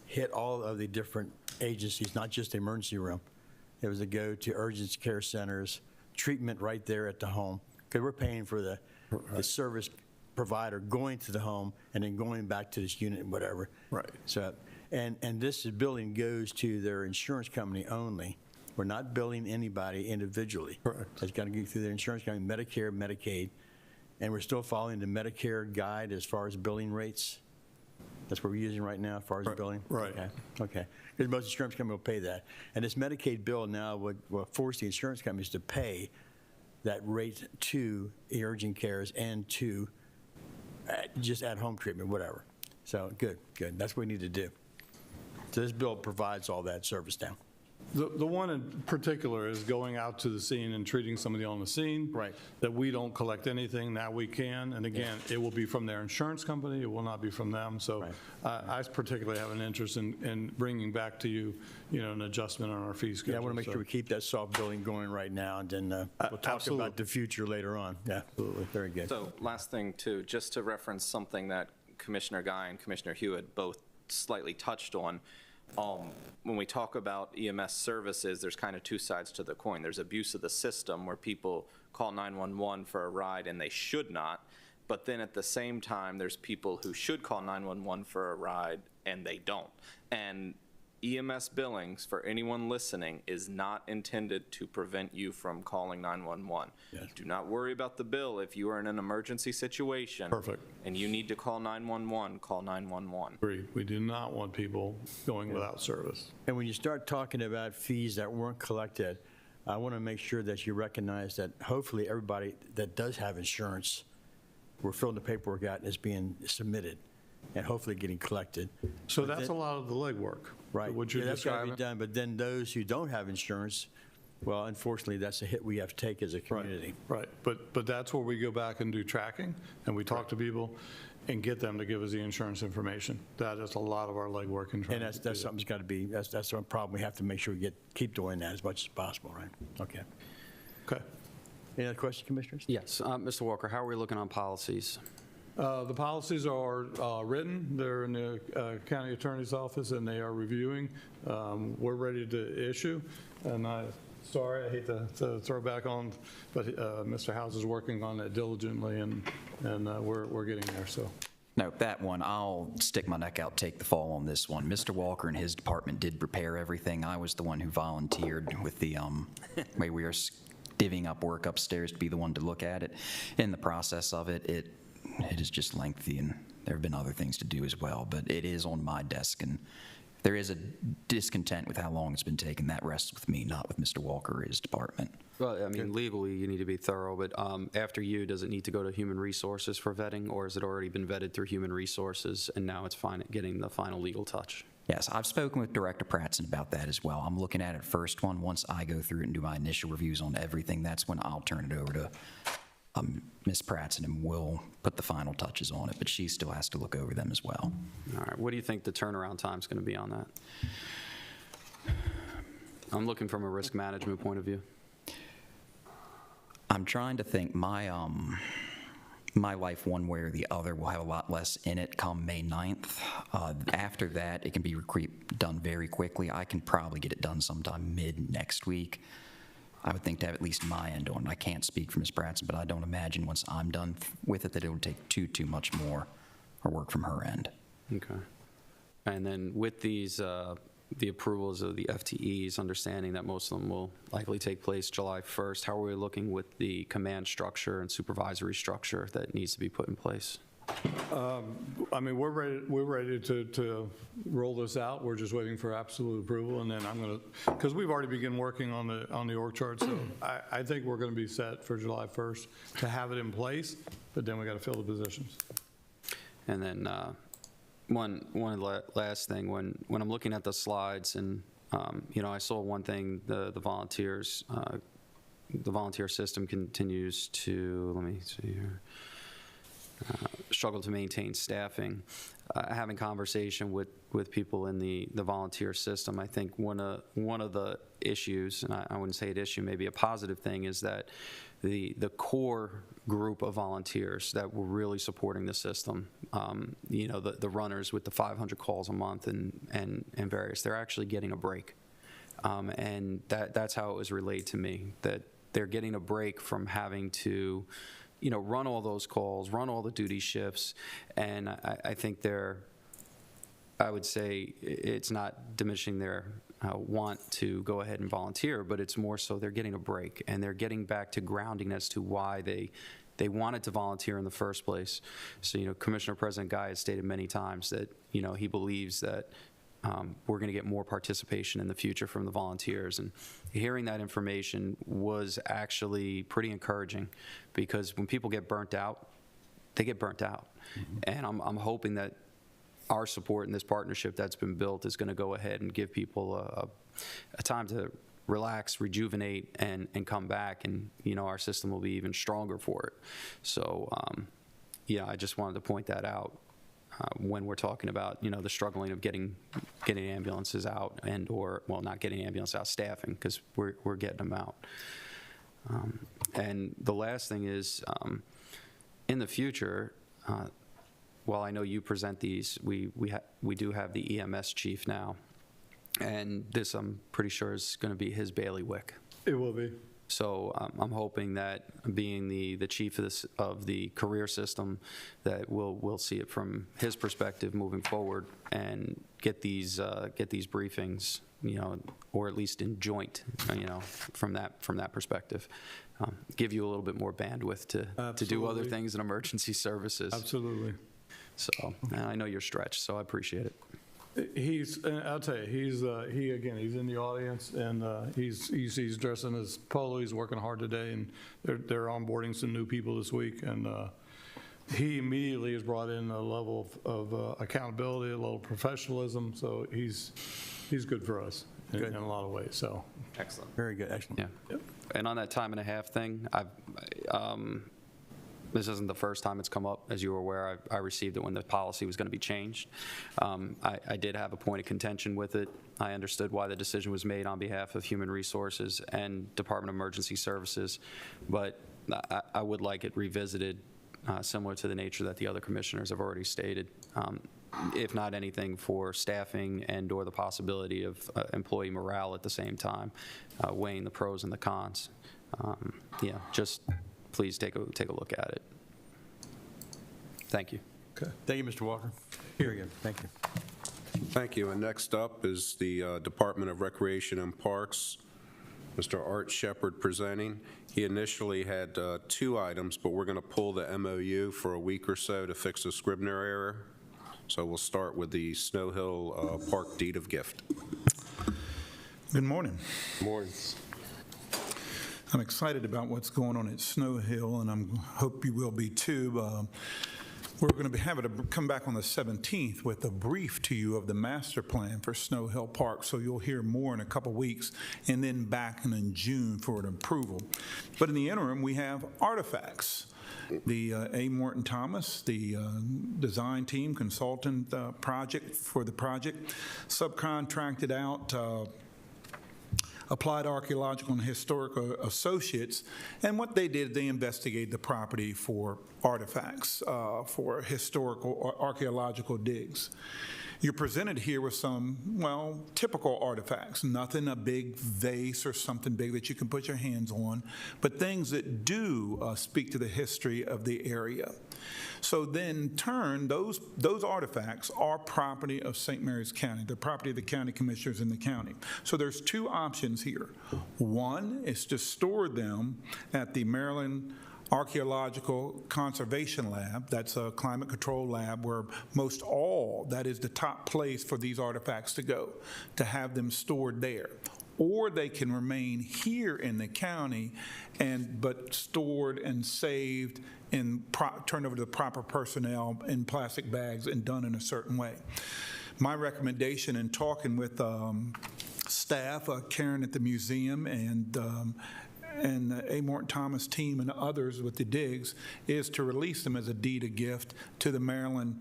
hit all of the different agencies, not just the emergency room. It was to go to urgent care centers, treatment right there at the home, because we're paying for the service provider going to the home and then going back to this unit, whatever. Right. So, and this billing goes to their insurance company only. We're not billing anybody individually. Correct. It's got to go through their insurance company, Medicare, Medicaid, and we're still following the Medicare guide as far as billing rates. That's what we're using right now as far as billing? Right. Okay. Because most insurance companies will pay that. And this Medicaid bill now will force the insurance companies to pay that rate to urgent cares and to just at-home treatment, whatever. So, good. That's what we need to do. So this bill provides all that service now. The one in particular is going out to the scene and treating somebody on the scene. Right. That we don't collect anything, now we can. And again, it will be from their insurance company, it will not be from them. So I particularly have an interest in bringing back to you, an adjustment on our fee schedule. Yeah, I want to make sure we keep that soft billing going right now, and then we'll talk Absolutely. about the future later on. Yeah, absolutely. Very good. So last thing too, just to reference something that Commissioner Guy and Commissioner Hewitt both slightly touched on. When we talk about EMS services, there's kind of two sides to the coin. There's abuse of the system where people call 911 for a ride and they should not. But then at the same time, there's people who should call 911 for a ride and they don't. And EMS billings, for anyone listening, is not intended to prevent you from calling 911. Yes. Do not worry about the bill. If you are in an emergency situation and you need to call 911, call 911. Agreed. We do not want people going without service. And when you start talking about fees that weren't collected, I want to make sure that you recognize that hopefully everybody that does have insurance, we're filling the paperwork out and it's being submitted and hopefully getting collected. So that's a lot of the legwork. Right. What you're That's got to be describing. done, but then those who don't have insurance, well, unfortunately, that's a hit we have to take as a community. Right, but that's where we go back and do tracking, and we talk to people and get them to give us the insurance information. That is a lot of our legwork in trying And to do that's something's got to be, that's one problem we have to make sure we keep doing that as much as possible, right? Okay. Okay. Any other questions, Commissioners? Yes, Mr. Walker, how are we looking on policies? The policies are written, they're in the county attorney's office, and they are reviewing. We're ready to issue, and I hate to throw back on, but Mr. House is working on it diligently, and we're getting there, so. No, that one, I'll stick my neck out, take the fall on this one. Mr. Walker and his department did prepare everything. I was the one who volunteered with the way we are divvying up work upstairs to be the one to look at it. In the process of it, it is just lengthy, and there have been other things to do as well, but it is on my desk, and there is a discontent with how long it's been taken. That rests with me, not with Mr. Walker or his department. Well, I mean, legally, you need to be thorough, but after you, does it need to go to Human Resources for vetting, or has it already been vetted through Human Resources, and now it's getting the final legal touch? Yes, I've spoken with Director Pratson about that as well. I'm looking at it first one. Once I go through it and do my initial reviews on everything, that's when I'll turn it over to Ms. Pratson, and we'll put the final touches on it, but she still has to look over them as well. All right, what do you think the turnaround time's going to be on that? I'm looking from a risk management point of view. I'm trying to think. My life, one way or the other, will have a lot less in it come May 9th. After that, it can be done very quickly. I can probably get it done sometime mid next week. I would think to have at least my end on it. I can't speak for Ms. Bratson, but I don't imagine once I'm done with it that it would take too much more or work from her end. Okay. And then with these, the approvals of the FTEs, understanding that most of them will likely take place July 1st, how are we looking with the command structure and supervisory structure that needs to be put in place? I mean, we're ready to roll this out. We're just waiting for absolute approval, and then I'm going to, because we've already begun working on the org chart, so I think we're going to be set for July 1st to have it in place, but then we got to fill the positions. And then one last thing, when I'm looking at the slides, and I saw one thing, the volunteers, the volunteer system continues to, let me see here, struggle to maintain staffing. Having conversation with people in the volunteer system, I think one of the issues, and I wouldn't say an issue, maybe a positive thing, is that the core group of volunteers that were really supporting the system, the runners with the 500 calls a month and various, they're actually getting a break. And that's how it was relayed to me, that they're getting a break from having to run all those calls, run all the duty shifts, and I think I would say it's not diminishing their want to go ahead and volunteer, but it's more so they're getting a break, and they're getting back to grounding as to why they wanted to volunteer in the first place. So, Commissioner President Guy has stated many times that, he believes that we're going to get more participation in the future from the volunteers. And hearing that information was actually pretty encouraging, because when people get burnt out, they get burnt out. Mm-hmm. And I'm hoping that our support in this partnership that's been built is going to go ahead and give people a time to relax, rejuvenate, and come back. And, our system will be even stronger for it. So, I just wanted to point that out. When we're talking about, the struggling of getting ambulances out not getting ambulance out, staffing, because we're getting them out. And the last thing is, in the future, while I know you present these, we do have the EMS chief now, and this I'm pretty sure is going to be his bailiwick. It will be. So I'm hoping that, being the chief of the career system, that we'll see it from his perspective moving forward, and get these briefings, or at least in joint, from that perspective, give you a little bit more bandwidth to do other things in emergency services. Absolutely. So, and I know you're stretched, so I appreciate it. I'll tell you, he's in the audience, and he's dressed in his polo. He's working hard today, and they're onboarding some new people this week, and he immediately has brought in a level of accountability, a level of professionalism. So he's good for us in a lot of ways. So excellent, very good, excellent. Yeah. Yep. And on that time and a half thing, this isn't the first time it's come up. As you were aware, I received it when the policy was going to be changed. I did have a point of contention with it. I understood why the decision was made on behalf of Human Resources and Department of Emergency Services, but I would like it revisited, similar to the nature that the other commissioners have already stated. If not anything, for staffing and/or the possibility of employee morale at the same time, weighing the pros and the cons. Just please take a look at it. Thank you. Okay. Thank you, Mr. Walker. Very good. Thank you. Thank you. And next up is the Department of Recreation and Parks, Mr. Art Shepard presenting. He initially had 2 items, but we're going to pull the MOU for a week or so to fix the Scribner error. So we'll start with the Snow Hill Park deed of gift. Good morning. Morning. I'm excited about what's going on at Snow Hill, and I hope you will be too. We're going to be having to come back on the 17th with a brief to you of the master plan for Snow Hill Park, so you'll hear more in a couple weeks, and then back in June for an approval. But in the interim, we have artifacts. The A. Morton Thomas, the design team, consultant project for the project, subcontracted out Applied Archaeological and Historical Associates, and what they did, they investigated the property for artifacts, for historical or archaeological digs. You're presented here with some, typical artifacts, nothing a big vase or something big that you can put your hands on, but things that do speak to the history of the area. So then, in turn, those artifacts are property of St. Mary's County. They're property of the county commissioners in the county. So there's two options here. One is to store them at the Maryland Archaeological Conservation Lab. That's a climate control lab where that is the top place for these artifacts to go, to have them stored there. Or they can remain here in the county but stored and saved and turned over to the proper personnel in plastic bags and done in a certain way. My recommendation in talking with staff, Karen at the museum and the A. Morton Thomas team and others with the digs, is to release them as a deed of gift to the Maryland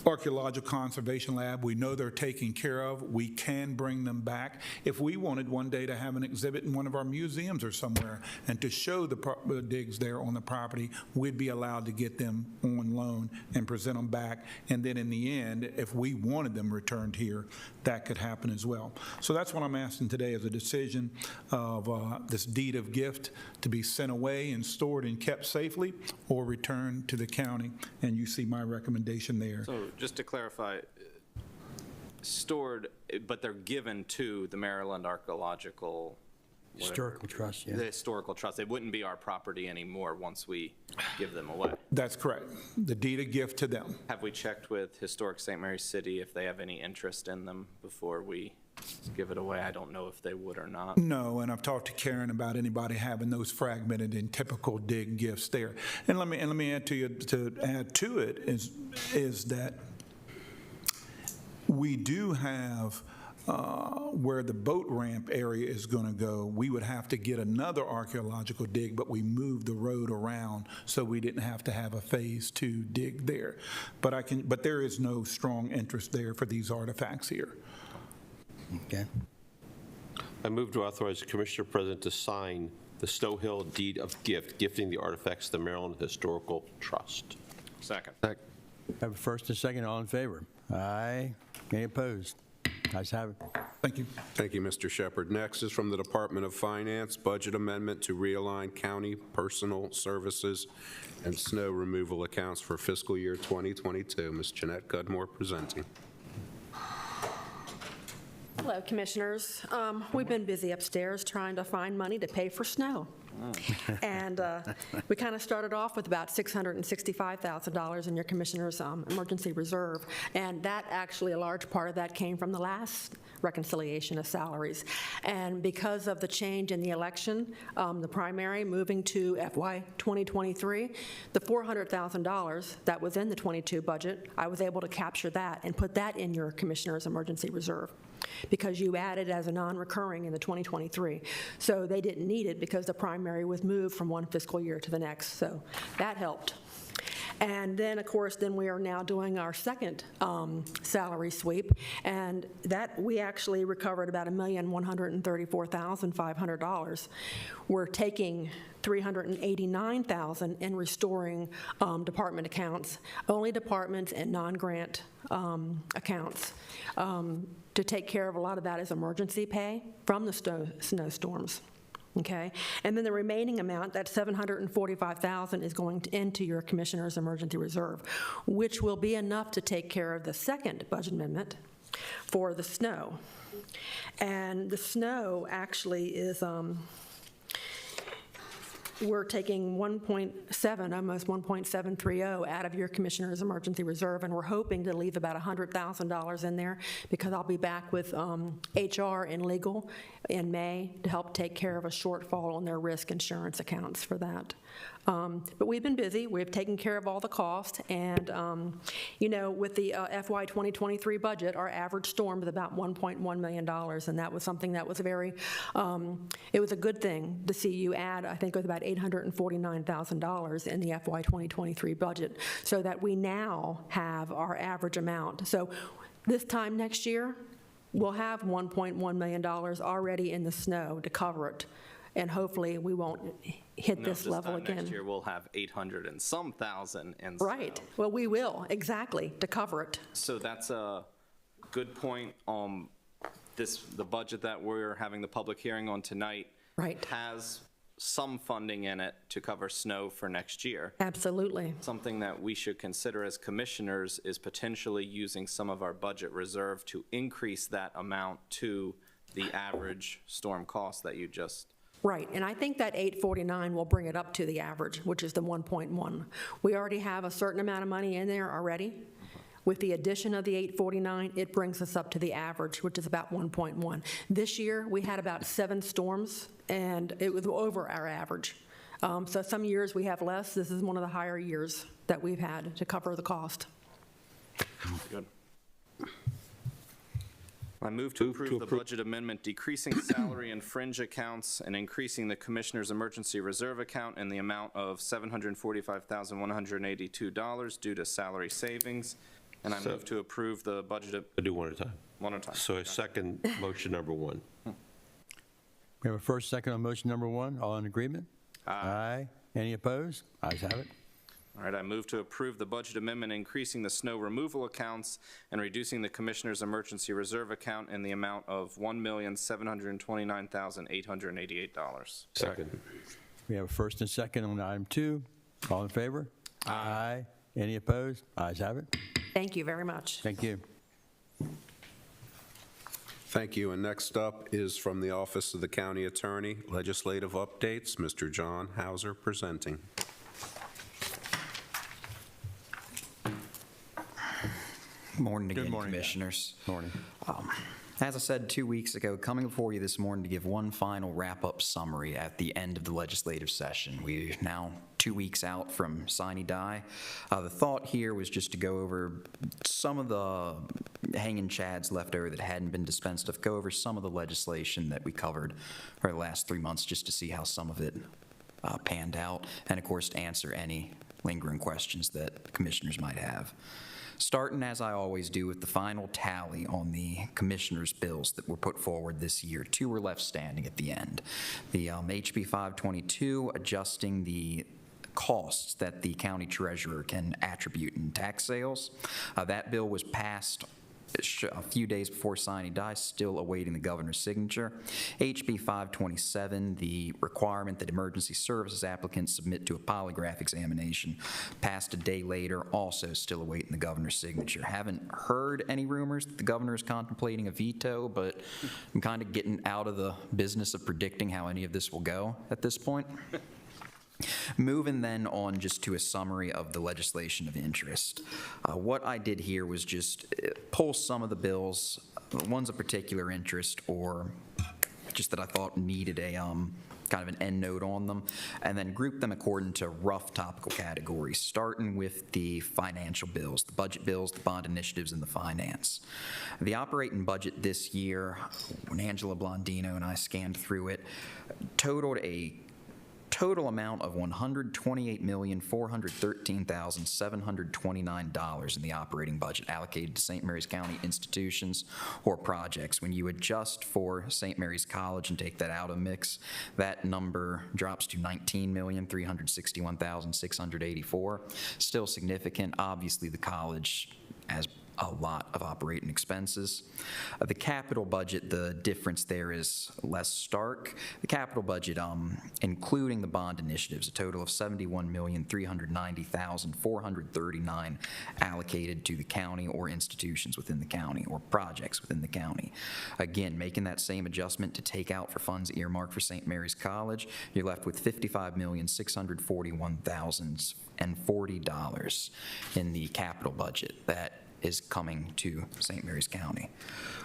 Archaeological Conservation Lab. We know they're taken care of. We can bring them back. If we wanted one day to have an exhibit in one of our museums or somewhere and to show the digs there on the property, we'd be allowed to get them on loan and present them back. And then in the end, if we wanted them returned here, that could happen as well. So that's what I'm asking today, is a decision of this deed of gift to be sent away and stored and kept safely, or returned to the county. And you see my recommendation there. So just to clarify, stored, but they're given to the Maryland Archaeological Historical Trust, yeah. The Historical Trust. They wouldn't be our property anymore once we give them away. That's correct. The deed of gift to them. Have we checked with Historic St. Mary's City if they have any interest in them before we give it away? I don't know if they would or not. No, and I've talked to Karen about anybody having those fragmented and typical dig gifts there. And let me add to it is that we do have where the boat ramp area is going to go, we would have to get another archaeological dig, but we moved the road around so we didn't have to have a phase 2 dig there. But there is no strong interest there for these artifacts here. Okay. I move to authorize the Commissioner President to sign the Stowe Hill deed of gift, gifting the artifacts to the Maryland Historical Trust. Second. Have a first and second. All in favor? Aye. Any opposed? Ayes have it. Thank you. Thank you, Mr. Shepard. Next is from the Department of Finance, budget amendment to realign county personal services and snow removal accounts for fiscal year 2022. Ms. Jeanette Cudmore presenting. Hello, Commissioners. We've been busy upstairs trying to find money to pay for snow. And we kind of started off with about $665,000 in your Commissioner's emergency reserve, and that actually, a large part of that came from the last reconciliation of salaries. And because of the change in the election, the primary moving to FY 2023, the $400,000 that was in the 22 budget, I was able to capture that and put that in your Commissioner's emergency reserve, because you added as a non-recurring in the 2023. So they didn't need it because the primary was moved from one fiscal year to the next. So that helped. And then, of course, we are now doing our second salary sweep, and that we actually recovered about $1,134,500. We're taking $389,000 and restoring department accounts, only departments and non-grant accounts. To take care of a lot of that is emergency pay from the snowstorms. Okay, and then the remaining amount, that $745,000, is going into your Commissioner's emergency reserve, which will be enough to take care of the second budget amendment for the snow. And the snow actually is, we're taking 1.7, almost 1.730 out of your Commissioner's emergency reserve, and we're hoping to leave about $100,000 in there, because I'll be back with HR and legal in May to help take care of a shortfall on their risk insurance accounts for that. But we've been busy. We've taken care of all the costs, and with the FY 2023 budget, our average storm was about $1.1 million, and that was something that was very, it was a good thing to see you add, I think it was about $849,000 in the FY 2023 budget, so that we now have our average amount. So this time next year, we'll have $1.1 million already in the snow to cover it, and hopefully we won't hit this level again. Next year we'll have 800 and some thousand in snow. Right. Well, we will, exactly, to cover it. So that's a good point. The budget that we're having the public hearing on tonight right. has some funding in it to cover snow for next year. Absolutely. Something that we should consider as commissioners is potentially using some of our budget reserve to increase that amount to the average storm cost that you just. Right, and I think that 849 will bring it up to the average, which is the 1.1. We already have a certain amount of money in there already. With the addition of the 849, it brings us up to the average, which is about 1.1. This year, we had about 7 storms, and it was over our average. So some years we have less. This is one of the higher years that we've had to cover the cost. Good. I move to approve the budget amendment decreasing salary and fringe accounts and increasing the Commissioner's Emergency Reserve account in the amount of $745,182 due to salary savings. And I move to approve the budget. I do one at a time. One at a time. So a second motion number 1. We have a first, second on motion number 1. All in agreement? Aye. Any opposed? Ayes have it. All right, I move to approve the budget amendment increasing the snow removal accounts and reducing the Commissioner's Emergency Reserve account in the amount of $1,729,888. Second. We have a first and second on item 2. All in favor? Aye. Any opposed? Ayes have it. Thank you very much. Thank you. Thank you. And next up is from the Office of the County Attorney, Legislative Updates, Mr. John Hauser presenting. Morning again, Commissioners. Morning. As I said 2 weeks ago, coming before you this morning to give one final wrap-up summary at the end of the legislative session. We're now 2 weeks out from sine die. The thought here was just to go over some of the hanging chads left over that hadn't been dispensed of, go over some of the legislation that we covered for the last 3 months just to see how some of it panned out, and of course to answer any lingering questions that commissioners might have. Starting, as I always do, with the final tally on the commissioners' bills that were put forward this year. 2 were left standing at the end. The HB 522, adjusting the costs that the county treasurer can attribute in tax sales. That bill was passed a few days before sine die, still awaiting the governor's signature. HB 527, the requirement that emergency services applicants submit to a polygraph examination, passed a day later, also still awaiting the governor's signature. Haven't heard any rumors that the governor is contemplating a veto, but I'm kind of getting out of the business of predicting how any of this will go at this point. Moving then on just to a summary of the legislation of interest. What I did here was just pull some of the bills, ones of particular interest or just that I thought needed a kind of an end note on them, and then group them according to rough topical categories, starting with the financial bills, the budget bills, the bond initiatives, and the finance. The operating budget this year, when Angela Blondino and I scanned through it, totaled a total amount of $128,413,729 in the operating budget allocated to St. Mary's County institutions or projects. When you adjust for St. Mary's College and take that out of mix, that number drops to $19,361,684. Still significant. Obviously, the college has a lot of operating expenses. The capital budget, the difference there is less stark. The capital budget, including the bond initiatives, a total of $71,390,439 allocated to the county or institutions within the county or projects within the county. Again, making that same adjustment to take out for funds earmarked for St. Mary's College, you're left with $55,641,040 in the capital budget. That is coming to St. Mary's County.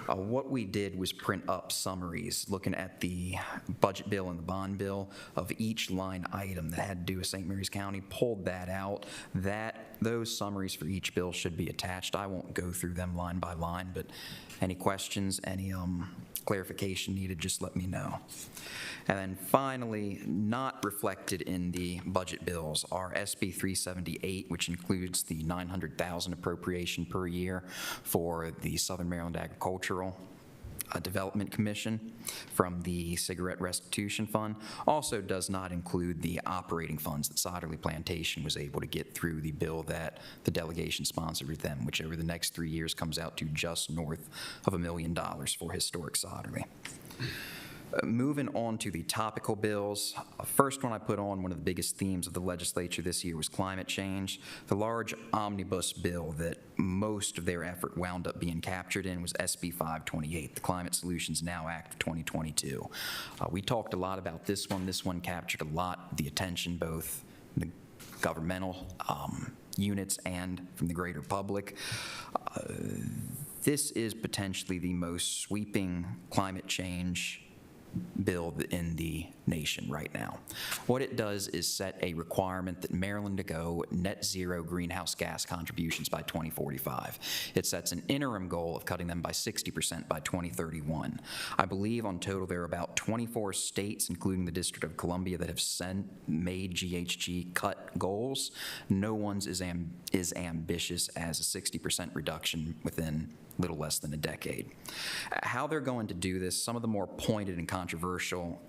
What we did was print up summaries looking at the budget bill and the bond bill of each line item that had to do with St. Mary's County, pulled that out. Those summaries for each bill should be attached. I won't go through them line by line, but any questions, any clarification needed, just let me know. And then finally, not reflected in the budget bills are SB 378, which includes the $900,000 appropriation per year for the Southern Maryland Agricultural Development Commission from the Cigarette Restitution Fund. Also does not include the operating funds that Sodderly Plantation was able to get through the bill that the delegation sponsored with them, which over the next 3 years comes out to just north of $1 million for historic Sodderly. Moving on to the topical bills, first one I put on, one of the biggest themes of the legislature this year was climate change. The large omnibus bill that most of their effort wound up being captured in was SB 528, the Climate Solutions Now Act of 2022. We talked a lot about this one. This one captured a lot of the attention, both the governmental units and from the greater public. This is potentially the most sweeping climate change bill in the nation right now. What it does is set a requirement that Maryland to go net zero greenhouse gas contributions by 2045. It sets an interim goal of cutting them by 60% by 2031. I believe on total there are about 24 states, including the District of Columbia, that have made GHG cut goals. No one's is ambitious as a 60% reduction within little less than a decade. How they're going to do this, some of the more pointed and controversial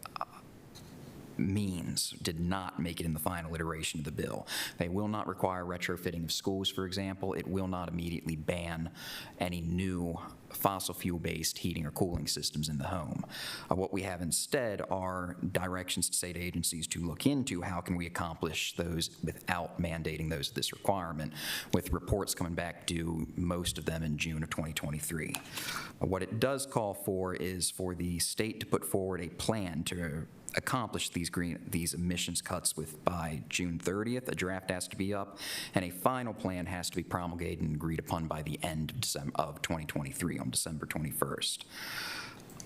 means did not make it in the final iteration of the bill. They will not require retrofitting of schools, for example. It will not immediately ban any new fossil fuel-based heating or cooling systems in the home. What we have instead are directions to state agencies to look into how can we accomplish those without mandating this requirement, with reports coming back due, most of them in June of 2023. What it does call for is for the state to put forward a plan to accomplish these emissions cuts by June 30th. A draft has to be up, and a final plan has to be promulgated and agreed upon by the end of 2023, on December 21st.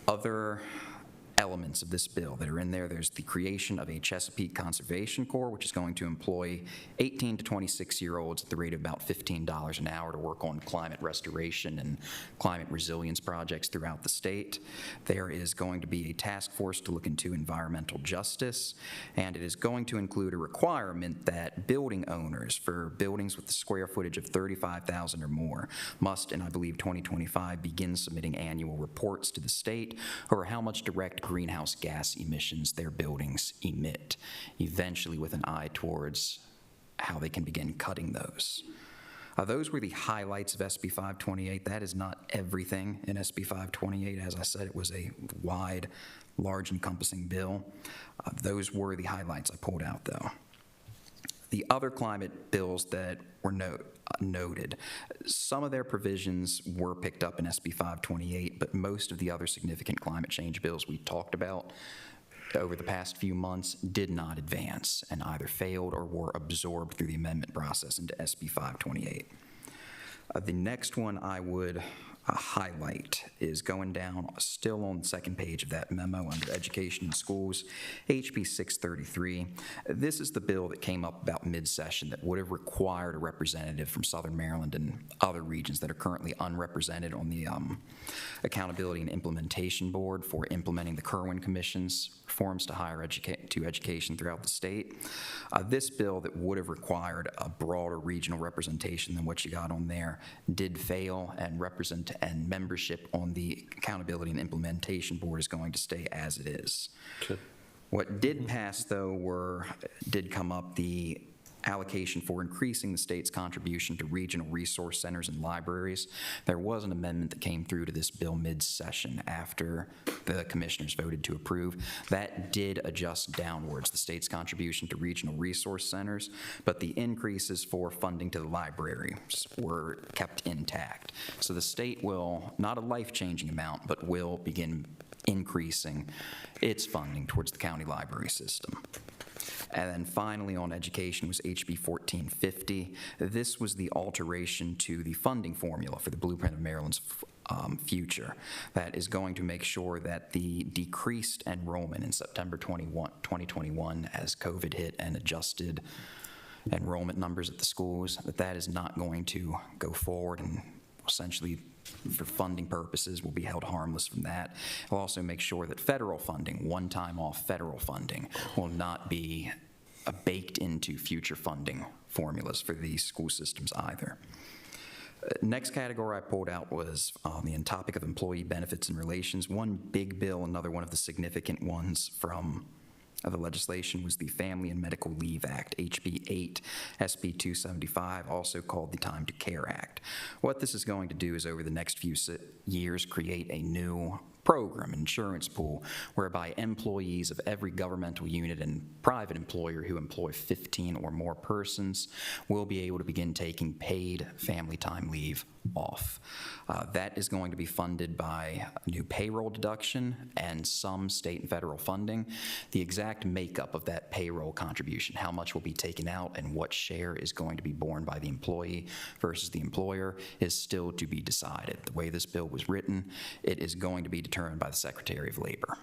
Other elements of this bill that are in there, there's the creation of a Chesapeake Conservation Corps, which is going to employ 18 to 26-year-olds at the rate of about $15 an hour to work on climate restoration and climate resilience projects throughout the state. There is going to be a task force to look into environmental justice, and it is going to include a requirement that building owners for buildings with the square footage of 35,000 or more must, in I believe 2025, begin submitting annual reports to the state over how much direct greenhouse gas emissions their buildings emit, eventually with an eye towards how they can begin cutting those. Those were the highlights of SB 528. That is not everything in SB 528. As I said, it was a wide, large, encompassing bill. Those were the highlights I pulled out, though. The other climate bills that were noted, some of their provisions were picked up in SB 528, but most of the other significant climate change bills we talked about over the past few months did not advance and either failed or were absorbed through the amendment process into SB 528. The next one I would highlight is going down still on the second page of that memo under Education in Schools, HB 633. This is the bill that came up about mid-session that would have required a representative from Southern Maryland and other regions that are currently unrepresented on the Accountability and Implementation Board for implementing the Kirwan Commission's reforms to higher education throughout the state. This bill that would have required a broader regional representation than what you got on there did fail, and membership on the Accountability and Implementation Board is going to stay as it is. Sure. What did pass, though, did come up the allocation for increasing the state's contribution to regional resource centers and libraries. There was an amendment that came through to this bill mid-session after the commissioners voted to approve. That did adjust downwards the state's contribution to regional resource centers, but the increases for funding to the library were kept intact. So the state will, not a life-changing amount, but will begin increasing its funding towards the county library system. And then finally on education was HB 1450. This was the alteration to the funding formula for the Blueprint of Maryland's future that is going to make sure that the decreased enrollment in September 2021 as COVID hit and adjusted enrollment numbers at the schools, that is not going to go forward, and essentially for funding purposes will be held harmless from that. It'll also make sure that federal funding, one-time off federal funding, will not be baked into future funding formulas for these school systems either. Next category I pulled out was on the topic of employee benefits and relations. One big bill, another one of the significant ones from the legislation was the Family and Medical Leave Act, HB 8, SB 275, also called the Time to Care Act. What this is going to do is over the next few years create a new program, insurance pool, whereby employees of every governmental unit and private employer who employ 15 or more persons will be able to begin taking paid family time leave off. That is going to be funded by a new payroll deduction and some state and federal funding. The exact makeup of that payroll contribution, how much will be taken out and what share is going to be borne by the employee versus the employer, is still to be decided. The way this bill was written, it is going to be determined by the Secretary of Labor.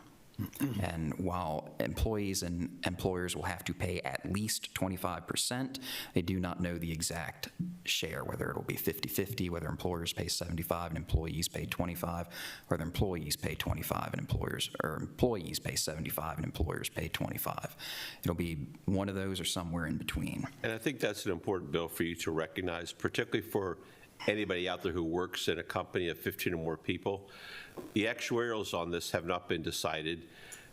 And while employees and employers will have to pay at least 25%, they do not know the exact share, whether it'll be 50-50, whether employers pay 75 and employees pay 25, whether employees pay 25 and employees pay 75 and employers pay 25. It'll be one of those or somewhere in between. And I think that's an important bill for you to recognize, particularly for anybody out there who works in a company of 15 or more people. The actuarials on this have not been decided.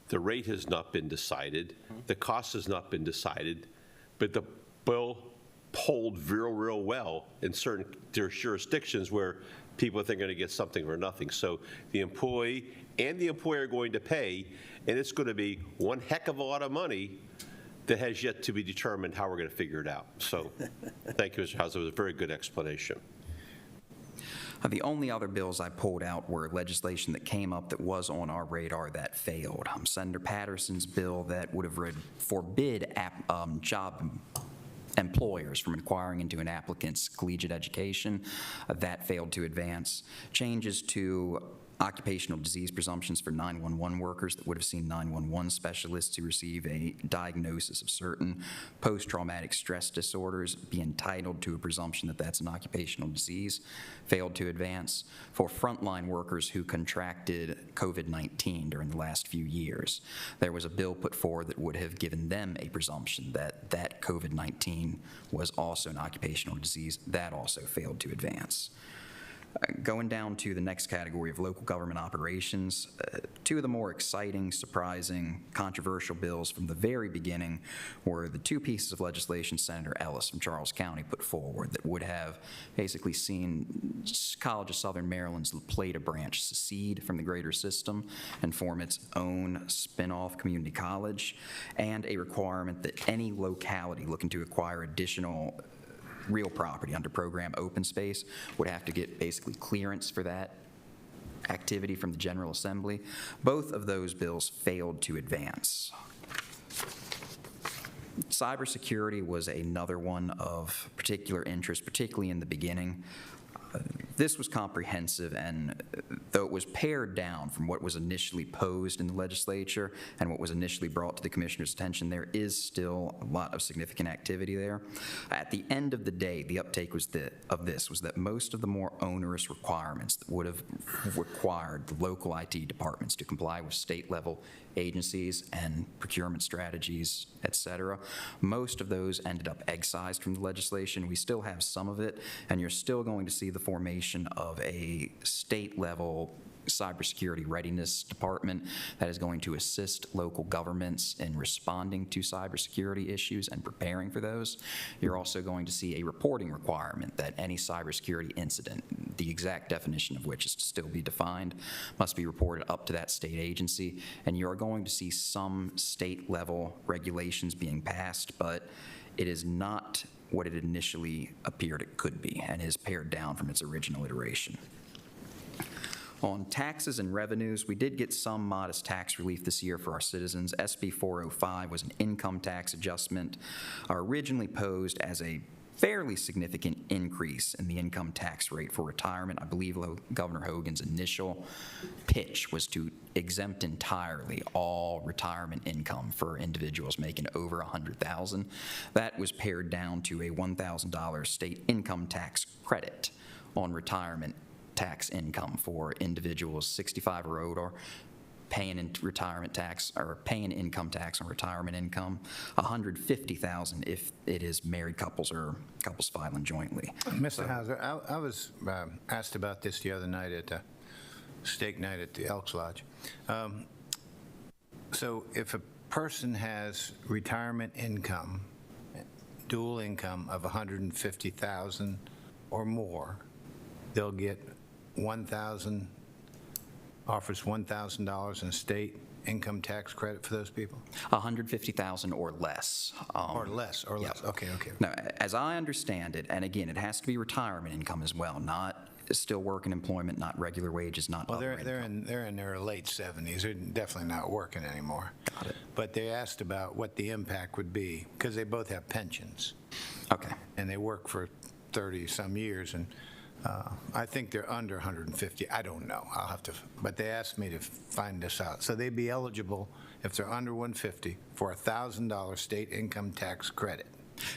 The rate has not been decided. The cost has not been decided. But the bill polled real well in certain jurisdictions where people think they're going to get something for nothing. So the employee and the employer are going to pay, and it's going to be one heck of a lot of money that has yet to be determined how we're going to figure it out. So thank you, Mr. Hauser. It was a very good explanation. The only other bills I pulled out were legislation that came up that was on our radar that failed. Senator Patterson's bill that would have forbid job employers from inquiring into an applicant's collegiate education, that failed to advance. Changes to occupational disease presumptions for 911 workers that would have seen 911 specialists who receive a diagnosis of certain post-traumatic stress disorders be entitled to a presumption that that's an occupational disease, failed to advance. For frontline workers who contracted COVID-19 during the last few years, there was a bill put forward that would have given them a presumption that that COVID-19 was also an occupational disease. That also failed to advance. Going down to the next category of local government operations, two of the more exciting, surprising, controversial bills from the very beginning were the two pieces of legislation Senator Ellis from Charles County put forward that would have basically seen College of Southern Maryland's La Plata branch secede from the greater system and form its own spin-off community college, and a requirement that any locality looking to acquire additional real property under program open space would have to get basically clearance for that activity from the General Assembly. Both of those bills failed to advance. Cybersecurity was another one of particular interest, particularly in the beginning. This was comprehensive, and though it was pared down from what was initially posed in the legislature and what was initially brought to the commissioner's attention, there is still a lot of significant activity there. At the end of the day, the uptake was that most of the more onerous requirements that would have required the local IT departments to comply with state-level agencies and procurement strategies, et cetera, most of those ended up excised from the legislation. We still have some of it, and you're still going to see the formation of a state-level cybersecurity readiness department that is going to assist local governments in responding to cybersecurity issues and preparing for those. You're also going to see a reporting requirement that any cybersecurity incident, the exact definition of which is to still be defined, must be reported up to that state agency. And you're going to see some state-level regulations being passed, but it is not what it initially appeared it could be and is pared down from its original iteration. On taxes and revenues, we did get some modest tax relief this year for our citizens. SB 405 was an income tax adjustment originally posed as a fairly significant increase in the income tax rate for retirement. I believe Governor Hogan's initial pitch was to exempt entirely all retirement income for individuals making over $100,000. That was pared down to a $1,000 state income tax credit on retirement tax income for individuals 65 or older paying in retirement tax or paying income tax on retirement income, $150,000 if it is married couples or couples filing jointly. Mr. Hauser, I was asked about this the other night at the steak night at the Elks Lodge. So if a person has retirement income, dual income of $150,000 or more, they'll get $1,000 offers $1,000 in state income tax credit for those people? $150,000 or less. Or less. Okay. Now, as I understand it, and again, it has to be retirement income as well, not still working employment, not regular wages, not Well, other they're income. in their late 70s. They're definitely not working anymore. Got it. But they asked about what the impact would be, because they both have pensions. Okay. And they work for 30-some years, and I think they're under 150. I don't know. I'll have to, but they asked me to find this out. So they'd be eligible, if they're under 150, for a $1,000 state income tax credit.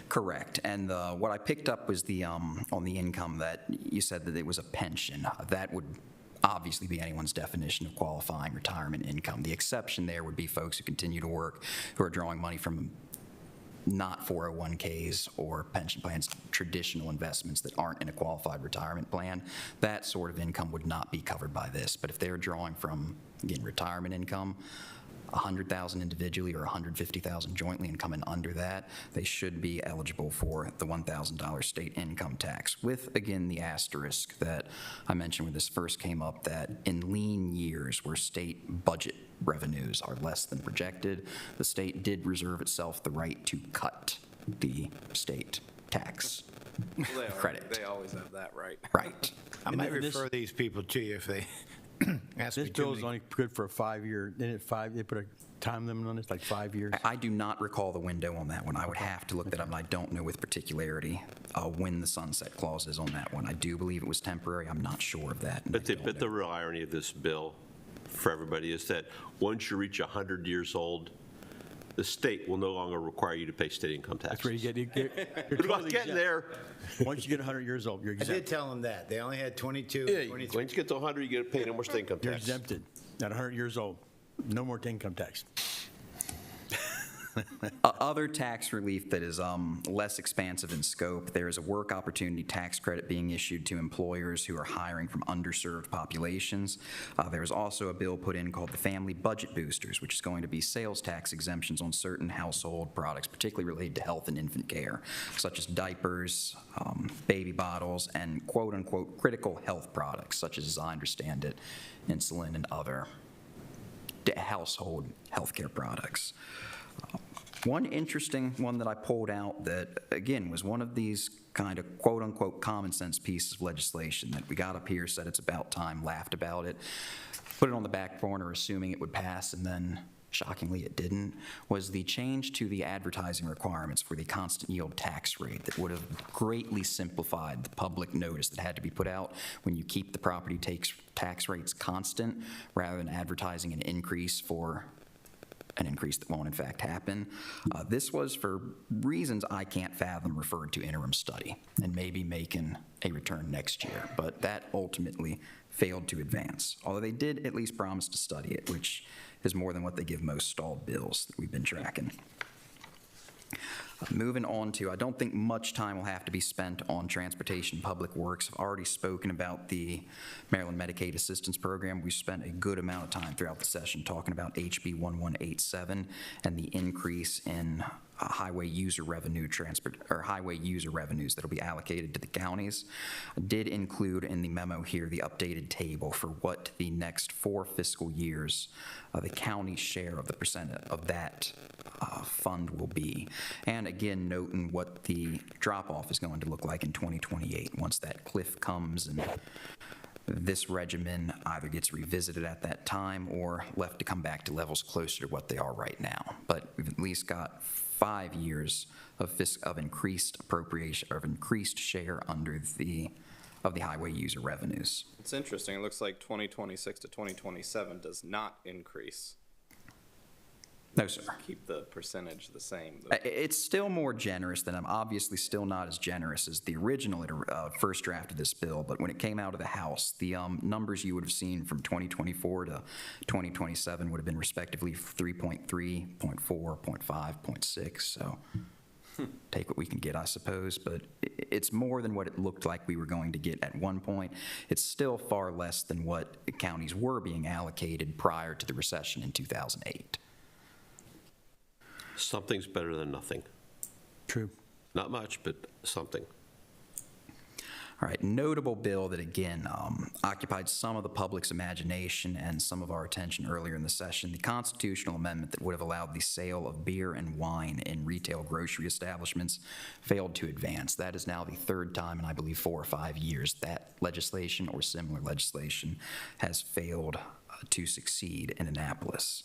Correct. And what I picked up was the on the income that you said that it was a pension. That would obviously be anyone's definition of qualifying retirement income. The exception there would be folks who continue to work, who are drawing money from not 401ks or pension plans, traditional investments that aren't in a qualified retirement plan. That sort of income would not be covered by this. But if they're drawing from, again, retirement income, $100,000 individually or $150,000 jointly and coming under that, they should be eligible for the $1,000 state income tax, with, again, the asterisk that I mentioned when this first came up, that in lean years where state budget revenues are less than projected, the state did reserve itself the right to cut the state tax credit. They always have that right. Right. I might refer these people to you if they ask me This too bill is many. only good for a 5-year, they put a time limit on it, like 5 years? I do not recall the window on that one. I would have to look that up, and I don't know with particularity when the sunset clause is on that one. I do believe it was temporary. I'm not sure of that. But the real irony of this bill for everybody is that once you reach 100 years old, the state will no longer require you to pay state income tax. That's where you're Good luck totally getting exempt. there. Once you get 100 years old, you're I did exempt. tell them that. They only had 22, Yeah, 23. once you get to 100, you get to pay no more state income You're tax. exempted at 100 years old. No more income tax. Other tax relief that is less expansive in scope, there is a work opportunity tax credit being issued to employers who are hiring from underserved populations. There's also a bill put in called the Family Budget Boosters, which is going to be sales tax exemptions on certain household products, particularly related to health and infant care, such as diapers, baby bottles, and quote-unquote critical health products, such as I understand it, insulin and other household healthcare products. One interesting one that I pulled out that, again, was one of these kind of quote-unquote common sense pieces of legislation that we got up here, said it's about time, laughed about it, put it on the back burner assuming it would pass, and then shockingly it didn't, was the change to the advertising requirements for the constant yield tax rate that would have greatly simplified the public notice that had to be put out when you keep the property tax rates constant rather than advertising an increase for an increase that won't in fact happen. This was, for reasons I can't fathom, referred to interim study and maybe making a return next year, but that ultimately failed to advance, although they did at least promise to study it, which is more than what they give most stalled bills that we've been tracking. Moving on to, I don't think much time will have to be spent on transportation public works. I've already spoken about the Maryland Medicaid Assistance Program. We spent a good amount of time throughout the session talking about HB 1187 and the increase in highway user revenues that'll be allocated to the counties. I did include in the memo here the updated table for what the next 4 fiscal years the county share of the percent of that fund will be. And again, noting what the drop-off is going to look like in 2028 once that cliff comes and this regimen either gets revisited at that time or left to come back to levels closer to what they are right now. But we've at least got 5 years of increased appropriation, of increased share under of the highway user revenues. It's interesting. It looks like 2026 to 2027 does not increase. No, sir. Keep the percentage the same. It's still more generous than I'm obviously still not as generous as the original first draft of this bill, but when it came out of the House, the numbers you would have seen from 2024 to 2027 would have been respectively 3.3, 0.4, 0.5, 0.6, so take what we can get, I suppose, but it's more than what it looked like we were going to get at one point. It's still far less than what counties were being allocated prior to the recession in 2008. Something's better than nothing. True. Not much, but something. All right, notable bill that again occupied some of the public's imagination and some of our attention earlier in the session, the constitutional amendment that would have allowed the sale of beer and wine in retail grocery establishments failed to advance. That is now the third time in, I believe, 4 or 5 years that legislation or similar legislation has failed to succeed in Annapolis.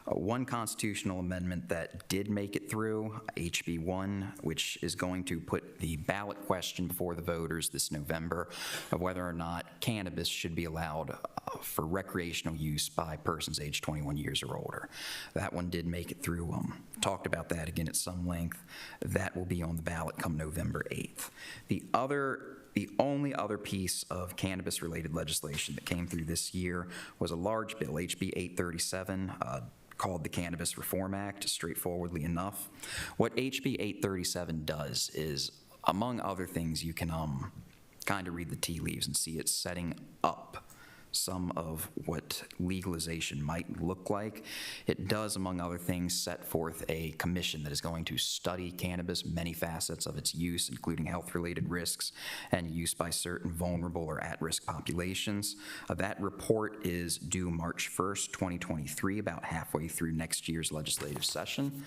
One constitutional amendment that did make it through, HB 1, which is going to put the ballot question before the voters this November of whether or not cannabis should be allowed for recreational use by persons aged 21 years or older. That one did make it through. Talked about that again at some length. That will be on the ballot come November 8th. The only other piece of cannabis-related legislation that came through this year was a large bill, HB 837, called the Cannabis Reform Act, straightforwardly enough. What HB 837 does is, among other things, you can kind of read the tea leaves and see it's setting up some of what legalization might look like. It does, among other things, set forth a commission that is going to study cannabis, many facets of its use, including health-related risks and use by certain vulnerable or at-risk populations. That report is due March 1st, 2023, about halfway through next year's legislative session.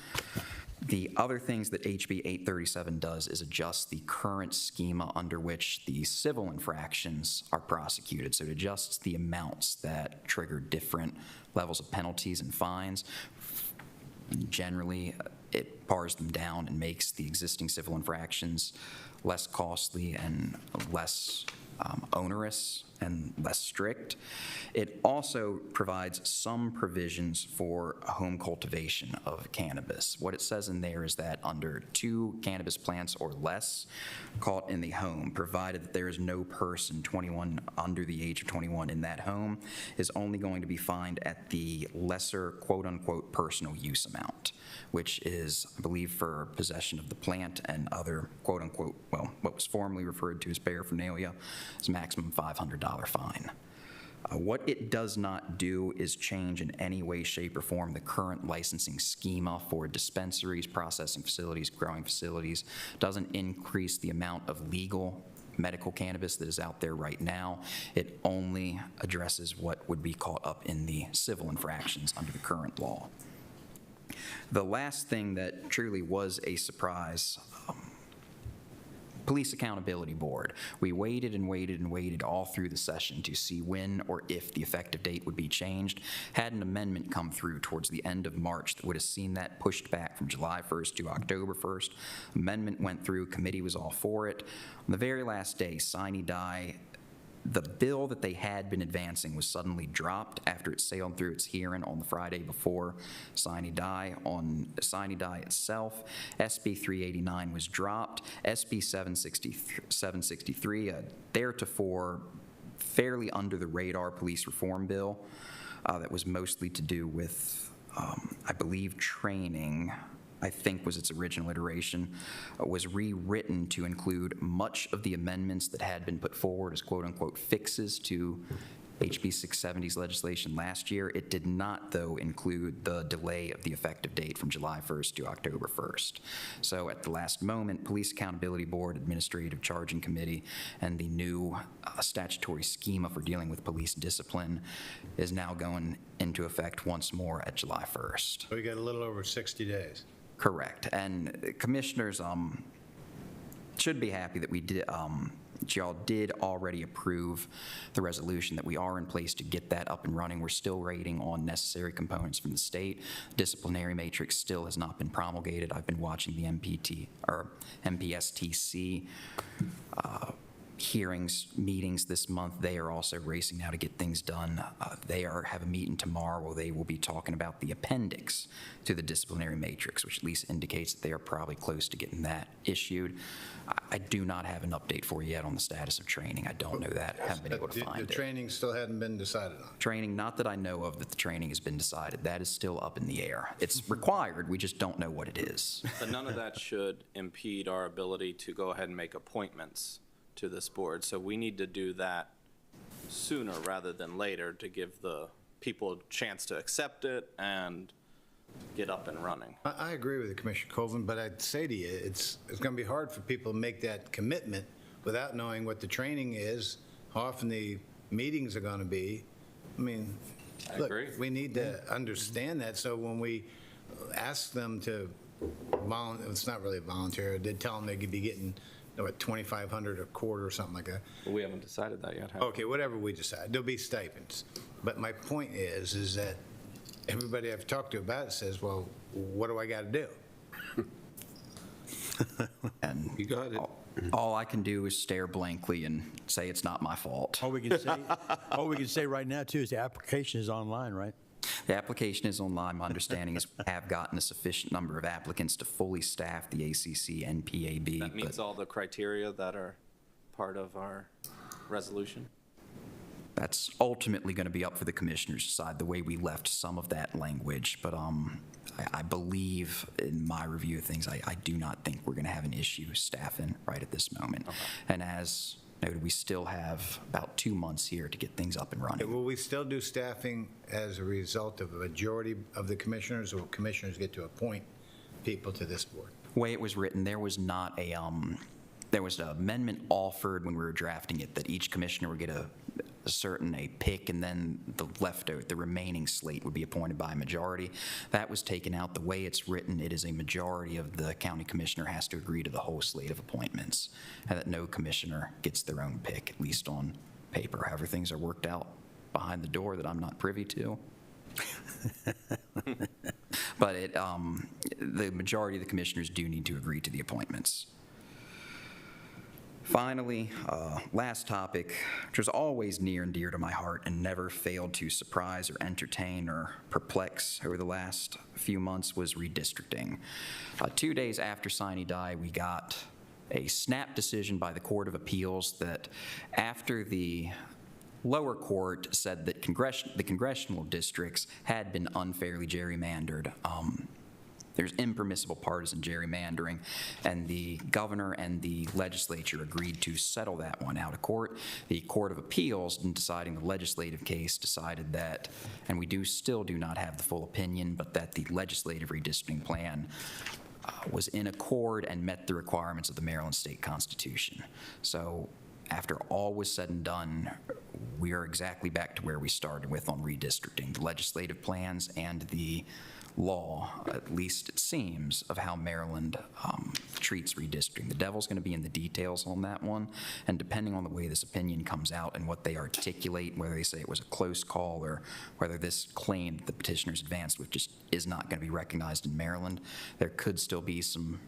The other things that HB 837 does is adjust the current schema under which the civil infractions are prosecuted. So it adjusts the amounts that trigger different levels of penalties and fines. Generally, it bars them down and makes the existing civil infractions less costly and less onerous and less strict. It also provides some provisions for home cultivation of cannabis. What it says in there is that under 2 cannabis plants or less caught in the home, provided that there is no person 21 under the age of 21 in that home, is only going to be fined at the lesser quote-unquote personal use amount, which is, I believe, for possession of the plant and other quote-unquote, well, what was formerly referred to as paraphernalia, is maximum $500 fine. What it does not do is change in any way, shape, or form the current licensing schema for dispensaries, processing facilities, growing facilities. Doesn't increase the amount of legal medical cannabis that is out there right now. It only addresses what would be caught up in the civil infractions under the current law. The last thing that truly was a surprise, Police Accountability Board. We waited and waited and waited all through the session to see when or if the effective date would be changed. Had an amendment come through towards the end of March that would have seen that pushed back from July 1st to October 1st. Amendment went through, committee was all for it. On the very last day, sine die, the bill that they had been advancing was suddenly dropped after it sailed through its hearing on the Friday before sine die. On sine die itself, SB 389 was dropped. SB 763, a theretofore fairly under the radar police reform bill that was mostly to do with, I believe, training, I think was its original iteration, was rewritten to include much of the amendments that had been put forward as quote-unquote fixes to HB 670's legislation last year. It did not, though, include the delay of the effective date from July 1st to October 1st. So at the last moment, Police Accountability Board, Administrative Charging Committee, and the new statutory schema for dealing with police discipline is now going into effect once more at July 1st. So we got a little over 60 days. Correct. And commissioners should be happy that we did, that y'all did already approve the resolution, that we are in place to get that up and running. We're still waiting on necessary components from the state. Disciplinary matrix still has not been promulgated. I've been watching the MPSTC meetings this month. They are also racing now to get things done. They have a meeting tomorrow where they will be talking about the appendix to the disciplinary matrix, which at least indicates that they are probably close to getting that issued. I do not have an update for you yet on the status of training. I don't know that. Haven't been able to find it. The training still hadn't been decided on? Training, not that I know of that the training has been decided. That is still up in the air. It's required. We just don't know what it is. But none of that should impede our ability to go ahead and make appointments to this board. So we need to do that sooner rather than later to give the people a chance to accept it and get up and running. I agree with Commissioner Colvin, but I'd say to you, it's going to be hard for people to make that commitment without knowing what the training is, how often the meetings are going to be. I mean, look, we need to understand that, so when we ask them to it's not really volunteer, I did tell them they could be getting, what, $2,500 a quarter or something like that. Well, we haven't decided that yet, have we? Okay, whatever we decide, there'll be stipends. But my point is that everybody I've talked to about it says, well, what do I got to do? And you got it. All I can do is stare blankly and say it's not my fault. All we can say right now, too, is the application is online, right? The application is online. My understanding is we have gotten a sufficient number of applicants to fully staff the ACC and PAB. That meets all the criteria that are part of our resolution? That's ultimately going to be up for the commissioners to decide, the way we left some of that language. But I believe, in my review of things, I do not think we're going to have an issue staffing right at this moment. Okay. And as noted, we still have about 2 months here to get things up and running. Will we still do staffing as a result of a majority of the commissioners, or will commissioners get to appoint people to this board? The way it was written, there was not a, there was an amendment offered when we were drafting it that each commissioner would get a pick, and then the remaining slate would be appointed by a majority. That was taken out. The way it's written, it is a majority of the county commissioner has to agree to the whole slate of appointments, and that no commissioner gets their own pick, at least on paper. However things are worked out behind the door that I'm not privy to. But the majority of the commissioners do need to agree to the appointments. Finally, last topic, which was always near and dear to my heart and never failed to surprise or entertain or perplex over the last few months, was redistricting. 2 days after Sine Die, we got a snap decision by the Court of Appeals that after the lower court said that the congressional districts had been unfairly gerrymandered, there's impermissible partisan gerrymandering, and the governor and the legislature agreed to settle that one out of court. The Court of Appeals, in deciding the legislative case, decided that, and we still do not have the full opinion, but that the legislative redistricting plan was in accord and met the requirements of the Maryland State Constitution. So after all was said and done, we are exactly back to where we started with on redistricting. The legislative plans and the law, at least it seems, of how Maryland treats redistricting. The devil's going to be in the details on that one, and depending on the way this opinion comes out and what they articulate, whether they say it was a close call or whether this claim that the petitioners advanced, which just is not going to be recognized in Maryland, there could still be some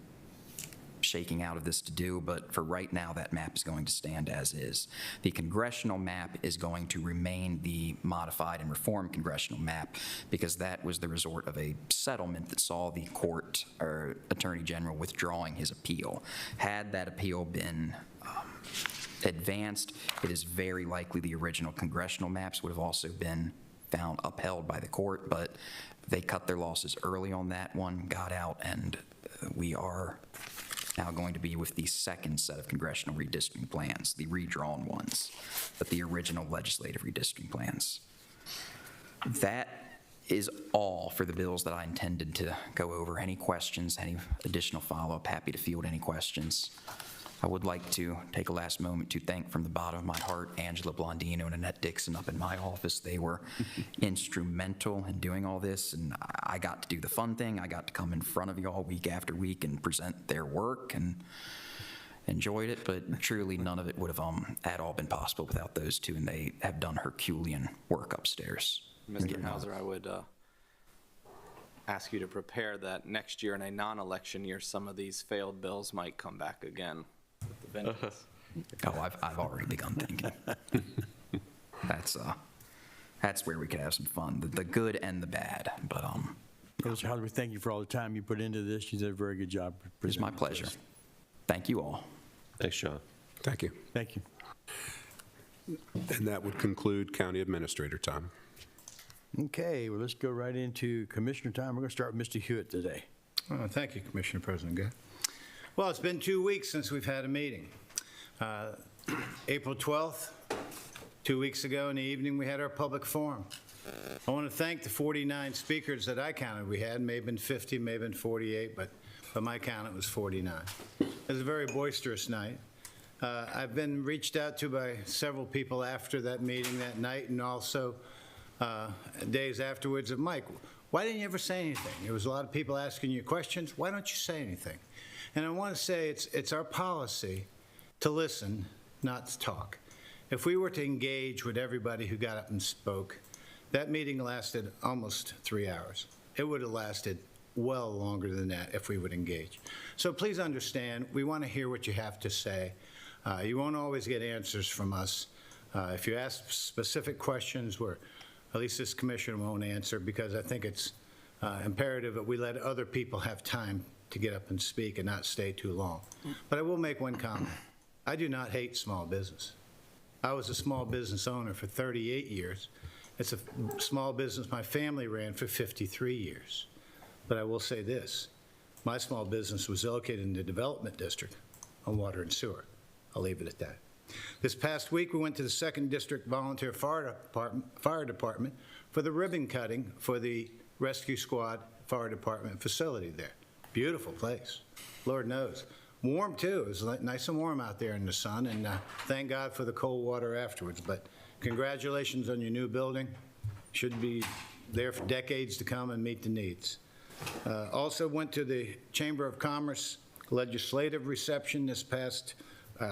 shaking out of this to do, but for right now, that map is going to stand as is. The congressional map is going to remain the modified and reformed congressional map, because that was the result of a settlement that saw the court or Attorney General withdrawing his appeal. Had that appeal been advanced, it is very likely the original congressional maps would have also been found upheld by the court, but they cut their losses early on that one, got out, and we are now going to be with the second set of congressional redistricting plans, the redrawn ones, but the original legislative redistricting plans. That is all for the bills that I intended to go over. Any questions, any additional follow-up? Happy to field any questions. I would like to take a last moment to thank from the bottom of my heart Angela Blondino and Annette Dixon up in my office. They were instrumental in doing all this, and I got to do the fun thing. I got to come in front of you all week after week and present their work, and enjoyed it, but truly none of it would have at all been possible without those two, and they have done Herculean work upstairs. Mr. Hauser, I would ask you to prepare that next year in a non-election year, some of these failed bills might come back again. Oh, I've already begun thinking. That's where we could have some fun, the good and the bad. But Mr. Hauser, we thank you for all the time you put into this. You did a very good job. It's my pleasure. Thank you all. Thanks, John. Thank you. Thank you. And that would conclude county administrator time. Okay, well, let's go right into commissioner time. We're going to start with Mr. Hewitt today. Thank you, Commissioner President Gay. Well, it's been 2 weeks since we've had a meeting. April 12th, 2 weeks ago in the evening, we had our public forum. I want to thank the 49 speakers that I counted we had. May have been 50, may have been 48, but by my count, it was 49. It was a very boisterous night. I've been reached out to by several people after that meeting that night, and also days afterwards of, Mike, why didn't you ever say anything? There was a lot of people asking you questions. Why don't you say anything? And I want to say it's our policy to listen, not to talk. If we were to engage with everybody who got up and spoke, that meeting lasted almost 3 hours. It would have lasted well longer than that if we would engage. So please understand, we want to hear what you have to say. You won't always get answers from us. If you ask specific questions where at least this commission won't answer, because I think it's imperative that we let other people have time to get up and speak and not stay too long. But I will make one comment. I do not hate small business. I was a small business owner for 38 years. It's a small business my family ran for 53 years. But I will say this, my small business was located in the development district on water and sewer. I'll leave it at that. This past week, we went to the 2nd District Volunteer Fire Department for the ribbon cutting for the Rescue Squad Fire Department facility there. Beautiful place, Lord knows. Warm too, it was nice and warm out there in the sun, and thank God for the cold water afterwards. But congratulations on your new building. Should be there for decades to come and meet the needs. Also went to the Chamber of Commerce legislative reception this past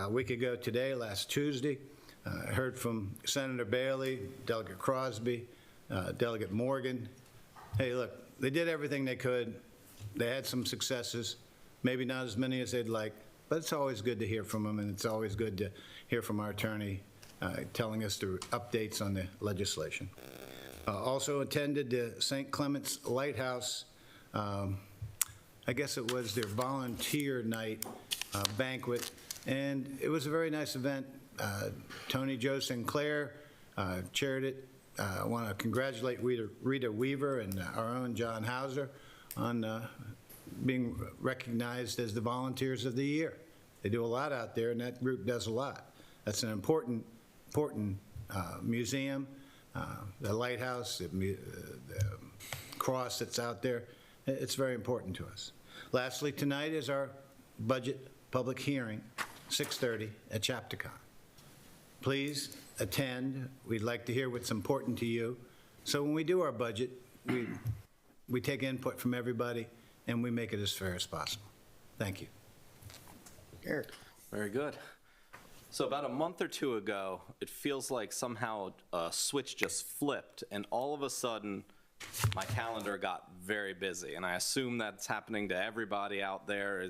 week ago today, last Tuesday. I heard from Senator Bailey, Delegate Crosby, Delegate Morgan. Hey, look, they did everything they could. They had some successes, maybe not as many as they'd like, but it's always good to hear from them, and it's always good to hear from our attorney telling us the updates on the legislation. Also attended the St. Clement's Lighthouse, I guess it was their volunteer night banquet, and it was a very nice event. Tony Joe Sinclair chaired it. I want to congratulate Rita Weaver and our own John Hauser on being recognized as the Volunteers of the Year. They do a lot out there, and that group does a lot. That's an important museum, the lighthouse, the cross that's out there. It's very important to us. Lastly, tonight is our budget public hearing, 6:30 at Chapticon. Please attend. We'd like to hear what's important to you. So when we do our budget, we take input from everybody, and we make it as fair as possible. Thank you. Eric. Very good. So about a month or two ago, it feels like somehow a switch just flipped, and all of a sudden, my calendar got very busy. And I assume that's happening to everybody out there.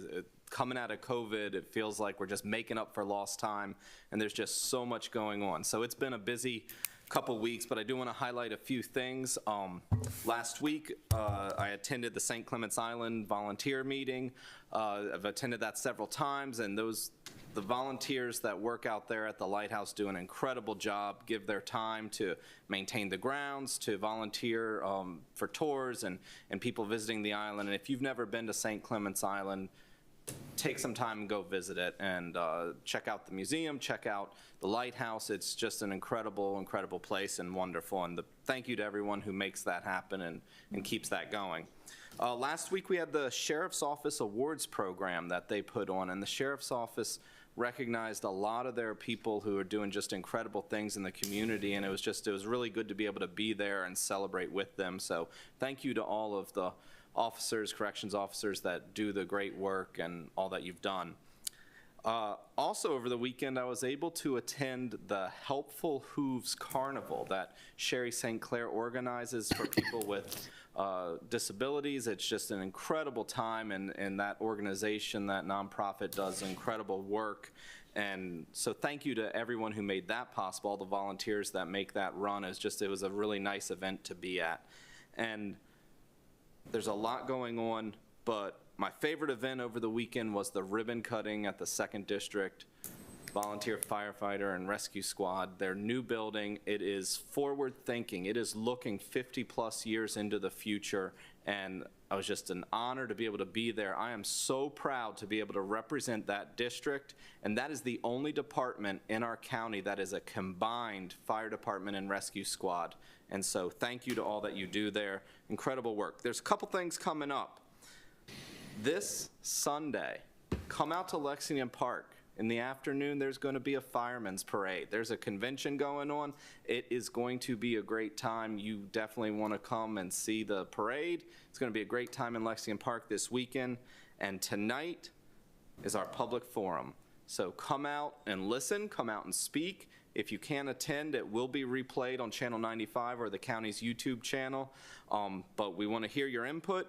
Coming out of COVID, it feels like we're just making up for lost time, and there's just so much going on. So it's been a busy couple weeks, but I do want to highlight a few things. Last week, I attended the St. Clements Island volunteer meeting. I've attended that several times, and the volunteers that work out there at the lighthouse do an incredible job, give their time to maintain the grounds, to volunteer for tours and people visiting the island. And if you've never been to St. Clements Island, take some time and go visit it and check out the museum, check out the lighthouse. It's just an incredible, incredible place and wonderful. And thank you to everyone who makes that happen and keeps that going. Last week we had the Sheriff's Office Awards program that they put on, and the Sheriff's Office recognized a lot of their people who are doing just incredible things in the community, and it was really good to be able to be there and celebrate with them. So thank you to all of the officers, corrections officers that do the great work and all that you've done. Also over the weekend, I was able to attend the Helpful Hooves Carnival that Sherry St. Clair organizes for people with disabilities. It's just an incredible time, and that organization, that nonprofit, does incredible work. And so thank you to everyone who made that possible, all the volunteers that make that run. It was a really nice event to be at. And there's a lot going on, but my favorite event over the weekend was the ribbon cutting at the 2nd District Volunteer Firefighter and Rescue Squad. Their new building, it is forward thinking. It is looking 50+ years into the future, and it was just an honor to be able to be there. I am so proud to be able to represent that district, and that is the only department in our county that is a combined fire department and rescue squad. And so thank you to all that you do there. Incredible work. There's a couple things coming up. This Sunday, come out to Lexington Park. In the afternoon, there's going to be a fireman's parade. There's a convention going on. It is going to be a great time. You definitely want to come and see the parade. It's going to be a great time in Lexington Park this weekend. And tonight is our public forum. So come out and listen, come out and speak. If you can't attend, it will be replayed on Channel 95 or the county's YouTube channel. But we want to hear your input.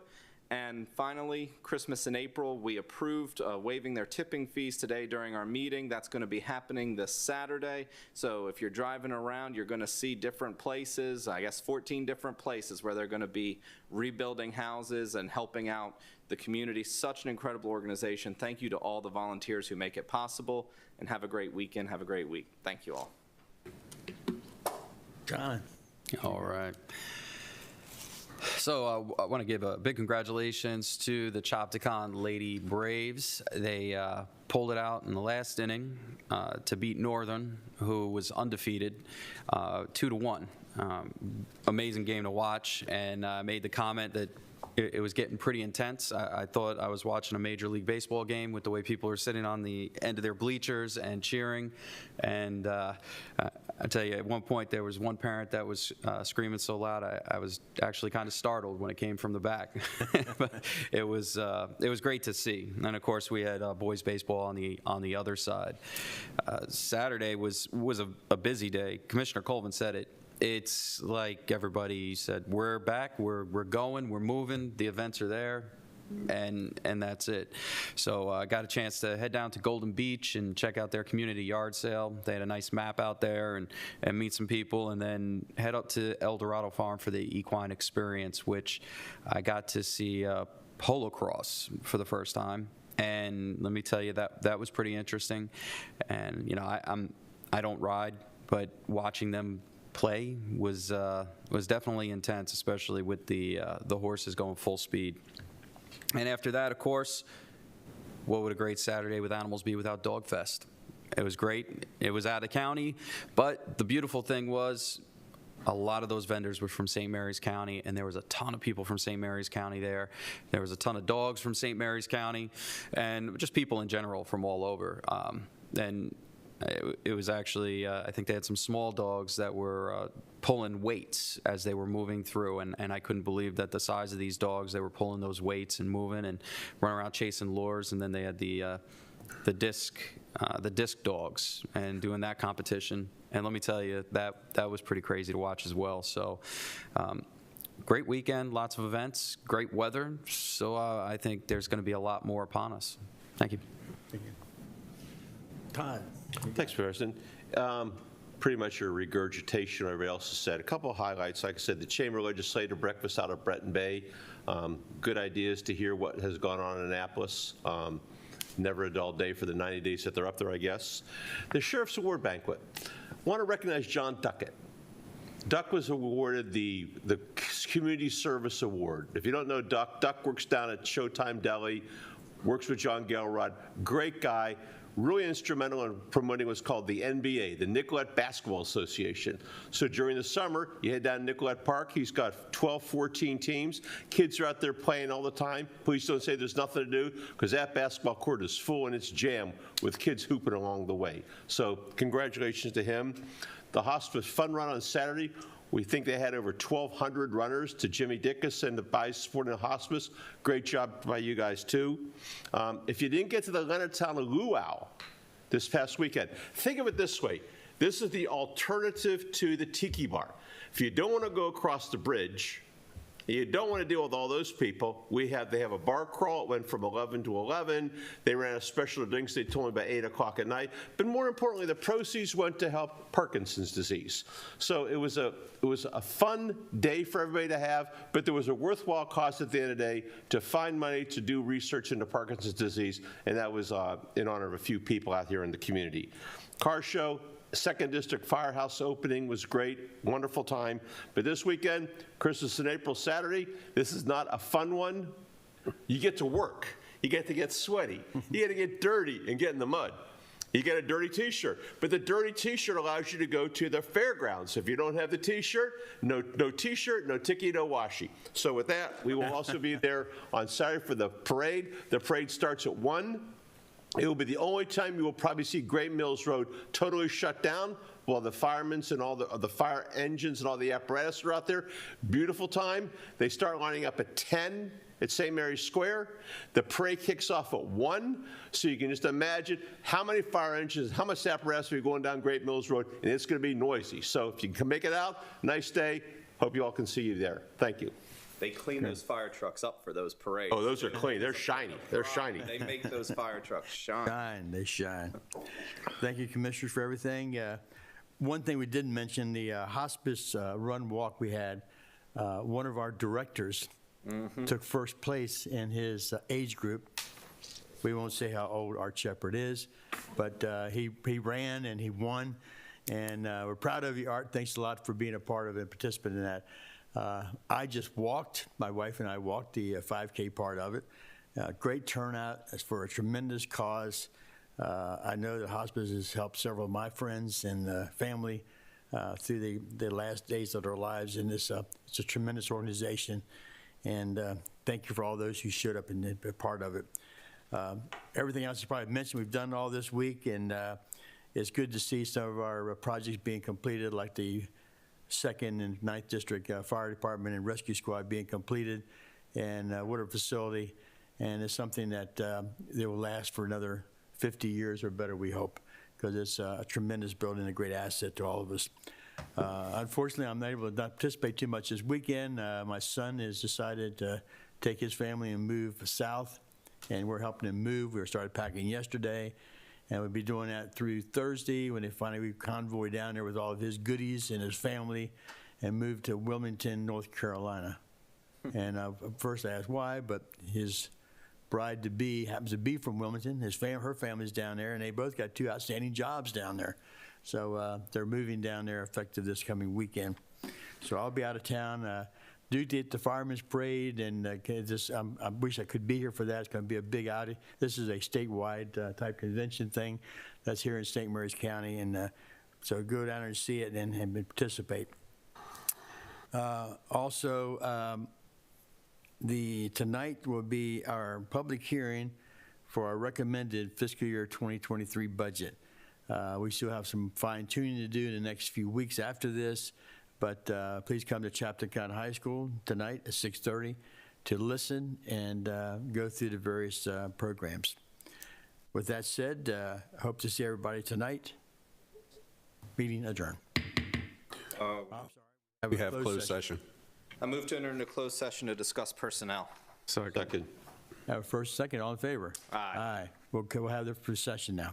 And finally, Christmas in April, we approved waiving their tipping fees today during our meeting. That's going to be happening this Saturday. So if you're driving around, you're going to see different places, I guess 14 different places where they're going to be rebuilding houses and helping out the community. Such an incredible organization. Thank you to all the volunteers who make it possible. And have a great weekend. Have a great week. Thank you all. John. All right. So I want to give a big congratulations to the Chopticon Lady Braves. They pulled it out in the last inning to beat Northern, who was undefeated, 2-1. Amazing game to watch, and I made the comment that it was getting pretty intense. I thought I was watching a Major League Baseball game with the way people are sitting on the end of their bleachers and cheering. And I tell you, at one point there was one parent that was screaming so loud I was actually kind of startled when it came from the back. But it was great to see. And of course we had boys baseball on the other side. Saturday was a busy day. Commissioner Colvin said it. It's like everybody said, we're back, we're going, we're moving, the events are there, and that's it. So I got a chance to head down to Golden Beach and check out their community yard sale. They had a nice map out there and meet some people, and then head up to El Dorado Farm for the equine experience, which I got to see Holocross for the first time. And let me tell you, that was pretty interesting. And you know, I don't ride, but watching them play was definitely intense, especially with the horses going full speed. And after that, of course, what would a great Saturday with animals be without Dog Fest? It was great. It was out of county, but the beautiful thing was a lot of those vendors were from St. Mary's County, and there was a ton of people from St. Mary's County there. There was a ton of dogs from St. Mary's County, and just people in general from all over. And it was actually, I think they had some small dogs that were pulling weights as they were moving through, and I couldn't believe that the size of these dogs, they were pulling those weights and moving and running around chasing lures. And then they had the disc dogs and doing that competition. And let me tell you, that was pretty crazy to watch as well. So great weekend, lots of events, great weather. So I think there's going to be a lot more upon us. Thank you. Thank you. Todd. Thanks, President. Pretty much your regurgitation of what everybody else has said. A couple of highlights, like I said, the Chamber Legislative Breakfast out of Breton Bay. Good ideas to hear what has gone on in Annapolis. Never a dull day for the 90 days that they're up there, I guess. The Sheriff's Award Banquet. I want to recognize John Duckett. Duck was awarded the Community Service Award. If you don't know Duck works down at Showtime Deli, works with John Gelrod, great guy. Really instrumental in promoting what's called the NBA, the Nicollet Basketball Association. So during the summer, you head down to Nicollet Park. He's got 12, 14 teams. Kids are out there playing all the time. Please don't say there's nothing to do, because that basketball court is full and it's jammed with kids hooping along the way. So congratulations to him. The Hospice Fun Run on Saturday. We think they had over 1,200 runners to Jimmy Dickinson to buy supporting the hospice. Great job by you guys, too. If you didn't get to the Leonardtown Luau this past weekend, think of it this way. This is the alternative to the Tiki Bar. If you don't want to go across the bridge, you don't want to deal with all those people. They have a bar crawl. It went from 11 to 11. They ran a special drinks. They told me about 8 o'clock at night. But more importantly, the proceeds went to help Parkinson's disease. So it was a fun day for everybody to have, but there was a worthwhile cause at the end of the day to find money to do research into Parkinson's disease, and that was in honor of a few people out here in the community. Car show. 2nd District Firehouse opening was great, wonderful time. But this weekend, Christmas in April, Saturday, this is not a fun one. You get to work. You get to get sweaty. You get to get dirty and get in the mud. You get a dirty T-shirt, but the dirty T-shirt allows you to go to the fairgrounds. If you don't have the T-shirt, no T-shirt, no tiki, no washi. So with that, we will also be there on Saturday for the parade. The parade starts at 1. It will be the only time you will probably see Great Mills Road totally shut down while the firemen and all the fire engines and all the apparatus are out there. Beautiful time. They start lining up at 10 at St. Mary's Square. The parade kicks off at 1, so you can just imagine how many fire engines, how much apparatus will be going down Great Mills Road, and it's going to be noisy. So if you can make it out, nice day. Hope you all can see you there. Thank you. They clean those fire trucks up for those parades. Oh, those are clean. They're shiny. They're shiny. They make those fire trucks shine. Shine, they shine. Thank you, Commissioners, for everything. One thing we didn't mention, the hospice run walk we had, one of our directors took first place in his age group. We won't say how old Art Shepard is, but he ran and he won. And we're proud of you, Art. Thanks a lot for being a part of it and participant in that. I just walked, my wife and I walked the 5K part of it. Great turnout. It's for a tremendous cause. I know that hospice has helped several of my friends and family through the last days of their lives in this. It's a tremendous organization. And thank you for all those who showed up and been part of it. Everything else is probably mentioned. We've done all this week, and it's good to see some of our projects being completed, like the 2nd and 9th District Fire Department and Rescue Squad being completed, and water facility. And it's something that they will last for another 50 years or better, we hope, because it's a tremendous building, a great asset to all of us. Unfortunately, I'm not able to participate too much this weekend. My son has decided to take his family and move south, and we're helping him move. We started packing yesterday, and we'll be doing that through Thursday when they finally convoy down there with all of his goodies and his family and move to Wilmington, North Carolina. And first I asked why, but his bride-to-be happens to be from Wilmington. Her family's down there, and they both got 2 outstanding jobs down there. So they're moving down there effective this coming weekend. So I'll be out of town. Due to the Fireman's Parade, and I wish I could be here for that. It's going to be a big outing. This is a statewide type convention thing that's here in St. Mary's County, and so go down there and see it and participate. Also, tonight will be our public hearing for our recommended fiscal year 2023 budget. We still have some fine-tuning to do in the next few weeks after this, but please come to Chapter High School tonight at 6:30 to listen and go through the various programs. With that said, hope to see everybody tonight. Meeting adjourned. We have closed session. I move to enter into closed session to discuss personnel. Second. Have a first, second, all in favor? Aye. We'll have the session now.